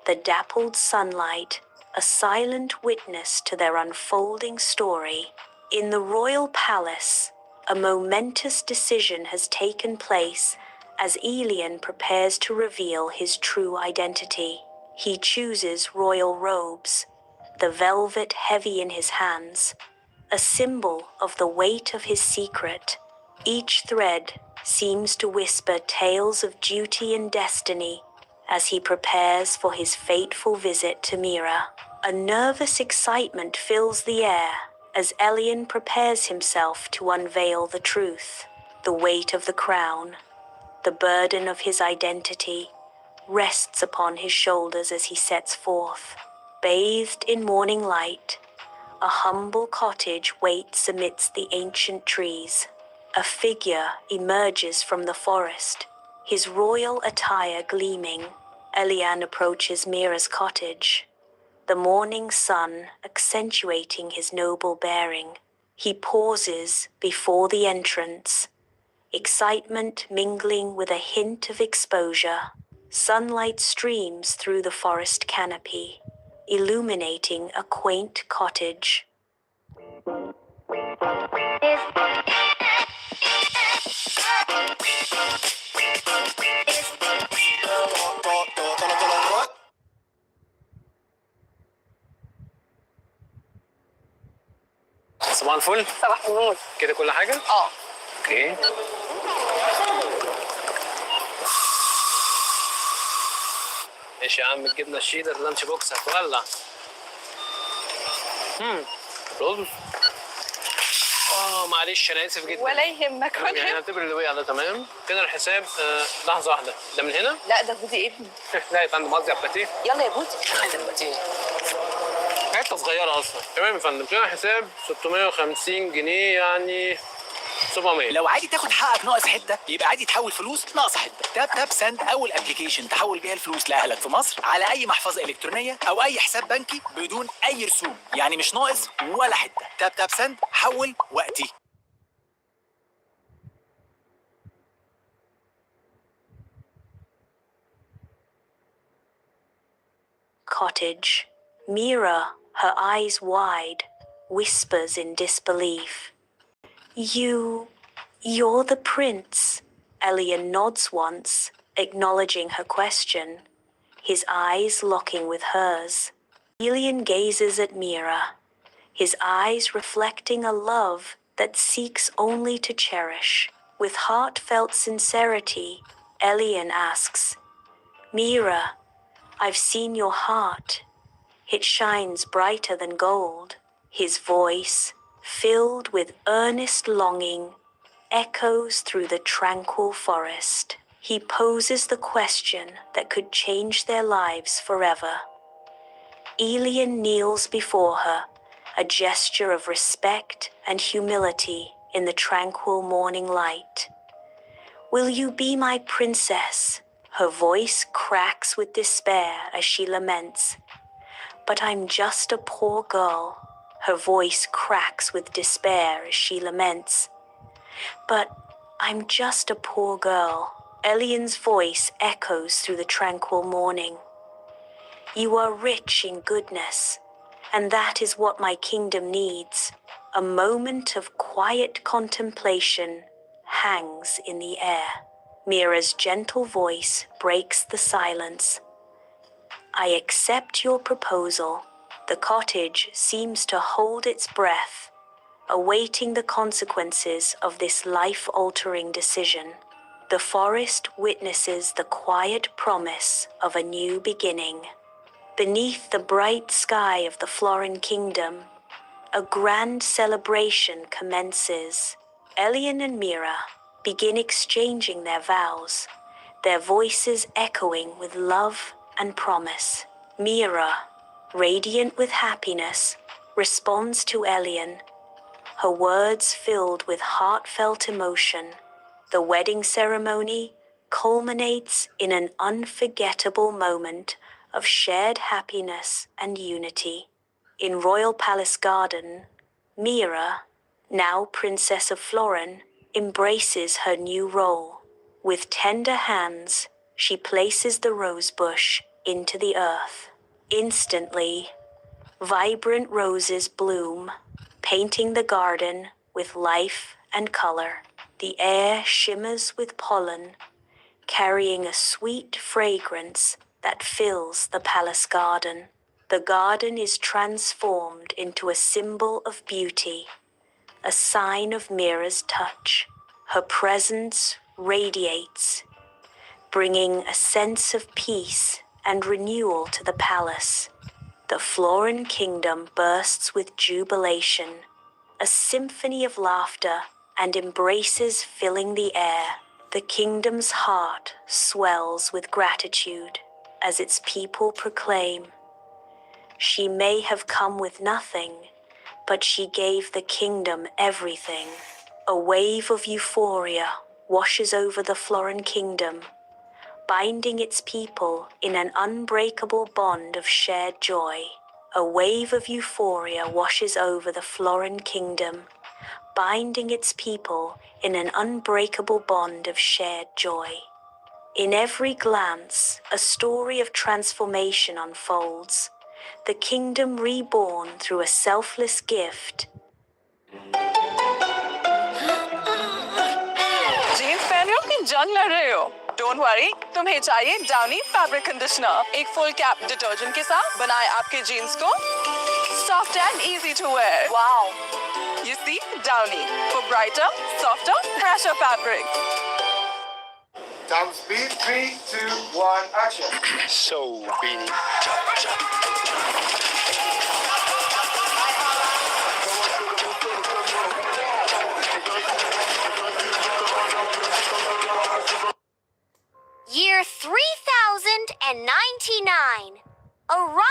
the dappled sunlight a silent witness to their unfolding story. In the royal palace, a momentous decision has taken place as Elian prepares to reveal his true identity. He chooses royal robes, the velvet heavy in his hands, a symbol of the weight of his secret. Each thread seems to whisper tales of duty and destiny as he prepares for his fateful visit to Mira. A nervous excitement fills the air as Elian prepares himself to unveil the truth. The weight of the crown, the burden of his identity, rests upon his shoulders as he sets forth. Bathed in morning light, a humble cottage waits amidst the ancient trees. A figure emerges from the forest, his royal attire gleaming. Elian approaches Mira's cottage, the morning sun accentuating his noble bearing. He pauses before the entrance, excitement mingling with a hint of exposure. Sunlight streams through the forest canopy, illuminating a quaint cottage. الفل. صباح النور. كده كل حاجه؟ اوكي. ماشي يا عم، الجبنه الشيدر اللانش بوكس هتولع. رز. معلش انا اسف جدا. ولا يهمك. يعني هنعتبر اللي وقع ده تمام. كده الحساب لحظه واحده، ده من هنا؟ لا ده بودي ابني. لا يا فندم، قصدي على الباتيه. يلا يا بودي. عايز الباتيه. حته صغيره اصلا. تمام يا فندم، كده الحساب 650 جنيه يعني 700. لو عادي تاخد حقك ناقص حته، يبقى عادي تحول فلوس ناقص حته. تاب سند اول ابلكيشن تحول بيها الفلوس لاهلك في مصر على اي محفظه الكترونيه او اي حساب بنكي بدون اي رسوم، يعني مش ناقص ولا حته. تاب سند، حول وقتي. Cottage. Mira, her eyes wide, whispers in disbelief. You're the prince. Elian nods once, acknowledging her question, his eyes locking with hers. Elian gazes at Mira, his eyes reflecting a love that seeks only to cherish. With heartfelt sincerity, Elian asks, Mira, I've seen your heart. It shines brighter than gold. His voice, filled with earnest longing, echoes through the tranquil forest. He poses the question that could change their lives forever. Elian kneels before her, a gesture of respect and humility in the tranquil morning light. Will you be my princess? Her voice cracks with despair as she laments. But I'm just a poor girl. Her voice cracks with despair as she laments. But I'm just a poor girl. Elian's voice echoes through the tranquil morning. You are rich in goodness, and that is what my kingdom needs. A moment of quiet contemplation hangs in the air. Mira's gentle voice breaks the silence. I accept your proposal. The cottage seems to hold its breath, awaiting the consequences of this life-altering decision. The forest witnesses the quiet promise of a new beginning. Beneath the bright sky of the Floran kingdom, a grand celebration commences. Elian and Mira begin exchanging their vows, their voices echoing with love and promise. Mira, radiant with happiness, responds to Elian, her words filled with heartfelt emotion. The wedding ceremony culminates in an unforgettable moment of shared happiness and unity. In Royal Palace Garden, Mira, now Princess of Floran, embraces her new role. With tender hands, she places the rose bush into the earth. Instantly, vibrant roses bloom, painting the garden with life and color. The air shimmers with pollen, carrying a sweet fragrance that fills the palace garden. The garden is transformed into a symbol of beauty, a sign of Mira's touch. Her presence radiates, bringing a sense of peace and renewal to the palace. The Floran kingdom bursts with jubilation, a symphony of laughter and embraces filling the air. The kingdom's heart swells with gratitude as its people proclaim, she may have come with nothing, but she gave the kingdom everything. A wave of euphoria washes over the Floran kingdom, binding its people in an unbreakable bond of shared joy. A wave of euphoria washes over the Floran kingdom, binding its people in an unbreakable bond of shared joy. In every glance, a story of transformation unfolds, the kingdom reborn through a selfless gift. Jeans पहन रहे हो कि जंग लड़ रहे हो? Don't worry, तुम्हें चाहिए डाउनी फैब्रिक कंडीशनर। एक फुल कैप डिटर्जेंट के साथ बनाए आपके जीन्स को soft and easy to wear. Wow, You see, Downy for brighter, softer, fresher fabric. Time speed, 3, 2, 1, action. So beanie. Year 3099. Orion 9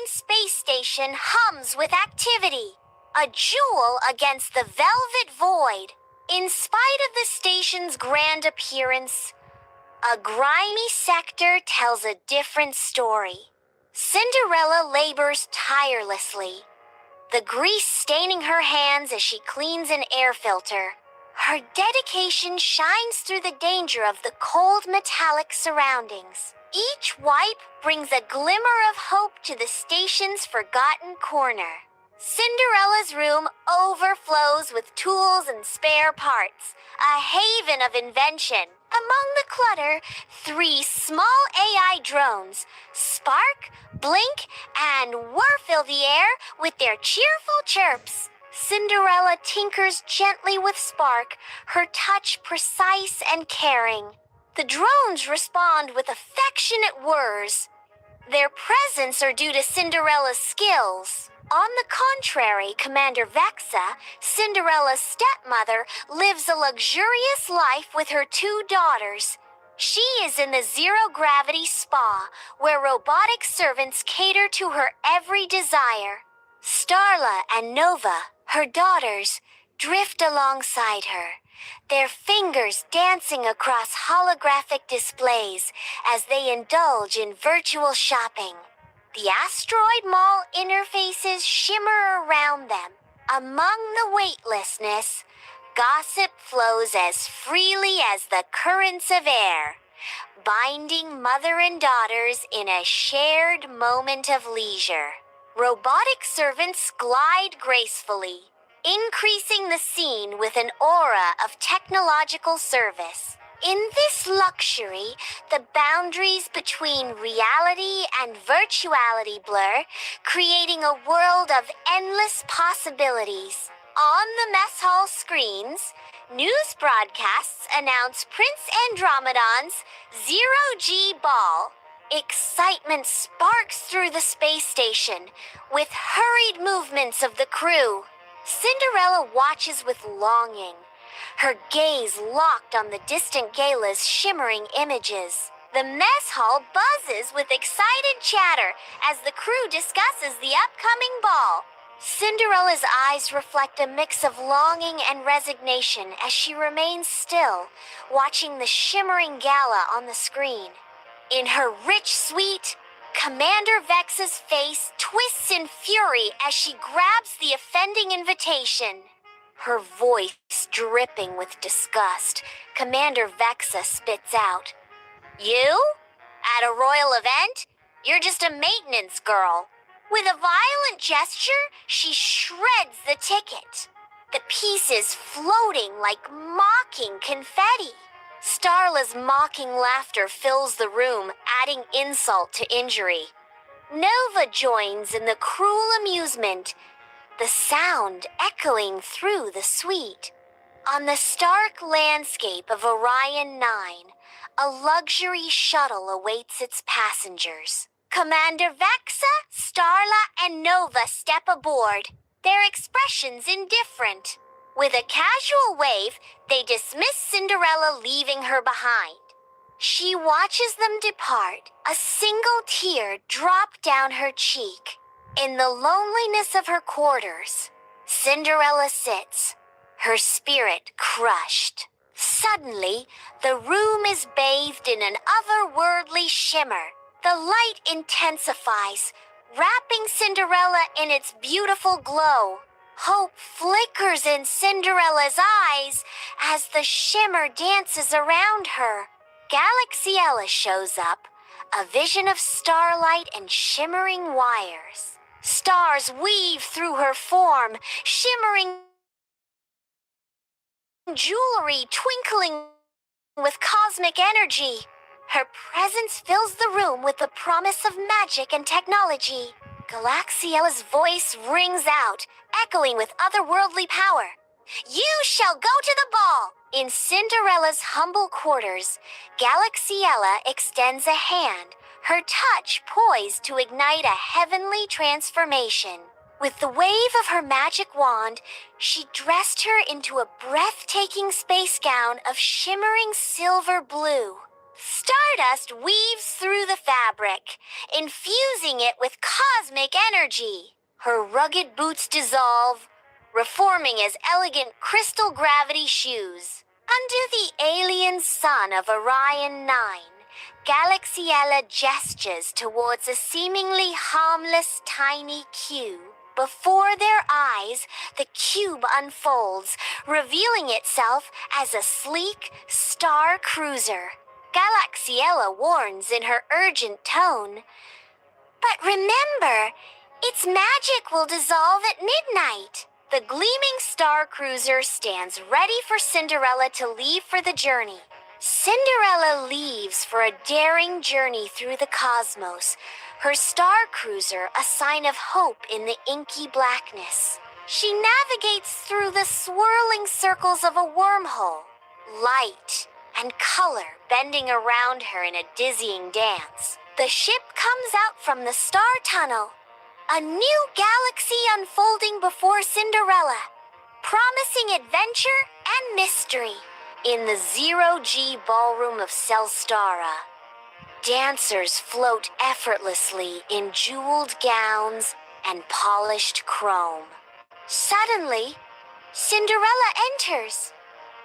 space station hums with activity. A jewel against the velvet void. In spite of the station's grand appearance, a grimy sector tells a different story. Cinderella labors tirelessly, the grease staining her hands as she cleans an air filter. Her dedication shines through the danger of the cold metallic surroundings. Each wipe brings a glimmer of hope to the station's forgotten corner. Cinderella's room overflows with tools and spare parts, a haven of invention. Among the clutter, 3 small AI drones, Spark, Blink, and whir fill the air with their cheerful chirps. Cinderella tinkers gently with Spark, her touch precise and caring. The drones respond with affectionate whirs. Their presence are due to Cinderella's skills. On the contrary, Commander Vexa, Cinderella's stepmother, lives a luxurious life with her 2 daughters. She is in the zero-gravity spa, where robotic servants cater to her every desire. Starla and Nova, her daughters, drift alongside her, their fingers dancing across holographic displays as they indulge in virtual shopping. The Asteroid Mall interfaces shimmer around them. Among the weightlessness, gossip flows as freely as the currents of air, binding mother and daughters in a shared moment of leisure. Robotic servants glide gracefully, increasing the scene with an aura of technological service. In this luxury, the boundaries between reality and virtuality blur, creating a world of endless possibilities. On the mess hall screens, news broadcasts announce Prince Andromedon's Zero-G Ball. Excitement sparks through the space station, with hurried movements of the crew. Cinderella watches with longing, her gaze locked on the distant gala's shimmering images. The mess hall buzzes with excited chatter as the crew discusses the upcoming ball. Cinderella's eyes reflect a mix of longing and resignation as she remains still, watching the shimmering gala on the screen. In her rich suite, Commander Vexa's face twists in fury as she grabs the offending invitation. Her voice dripping with disgust, Commander Vexa spits out, "You? At a royal event? You're just a maintenance girl." With a violent gesture, she shreds the ticket, the pieces floating like mocking confetti. Starla's mocking laughter fills the room, adding insult to injury. Nova joins in the cruel amusement, the sound echoing through the suite. On the stark landscape of Orion 9, a luxury shuttle awaits its passengers. Commander Vexa, Starla, and Nova step aboard, their expressions indifferent. With a casual wave, they dismiss Cinderella, leaving her behind. She watches them depart, a single tear drop down her cheek. In the loneliness of her quarters, Cinderella sits, her spirit crushed. Suddenly, the room is bathed in an otherworldly shimmer. The light intensifies, wrapping Cinderella in its beautiful glow. Hope flickers in Cinderella's eyes as the shimmer dances around her. Galaxiella shows up, a vision of starlight and shimmering wires. Stars weave through her form, shimmering jewelry twinkling with cosmic energy. Her presence fills the room with the promise of magic and technology. Galaxiella's voice rings out, echoing with otherworldly power. You shall go to the ball! In Cinderella's humble quarters, Galaxiella extends a hand, her touch poised to ignite a heavenly transformation. With the wave of her magic wand, she dressed her into a breathtaking space gown of shimmering silver blue. Stardust weaves through the fabric, infusing it with cosmic energy. Her rugged boots dissolve, reforming as elegant crystal gravity shoes. Under the alien sun of Orion 9, Galaxiella gestures towards a seemingly harmless tiny cube. Before their eyes, the cube unfolds, revealing itself as a sleek star cruiser. Galaxiella warns in her urgent tone, "But remember, its magic will dissolve at midnight." The gleaming star cruiser stands ready for Cinderella to leave for the journey. Cinderella leaves for a daring journey through the cosmos, her star cruiser a sign of hope in the inky blackness. She navigates through the swirling circles of a wormhole, light and color bending around her in a dizzying dance. The ship comes out from the star tunnel, a new galaxy unfolding before Cinderella, promising adventure and mystery. In the Zero-G ballroom of Celstara, dancers float effortlessly in jeweled gowns and polished chrome. Suddenly, Cinderella enters,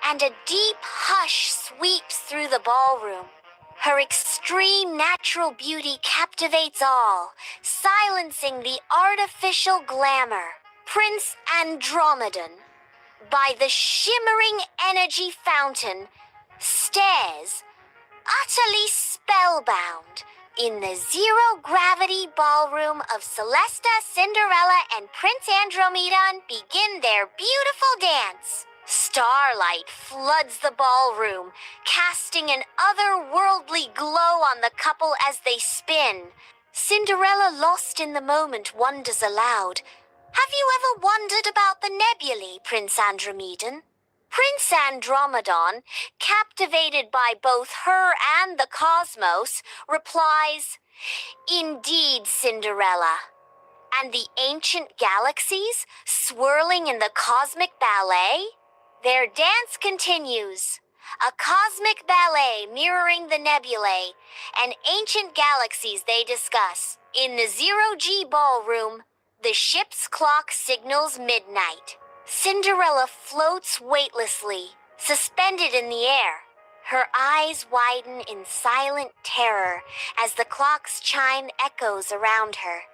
and a deep hush sweeps through the ballroom. Her extreme natural beauty captivates all, silencing the artificial glamour. Prince Andromedon, by the shimmering energy fountain, stares, utterly spellbound, in the zero-gravity ballroom of Celesta, Cinderella, and Prince Andromedon begin their beautiful dance. Starlight floods the ballroom, casting an otherworldly glow on the couple as they spin. Cinderella, lost in the moment, wonders aloud, "Have you ever wondered about the nebulae, Prince Andromedon?" Prince Andromedon, captivated by both her and the cosmos, replies, "Indeed, Cinderella. And the ancient galaxies swirling in the cosmic ballet?" Their dance continues, a cosmic ballet mirroring the nebulae and ancient galaxies they discuss. In the Zero-G ballroom, the ship's clock signals midnight. Cinderella floats weightlessly, suspended in the air. Her eyes widen in silent terror as the clock's chime echoes around her.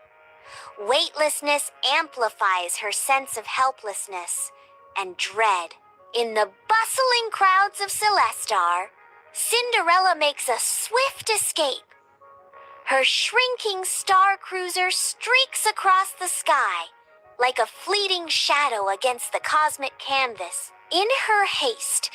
Weightlessness amplifies her sense of helplessness and dread. In the bustling crowds of Celestar, Cinderella makes a swift escape. Her shrinking star cruiser streaks across the sky, like a fleeting shadow against the cosmic canvas. In her haste,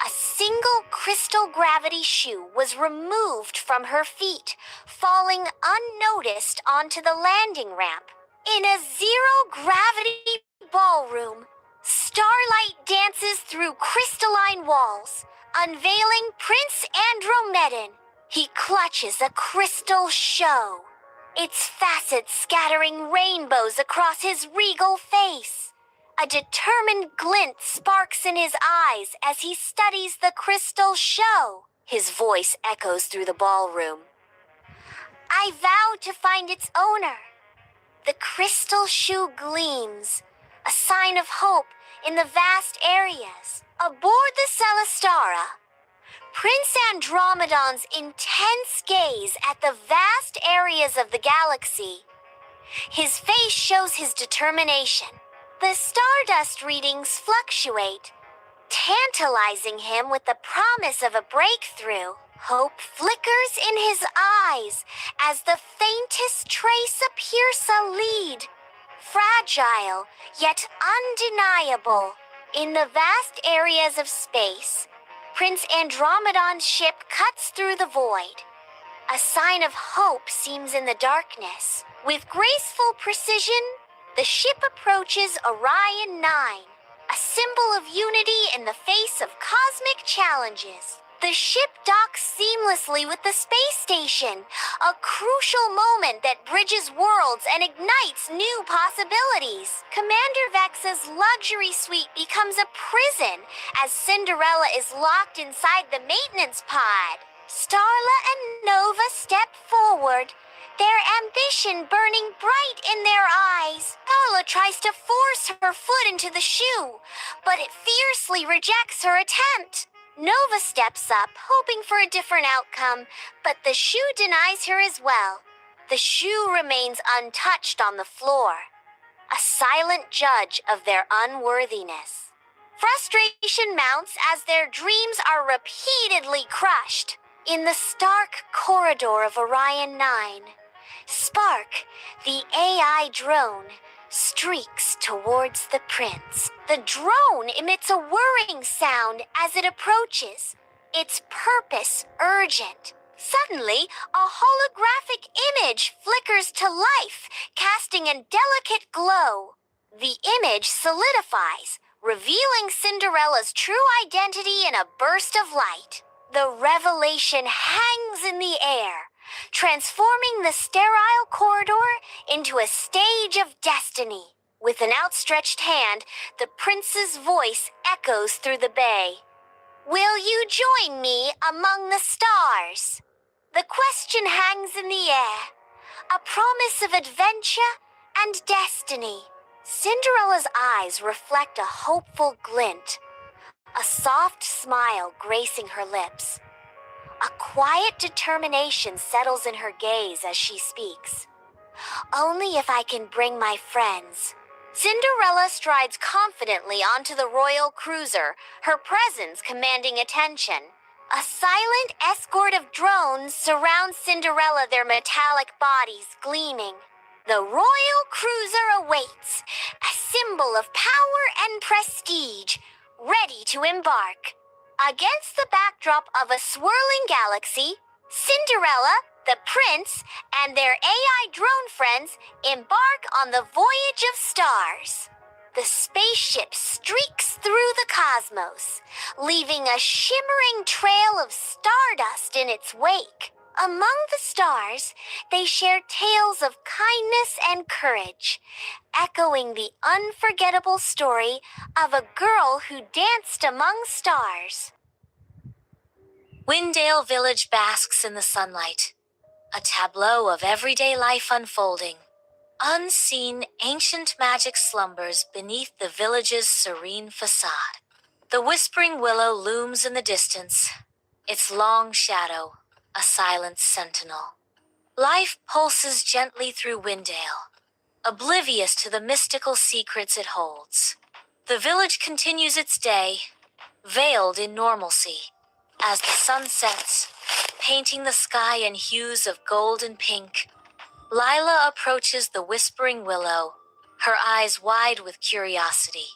a single crystal gravity shoe was removed from her feet, falling unnoticed onto the landing ramp. In a zero-gravity ballroom, Starlight dances through crystalline walls, unveiling Prince Andromedon. He clutches a crystal show, its facets scattering rainbows across his regal face. A determined glint sparks in his eyes as he studies the crystal show. His voice echoes through the ballroom. "I vow to find its owner." The crystal shoe gleams, a sign of hope in the vast areas. Aboard the Celestara, Prince Andromedon's intense gaze at the vast areas of the galaxy. His face shows his determination. The stardust readings fluctuate, tantalizing him with the promise of a breakthrough. Hope flickers in his eyes as the faintest trace of a lead. Fragile, yet undeniable. In the vast areas of space, Prince Andromedon's ship cuts through the void. A sign of hope seems in the darkness. With graceful precision, the ship approaches Orion 9, a symbol of unity in the face of cosmic challenges. The ship docks seamlessly with the space station, a crucial moment that bridges worlds and ignites new possibilities. Commander Vex's luxury suite becomes a prison as Cinderella is locked inside the maintenance pod. Starla and Nova step forward, their ambition burning bright in their eyes. Starla tries to force her foot into the shoe, but it fiercely rejects her attempt. Nova steps up, hoping for a different outcome, but the shoe denies her as well. The shoe remains untouched on the floor, a silent judge of their unworthiness. Frustration mounts as their dreams are repeatedly crushed. In the stark corridor of Orion 9, Spark, the AI drone, streaks towards the prince. The drone emits a whirring sound as it approaches, its purpose urgent. Suddenly, a holographic image flickers to life, casting a delicate glow. The image solidifies, revealing Cinderella's true identity in a burst of light. The revelation hangs in the air, transforming the sterile corridor into a stage of destiny. With an outstretched hand, the prince's voice echoes through the bay. Will you join me among the stars? The question hangs in the air, a promise of adventure and destiny. Cinderella's eyes reflect a hopeful glint, a soft smile gracing her lips. A quiet determination settles in her gaze as she speaks. Only if I can bring my friends. Cinderella strides confidently onto the royal cruiser, her presence commanding attention. A silent escort of drones surrounds Cinderella, their metallic bodies gleaming. The royal cruiser awaits, a symbol of power and prestige, ready to embark. Against the backdrop of a swirling galaxy, Cinderella, the prince, and their AI drone friends embark on the voyage of stars. The spaceship streaks through the cosmos, leaving a shimmering trail of stardust in its wake. Among the stars, they share tales of kindness and courage, echoing the unforgettable story of a girl who danced among stars. Windale Village basks in the sunlight, a tableau of everyday life unfolding. Unseen, ancient magic slumbers beneath the village's serene facade. The whispering willow looms in the distance, its long shadow a silent sentinel. Life pulses gently through Windale, oblivious to the mystical secrets it holds. The village continues its day, veiled in normalcy, as the sun sets, painting the sky in hues of gold and pink. Lila approaches the whispering willow, her eyes wide with curiosity.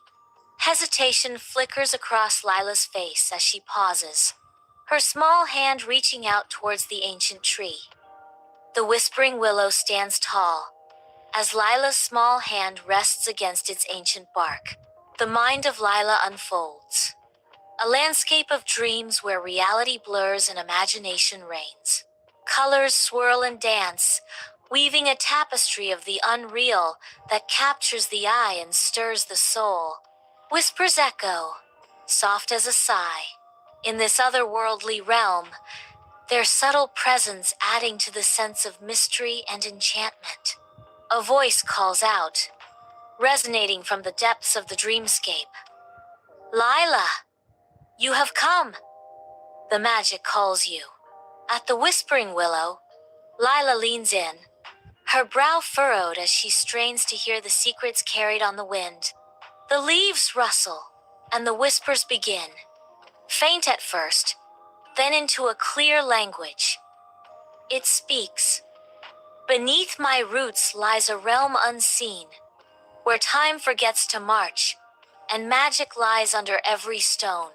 Hesitation flickers across Lila's face as she pauses, her small hand reaching out towards the ancient tree. The whispering willow stands tall, as Lila's small hand rests against its ancient bark. The mind of Lila unfolds, a landscape of dreams where reality blurs and imagination reigns. Colors swirl and dance, weaving a tapestry of the unreal that captures the eye and stirs the soul. Whispers echo, soft as a sigh. In this otherworldly realm, their subtle presence adding to the sense of mystery and enchantment. A voice calls out, resonating from the depths of the dreamscape. Lila, you have come. The magic calls you. At the whispering willow, Lila leans in, her brow furrowed as she strains to hear the secrets carried on the wind. The leaves rustle, and the whispers begin. Faint at first, then into a clear language. It speaks. Beneath my roots lies a realm unseen, where time forgets to march, and magic lies under every stone.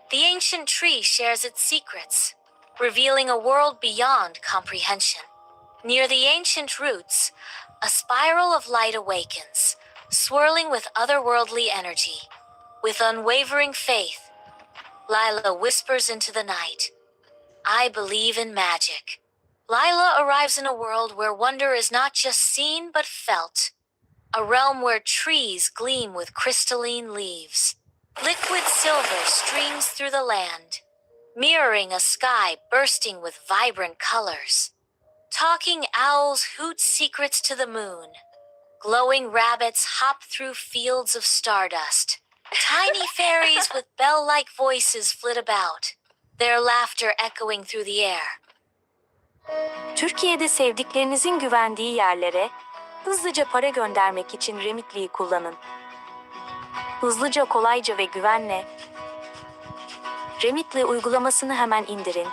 The ancient tree shares its secrets, revealing a world beyond comprehension. Near the ancient roots, a spiral of light awakens, swirling with otherworldly energy. With unwavering faith, Lila whispers into the night, "I believe in magic." Lila arrives in a world where wonder is not just seen but felt. A realm where trees gleam with crystalline leaves. Liquid silver streams through the land, mirroring a sky bursting with vibrant colors. Talking owls hoot secrets to the moon. Glowing rabbits hop through fields of stardust. Tiny fairies with bell-like voices flit about, their laughter echoing through the air. Türkiye'de sevdiklerinizin güvendiği yerlere hızlıca para göndermek için Remitly'yi kullanın. Hızlıca, kolayca ve güvenle Remitly uygulamasını hemen indirin.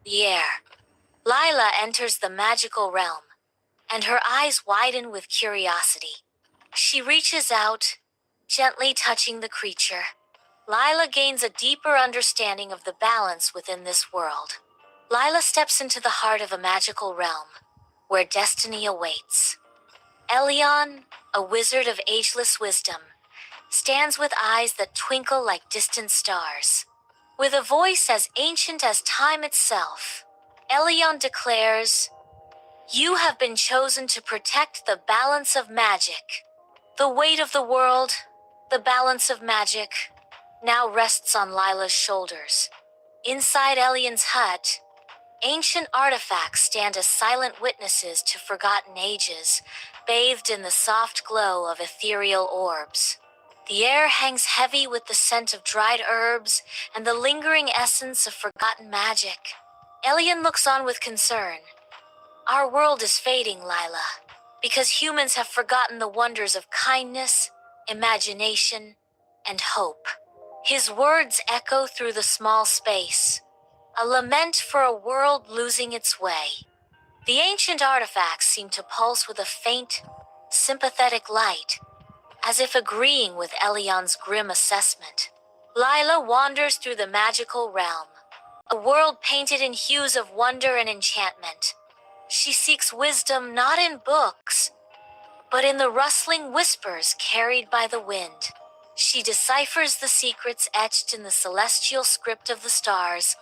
The air. Lila enters the magical realm, and her eyes widen with curiosity. She reaches out, gently touching the creature. Lila gains a deeper understanding of the balance within this world. Lila steps into the heart of a magical realm, where destiny awaits. Elion, a wizard of ageless wisdom, stands with eyes that twinkle like distant stars. With a voice as ancient as time itself, Elion declares, "You have been chosen to protect the balance of magic. The weight of the world, the balance of magic, now rests on Lila's shoulders." Inside Elion's hut, ancient artifacts stand as silent witnesses to forgotten ages, bathed in the soft glow of ethereal orbs. The air hangs heavy with the scent of dried herbs and the lingering essence of forgotten magic. Elion looks on with concern. "Our world is fading, Lila, because humans have forgotten the wonders of kindness, imagination, and hope." His words echo through the small space, a lament for a world losing its way. The ancient artifacts seem to pulse with a faint, sympathetic light, as if agreeing with Elion's grim assessment. Lila wanders through the magical realm, a world painted in hues of wonder and enchantment. She seeks wisdom not in books, but in the rustling whispers carried by the wind. She deciphers the secrets etched in the celestial script of the stars,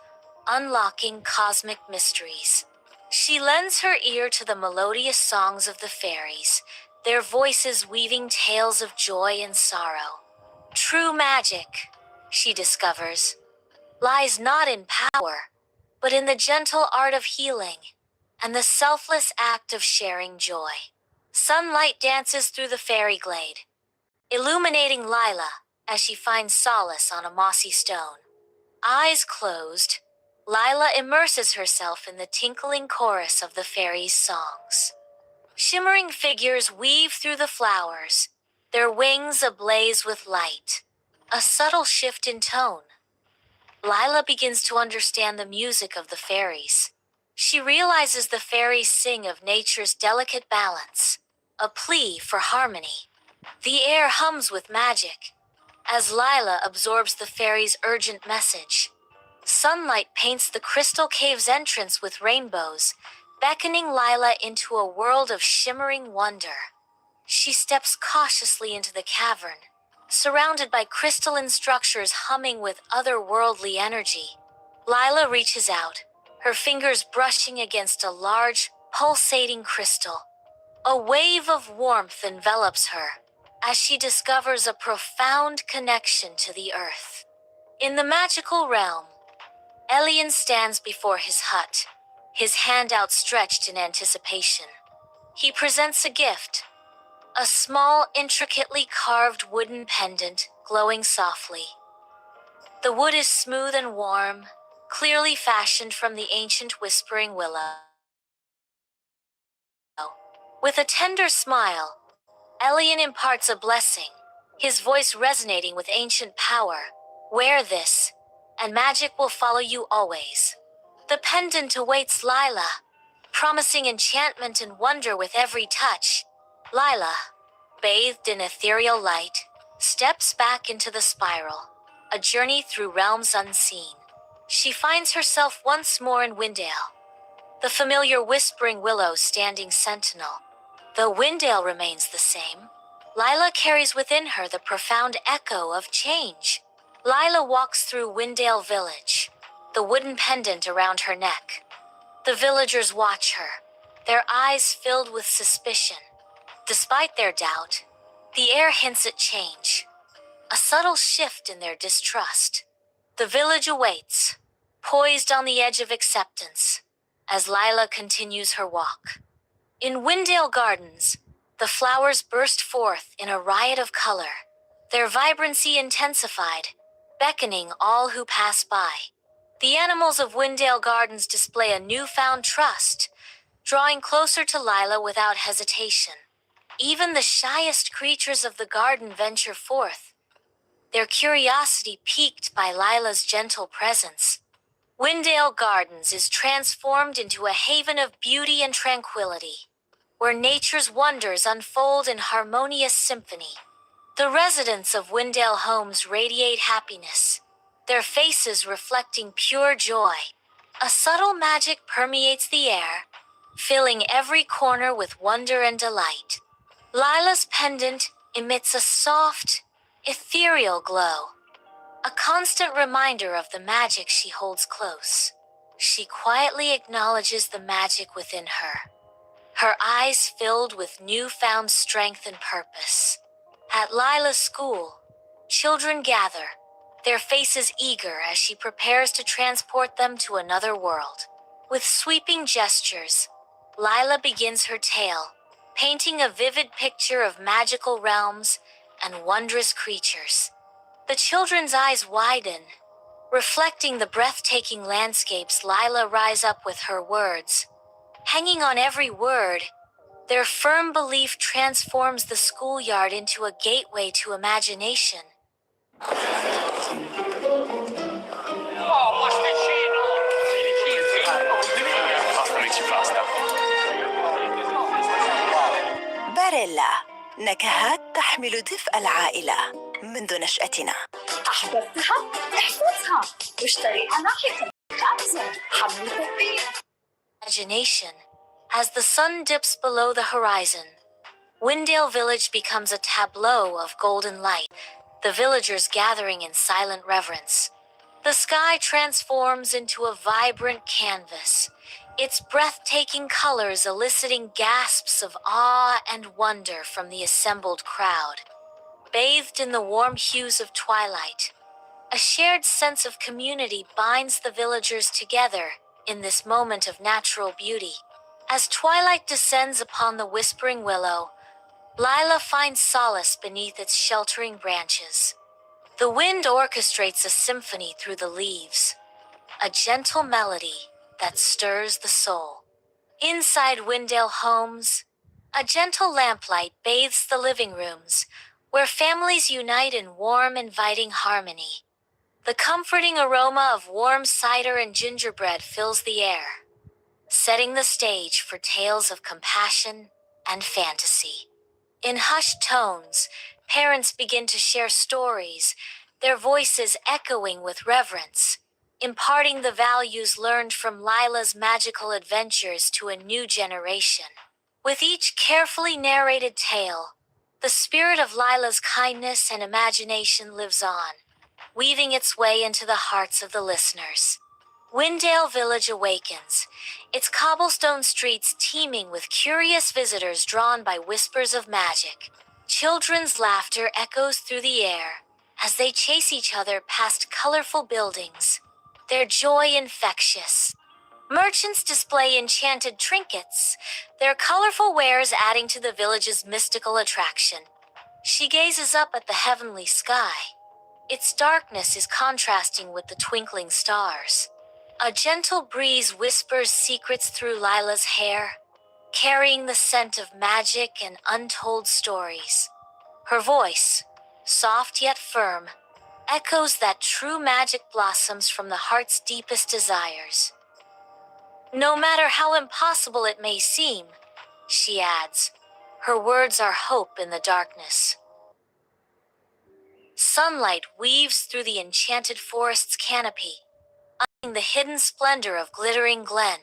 unlocking cosmic mysteries. She lends her ear to the melodious songs of the fairies, their voices weaving tales of joy and sorrow. True magic, she discovers, lies not in power, but in the gentle art of healing and the selfless act of sharing joy. Sunlight dances through the fairy glade, illuminating Lila as she finds solace on a mossy stone. Eyes closed, Lila immerses herself in the tinkling chorus of the fairies' songs. Shimmering figures weave through the flowers, their wings ablaze with light. A subtle shift in tone. Lila begins to understand the music of the fairies. She realizes the fairies sing of nature's delicate balance, a plea for harmony. The air hums with magic, as Lila absorbs the fairies' urgent message. Sunlight paints the crystal cave's entrance with rainbows, beckoning Lila into a world of shimmering wonder. She steps cautiously into the cavern, surrounded by crystalline structures humming with otherworldly energy. Lila reaches out, her fingers brushing against a large, pulsating crystal. A wave of warmth envelops her as she discovers a profound connection to the earth. In the magical realm, Elion stands before his hut, his hand outstretched in anticipation. He presents a gift, a small, intricately carved wooden pendant glowing softly. The wood is smooth and warm, clearly fashioned from the ancient whispering willow. With a tender smile, Elion imparts a blessing, his voice resonating with ancient power. Wear this, and magic will follow you always. The pendant awaits Lila, promising enchantment and wonder with every touch. Lila, bathed in ethereal light, steps back into the spiral, a journey through realms unseen. She finds herself once more in Windale, the familiar whispering willow standing sentinel. Though Windale remains the same, Lila carries within her the profound echo of change. Lila walks through Windale Village, the wooden pendant around her neck. The villagers watch her, their eyes filled with suspicion. Despite their doubt, the air hints at change, a subtle shift in their distrust. The village awaits, poised on the edge of acceptance, as Lila continues her walk. In Windale Gardens, the flowers burst forth in a riot of color, their vibrancy intensified, beckoning all who pass by. The animals of Windale Gardens display a newfound trust, drawing closer to Lila without hesitation. Even the shyest creatures of the garden venture forth, their curiosity piqued by Lila's gentle presence. Windale Gardens is transformed into a haven of beauty and tranquility, where nature's wonders unfold in harmonious symphony. The residents of Windale homes radiate happiness, their faces reflecting pure joy. A subtle magic permeates the air, filling every corner with wonder and delight. Lila's pendant emits a soft, ethereal glow, a constant reminder of the magic she holds close. She quietly acknowledges the magic within her, her eyes filled with newfound strength and purpose. At Lila's school, children gather, their faces eager as she prepares to transport them to another world. With sweeping gestures, Lila begins her tale, painting a vivid picture of magical realms and wondrous creatures. The children's eyes widen, reflecting the breathtaking landscapes Lila rise up with her words. Hanging on every word, their firm belief transforms the schoolyard into a gateway to imagination. باريلا، نكهات تحمل دفء العائلة منذ نشأتنا. أحببتها؟ احفظها واشتريها لاحقاً. أمازون حمل تطبيق. Imagination. As the sun dips below the horizon, Windale Village becomes a tableau of golden light, the villagers gathering in silent reverence. The sky transforms into a vibrant canvas, its breathtaking colors eliciting gasps of awe and wonder from the assembled crowd. Bathed in the warm hues of twilight, a shared sense of community binds the villagers together in this moment of natural beauty. As twilight descends upon the whispering willow, Lila finds solace beneath its sheltering branches. The wind orchestrates a symphony through the leaves, a gentle melody that stirs the soul. Inside Windale homes, a gentle lamplight bathes the living rooms, where families unite in warm, inviting harmony. The comforting aroma of warm cider and gingerbread fills the air, setting the stage for tales of compassion and fantasy. In hushed tones, parents begin to share stories, their voices echoing with reverence, imparting the values learned from Lila's magical adventures to a new generation. With each carefully narrated tale, the spirit of Lila's kindness and imagination lives on, weaving its way into the hearts of the listeners. Windale Village awakens, its cobblestone streets teeming with curious visitors drawn by whispers of magic. Children's laughter echoes through the air as they chase each other past colorful buildings, their joy infectious. Merchants display enchanted trinkets, their colorful wares adding to the village's mystical attraction. She gazes up at the heavenly sky. Its darkness is contrasting with the twinkling stars. A gentle breeze whispers secrets through Lila's hair, carrying the scent of magic and untold stories. Her voice, soft yet firm, echoes that true magic blossoms from the heart's deepest desires. No matter how impossible it may seem, she adds, her words are hope in the darkness. Sunlight weaves through the enchanted forest's canopy, ushering the hidden splendor of Glittering Glen.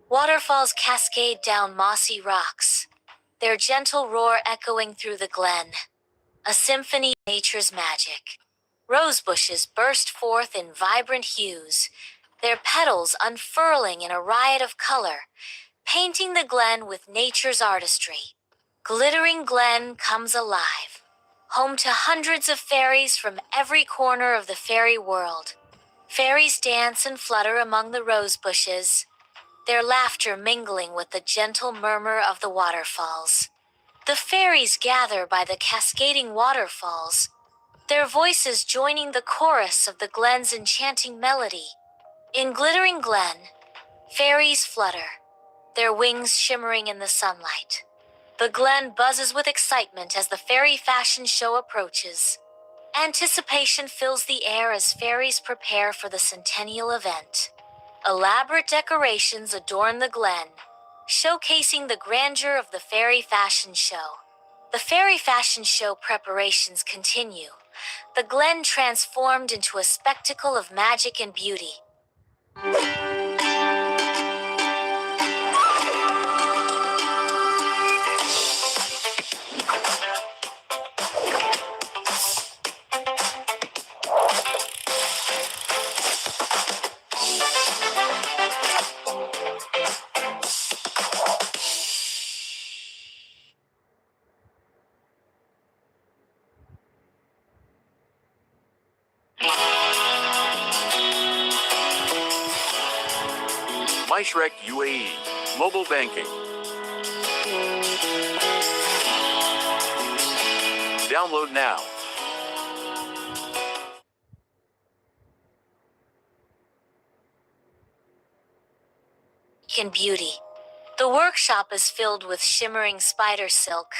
Waterfalls cascade down mossy rocks, their gentle roar echoing through the glen, a symphony of nature's magic. Rose bushes burst forth in vibrant hues, their petals unfurling in a riot of color, painting the glen with nature's artistry. Glittering Glen comes alive, home to hundreds of fairies from every corner of the fairy world. Fairies dance and flutter among the rose bushes, their laughter mingling with the gentle murmur of the waterfalls. The fairies gather by the cascading waterfalls, their voices joining the chorus of the glen's enchanting melody. In Glittering Glen, fairies flutter, their wings shimmering in the sunlight. The glen buzzes with excitement as the fairy fashion show approaches. Anticipation fills the air as fairies prepare for the centennial event. Elaborate decorations adorn the glen, showcasing the grandeur of the fairy fashion show. The fairy fashion show preparations continue, the glen transformed into a spectacle of magic and beauty. MyShrek UAE, mobile banking. Download now. In beauty. The workshop is filled with shimmering spider silk,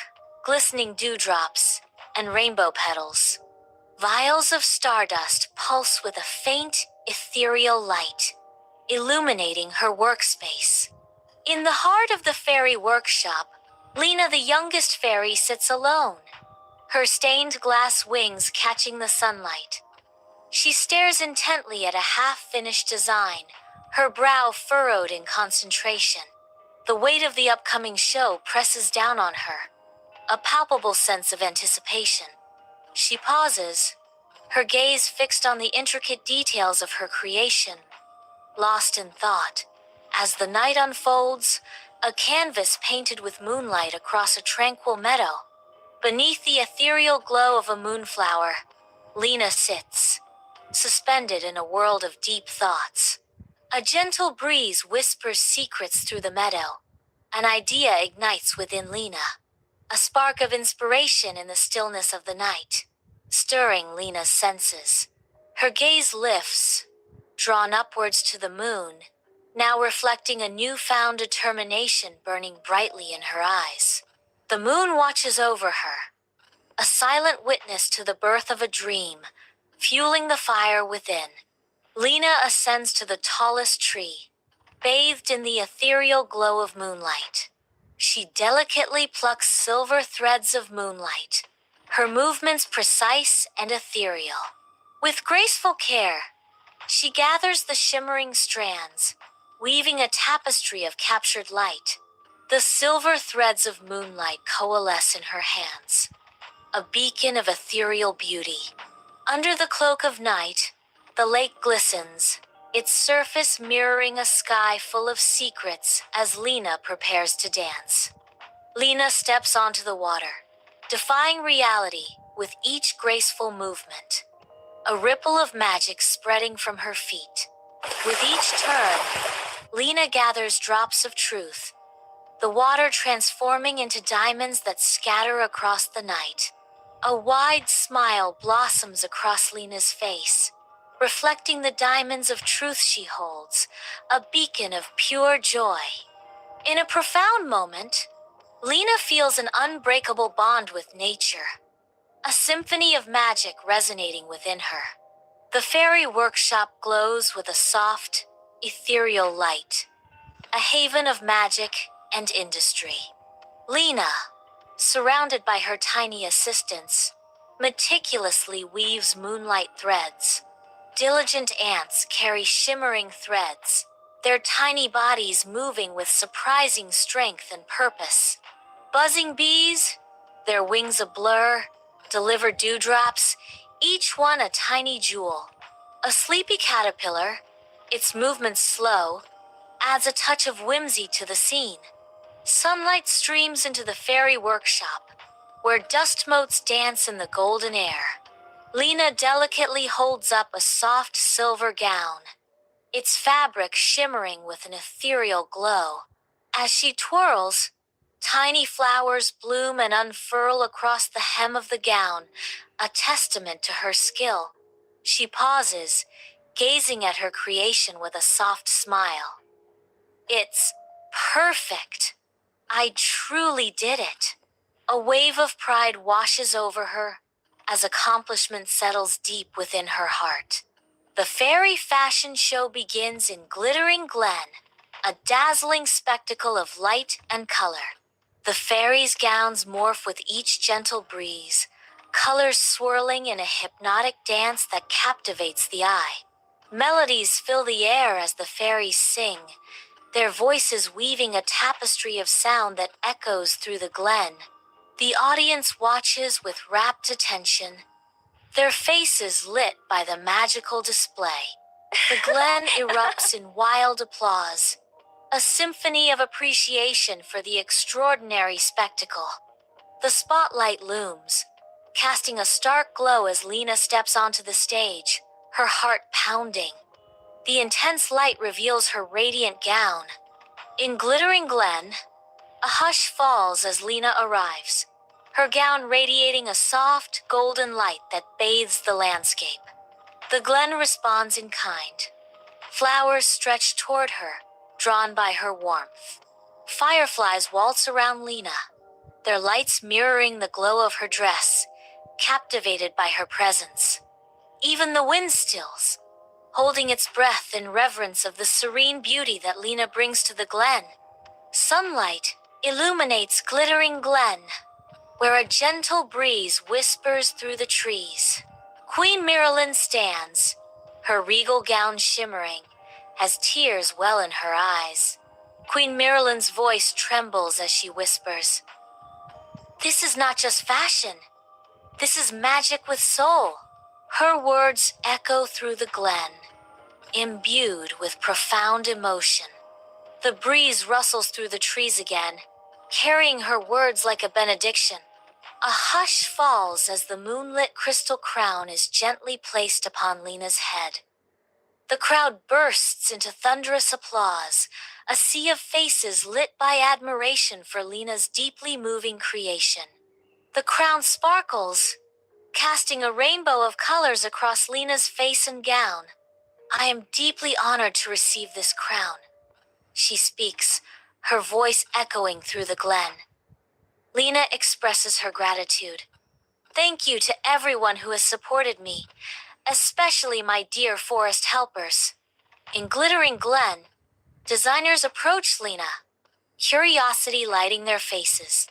glistening dewdrops, and rainbow petals. Vials of stardust pulse with a faint, ethereal light, illuminating her workspace. In the heart of the fairy workshop, Lena, the youngest fairy, sits alone, her stained glass wings catching the sunlight. She stares intently at a half-finished design, her brow furrowed in concentration. The weight of the upcoming show presses down on her, a palpable sense of anticipation. She pauses, her gaze fixed on the intricate details of her creation, lost in thought. As the night unfolds, a canvas painted with moonlight across a tranquil meadow. Beneath the ethereal glow of a moonflower, Lena sits, suspended in a world of deep thoughts. A gentle breeze whispers secrets through the meadow. An idea ignites within Lena, a spark of inspiration in the stillness of the night, stirring Lena's senses. Her gaze lifts, drawn upwards to the moon, now reflecting a newfound determination burning brightly in her eyes. The moon watches over her, a silent witness to the birth of a dream, fueling the fire within. Lena ascends to the tallest tree, bathed in the ethereal glow of moonlight. She delicately plucks silver threads of moonlight, her movements precise and ethereal. With graceful care, she gathers the shimmering strands, weaving a tapestry of captured light. The silver threads of moonlight coalesce in her hands, a beacon of ethereal beauty. Under the cloak of night, the lake glistens, its surface mirroring a sky full of secrets as Lena prepares to dance. Lena steps onto the water, defying reality with each graceful movement, a ripple of magic spreading from her feet. With each turn, Lena gathers drops of truth, the water transforming into diamonds that scatter across the night. A wide smile blossoms across Lena's face, reflecting the diamonds of truth she holds, a beacon of pure joy. In a profound moment, Lena feels an unbreakable bond with nature. a symphony of magic resonating within her. The fairy workshop glows with a soft, ethereal light, a haven of magic and industry. Lena, surrounded by her tiny assistants, meticulously weaves moonlight threads. Diligent ants carry shimmering threads, their tiny bodies moving with surprising strength and purpose. Buzzing bees, their wings a blur, deliver dewdrops, each one a tiny jewel. A sleepy caterpillar, its movements slow, adds a touch of whimsy to the scene. Sunlight streams into the fairy workshop, where dust motes dance in the golden air. Lena delicately holds up a soft silver gown, its fabric shimmering with an ethereal glow. As she twirls, tiny flowers bloom and unfurl across the hem of the gown, a testament to her skill. She pauses, gazing at her creation with a soft smile. It's perfect. I truly did it. A wave of pride washes over her as accomplishment settles deep within her heart. The fairy fashion show begins in Glittering Glen, a dazzling spectacle of light and color. The fairies' gowns morph with each gentle breeze, colors swirling in a hypnotic dance that captivates the eye. Melodies fill the air as the fairies sing, their voices weaving a tapestry of sound that echoes through the glen. The audience watches with rapt attention, their faces lit by the magical display. The glen erupts in wild applause, a symphony of appreciation for the extraordinary spectacle. The spotlight looms, casting a stark glow as Lena steps onto the stage, her heart pounding. The intense light reveals her radiant gown. In Glittering Glen, a hush falls as Lena arrives, her gown radiating a soft, golden light that bathes the landscape. The glen responds in kind. Flowers stretch toward her, drawn by her warmth. Fireflies waltz around Lena, their lights mirroring the glow of her dress, captivated by her presence. Even the wind stills, holding its breath in reverence of the serene beauty that Lena brings to the glen. Sunlight illuminates Glittering Glen, where a gentle breeze whispers through the trees. Queen Miralyn stands, her regal gown shimmering, as tears well in her eyes. Queen Miralyn's voice trembles as she whispers, "This is not just fashion. This is magic with soul." Her words echo through the glen, imbued with profound emotion. The breeze rustles through the trees again, carrying her words like a benediction. A hush falls as the moonlit crystal crown is gently placed upon Lena's head. The crowd bursts into thunderous applause, a sea of faces lit by admiration for Lena's deeply moving creation. The crown sparkles, casting a rainbow of colors across Lena's face and gown. "I am deeply honored to receive this crown," she speaks, her voice echoing through the glen. Lena expresses her gratitude. "Thank you to everyone who has supported me, especially my dear forest helpers." In Glittering Glen, designers approach Lena, curiosity lighting their faces.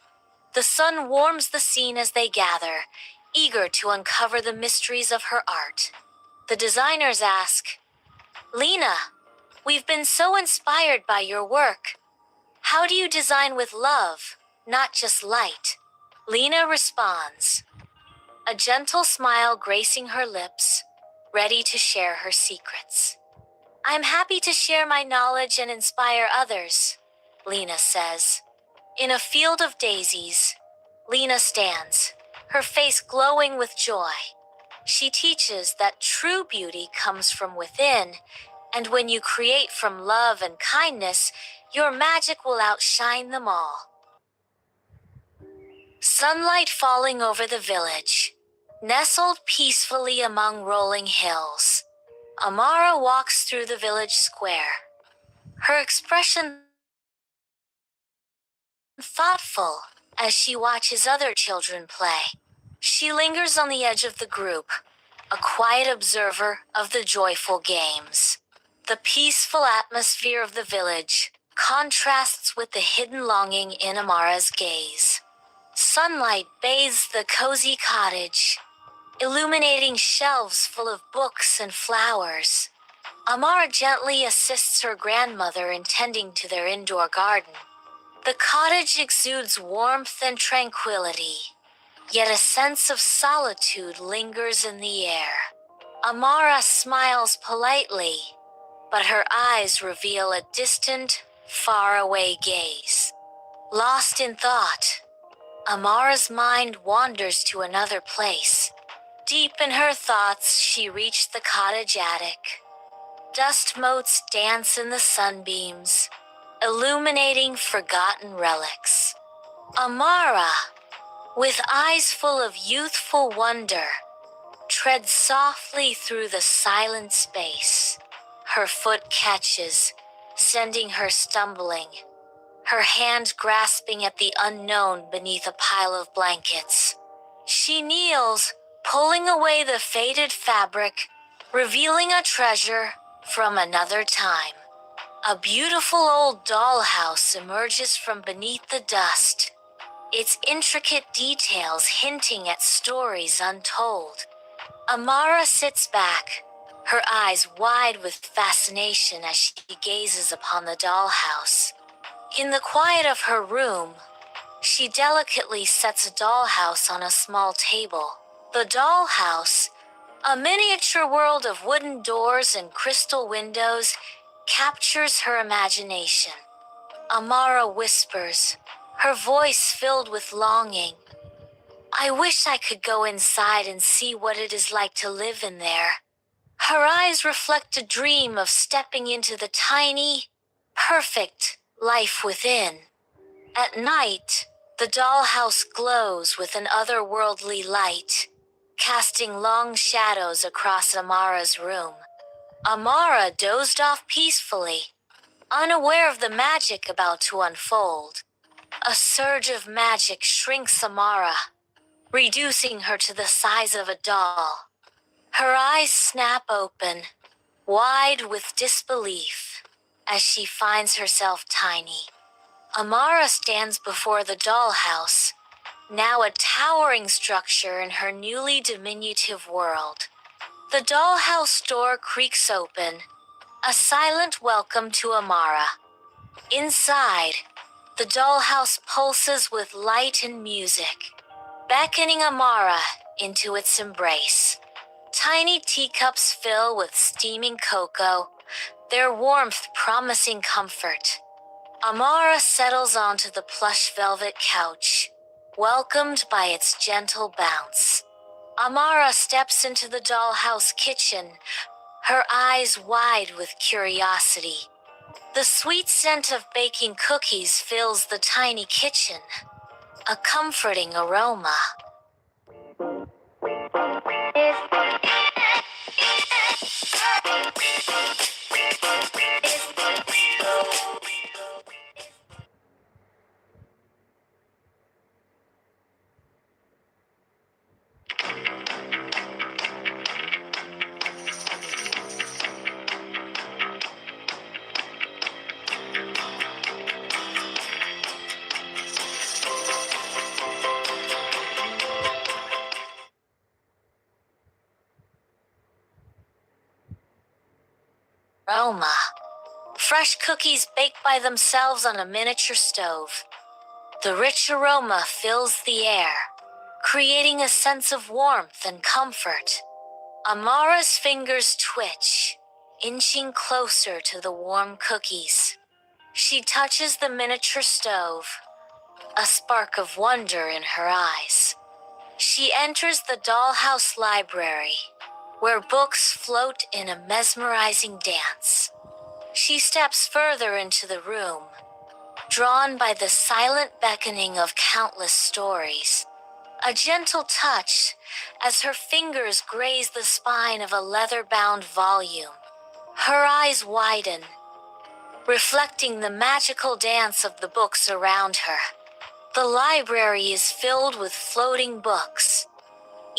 The sun warms the scene as they gather, eager to uncover the mysteries of her art. The designers ask, "Lena, we've been so inspired by your work. How do you design with love, not just light?" Lena responds, a gentle smile gracing her lips, ready to share her secrets. "I'm happy to share my knowledge and inspire others," Lena says. In a field of daisies, Lena stands, her face glowing with joy. She teaches that true beauty comes from within, and when you create from love and kindness, your magic will outshine them all. Sunlight falling over the village, nestled peacefully among rolling hills. Amara walks through the village square, her expression thoughtful as she watches other children play. She lingers on the edge of the group, a quiet observer of the joyful games. The peaceful atmosphere of the village contrasts with the hidden longing in Amara's gaze. Sunlight bathes the cozy cottage, illuminating shelves full of books and flowers. Amara gently assists her grandmother in tending to their indoor garden. The cottage exudes warmth and tranquility, yet a sense of solitude lingers in the air. Amara smiles politely, but her eyes reveal a distant, faraway gaze. Lost in thought, Amara's mind wanders to another place. Deep in her thoughts, she reached the cottage attic. Dust motes dance in the sunbeams, illuminating forgotten relics. Amara, with eyes full of youthful wonder, treads softly through the silent space. Her foot catches, sending her stumbling, her hand grasping at the unknown beneath a pile of blankets. She kneels, pulling away the faded fabric, revealing a treasure from another time. A beautiful old dollhouse emerges from beneath the dust, its intricate details hinting at stories untold. Amara sits back, her eyes wide with fascination as she gazes upon the dollhouse. In the quiet of her room, she delicately sets a dollhouse on a small table. The dollhouse, a miniature world of wooden doors and crystal windows, captures her imagination. Amara whispers, her voice filled with longing. I wish I could go inside and see what it is like to live in there. Her eyes reflect a dream of stepping into the tiny, perfect life within. At night, the dollhouse glows with an otherworldly light, casting long shadows across Amara's room. Amara dozed off peacefully, unaware of the magic about to unfold. A surge of magic shrinks Amara, reducing her to the size of a doll. Her eyes snap open, wide with disbelief, as she finds herself tiny. Amara stands before the dollhouse, now a towering structure in her newly diminutive world. The dollhouse door creaks open, a silent welcome to Amara. Inside, the dollhouse pulses with light and music, beckoning Amara into its embrace. Tiny teacups fill with steaming cocoa, their warmth promising comfort. Amara settles onto the plush velvet couch, welcomed by its gentle bounce. Amara steps into the dollhouse kitchen, her eyes wide with curiosity. The sweet scent of baking cookies fills the tiny kitchen, a comforting aroma. Aroma. Fresh cookies baked by themselves on a miniature stove. The rich aroma fills the air, creating a sense of warmth and comfort. Amara's fingers twitch, inching closer to the warm cookies. She touches the miniature stove, a spark of wonder in her eyes. She enters the dollhouse library, where books float in a mesmerizing dance. She steps further into the room, drawn by the silent beckoning of countless stories. A gentle touch as her fingers graze the spine of a leather-bound volume. Her eyes widen, reflecting the magical dance of the books around her. The library is filled with floating books,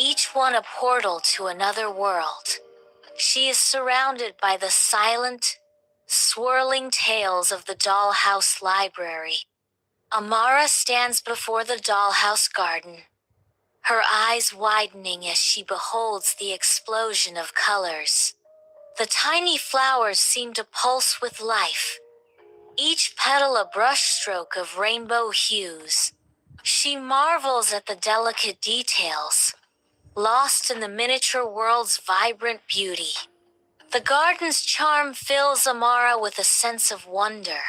each one a portal to another world. She is surrounded by the silent, swirling tales of the dollhouse library. Amara stands before the dollhouse garden, her eyes widening as she beholds the explosion of colors. The tiny flowers seem to pulse with life, each petal a brushstroke of rainbow hues. She marvels at the delicate details, lost in the miniature world's vibrant beauty. The garden's charm fills Amara with a sense of wonder,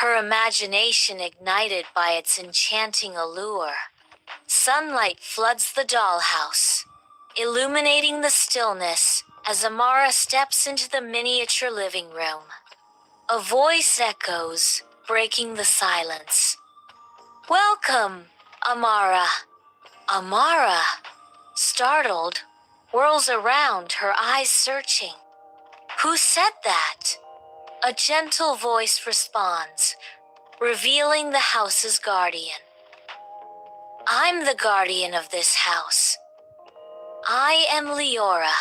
her imagination ignited by its enchanting allure. Sunlight floods the dollhouse, illuminating the stillness as Amara steps into the miniature living room. A voice echoes, breaking the silence. "Welcome, Amara." Amara, startled, whirls around, her eyes searching. "Who said that?" A gentle voice responds, revealing the house's guardian. "I'm the guardian of this house. I am Leora.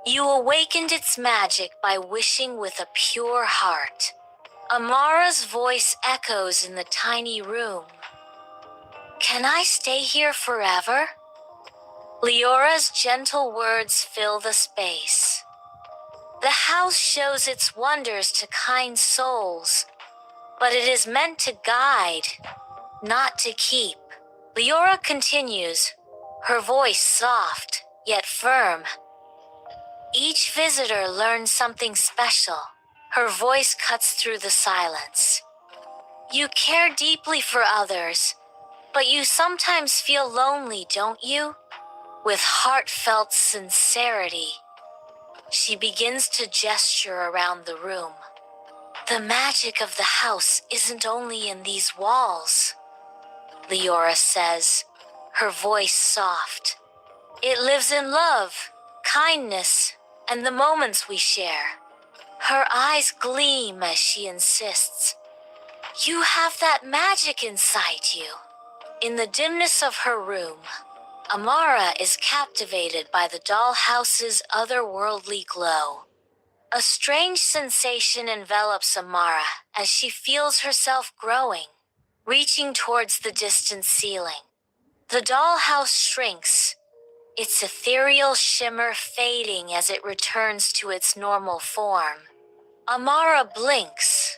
You awakened its magic by wishing with a pure heart." Amara's voice echoes in the tiny room. "Can I stay here forever?" Leora's gentle words fill the space. The house shows its wonders to kind souls, but it is meant to guide, not to keep. Leora continues, her voice soft, yet firm. Each visitor learns something special. Her voice cuts through the silence. "You care deeply for others, but you sometimes feel lonely, don't you?" With heartfelt sincerity, she begins to gesture around the room. "The magic of the house isn't only in these walls," Leora says, her voice soft. "It lives in love, kindness, and the moments we share." Her eyes gleam as she insists, "You have that magic inside you." In the dimness of her room, Amara is captivated by the dollhouse's otherworldly glow. A strange sensation envelops Amara as she feels herself growing, reaching towards the distant ceiling. The dollhouse shrinks, its ethereal shimmer fading as it returns to its normal form. Amara blinks,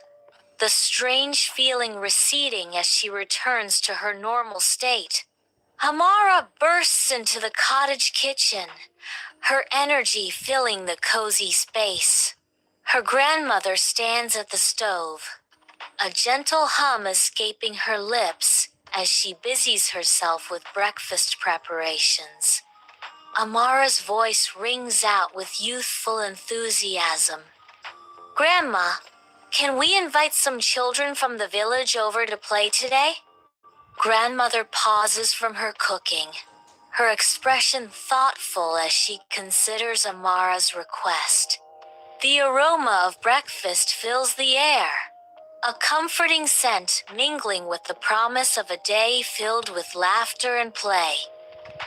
the strange feeling receding as she returns to her normal state. Amara bursts into the cottage kitchen, her energy filling the cozy space. Her grandmother stands at the stove, a gentle hum escaping her lips as she busies herself with breakfast preparations. Amara's voice rings out with youthful enthusiasm. "Grandma, can we invite some children from the village over to play today?" Grandmother pauses from her cooking, her expression thoughtful as she considers Amara's request. The aroma of breakfast fills the air, a comforting scent mingling with the promise of a day filled with laughter and play.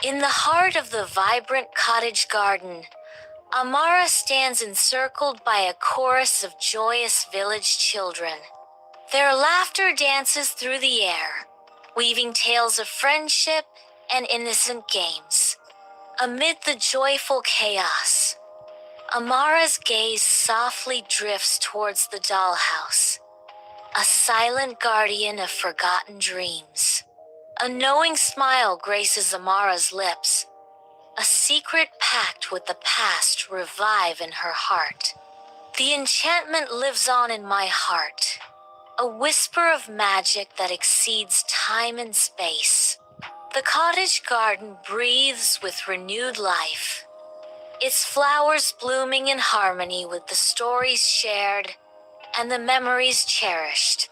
In the heart of the vibrant cottage garden, Amara stands encircled by a chorus of joyous village children. Their laughter dances through the air, weaving tales of friendship and innocent games. Amid the joyful chaos, Amara's gaze softly drifts towards the dollhouse, a silent guardian of forgotten dreams. A knowing smile graces Amara's lips, a secret pact with the past revive in her heart. The enchantment lives on in my heart, a whisper of magic that exceeds time and space. The cottage garden breathes with renewed life, its flowers blooming in harmony with the stories shared and the memories cherished.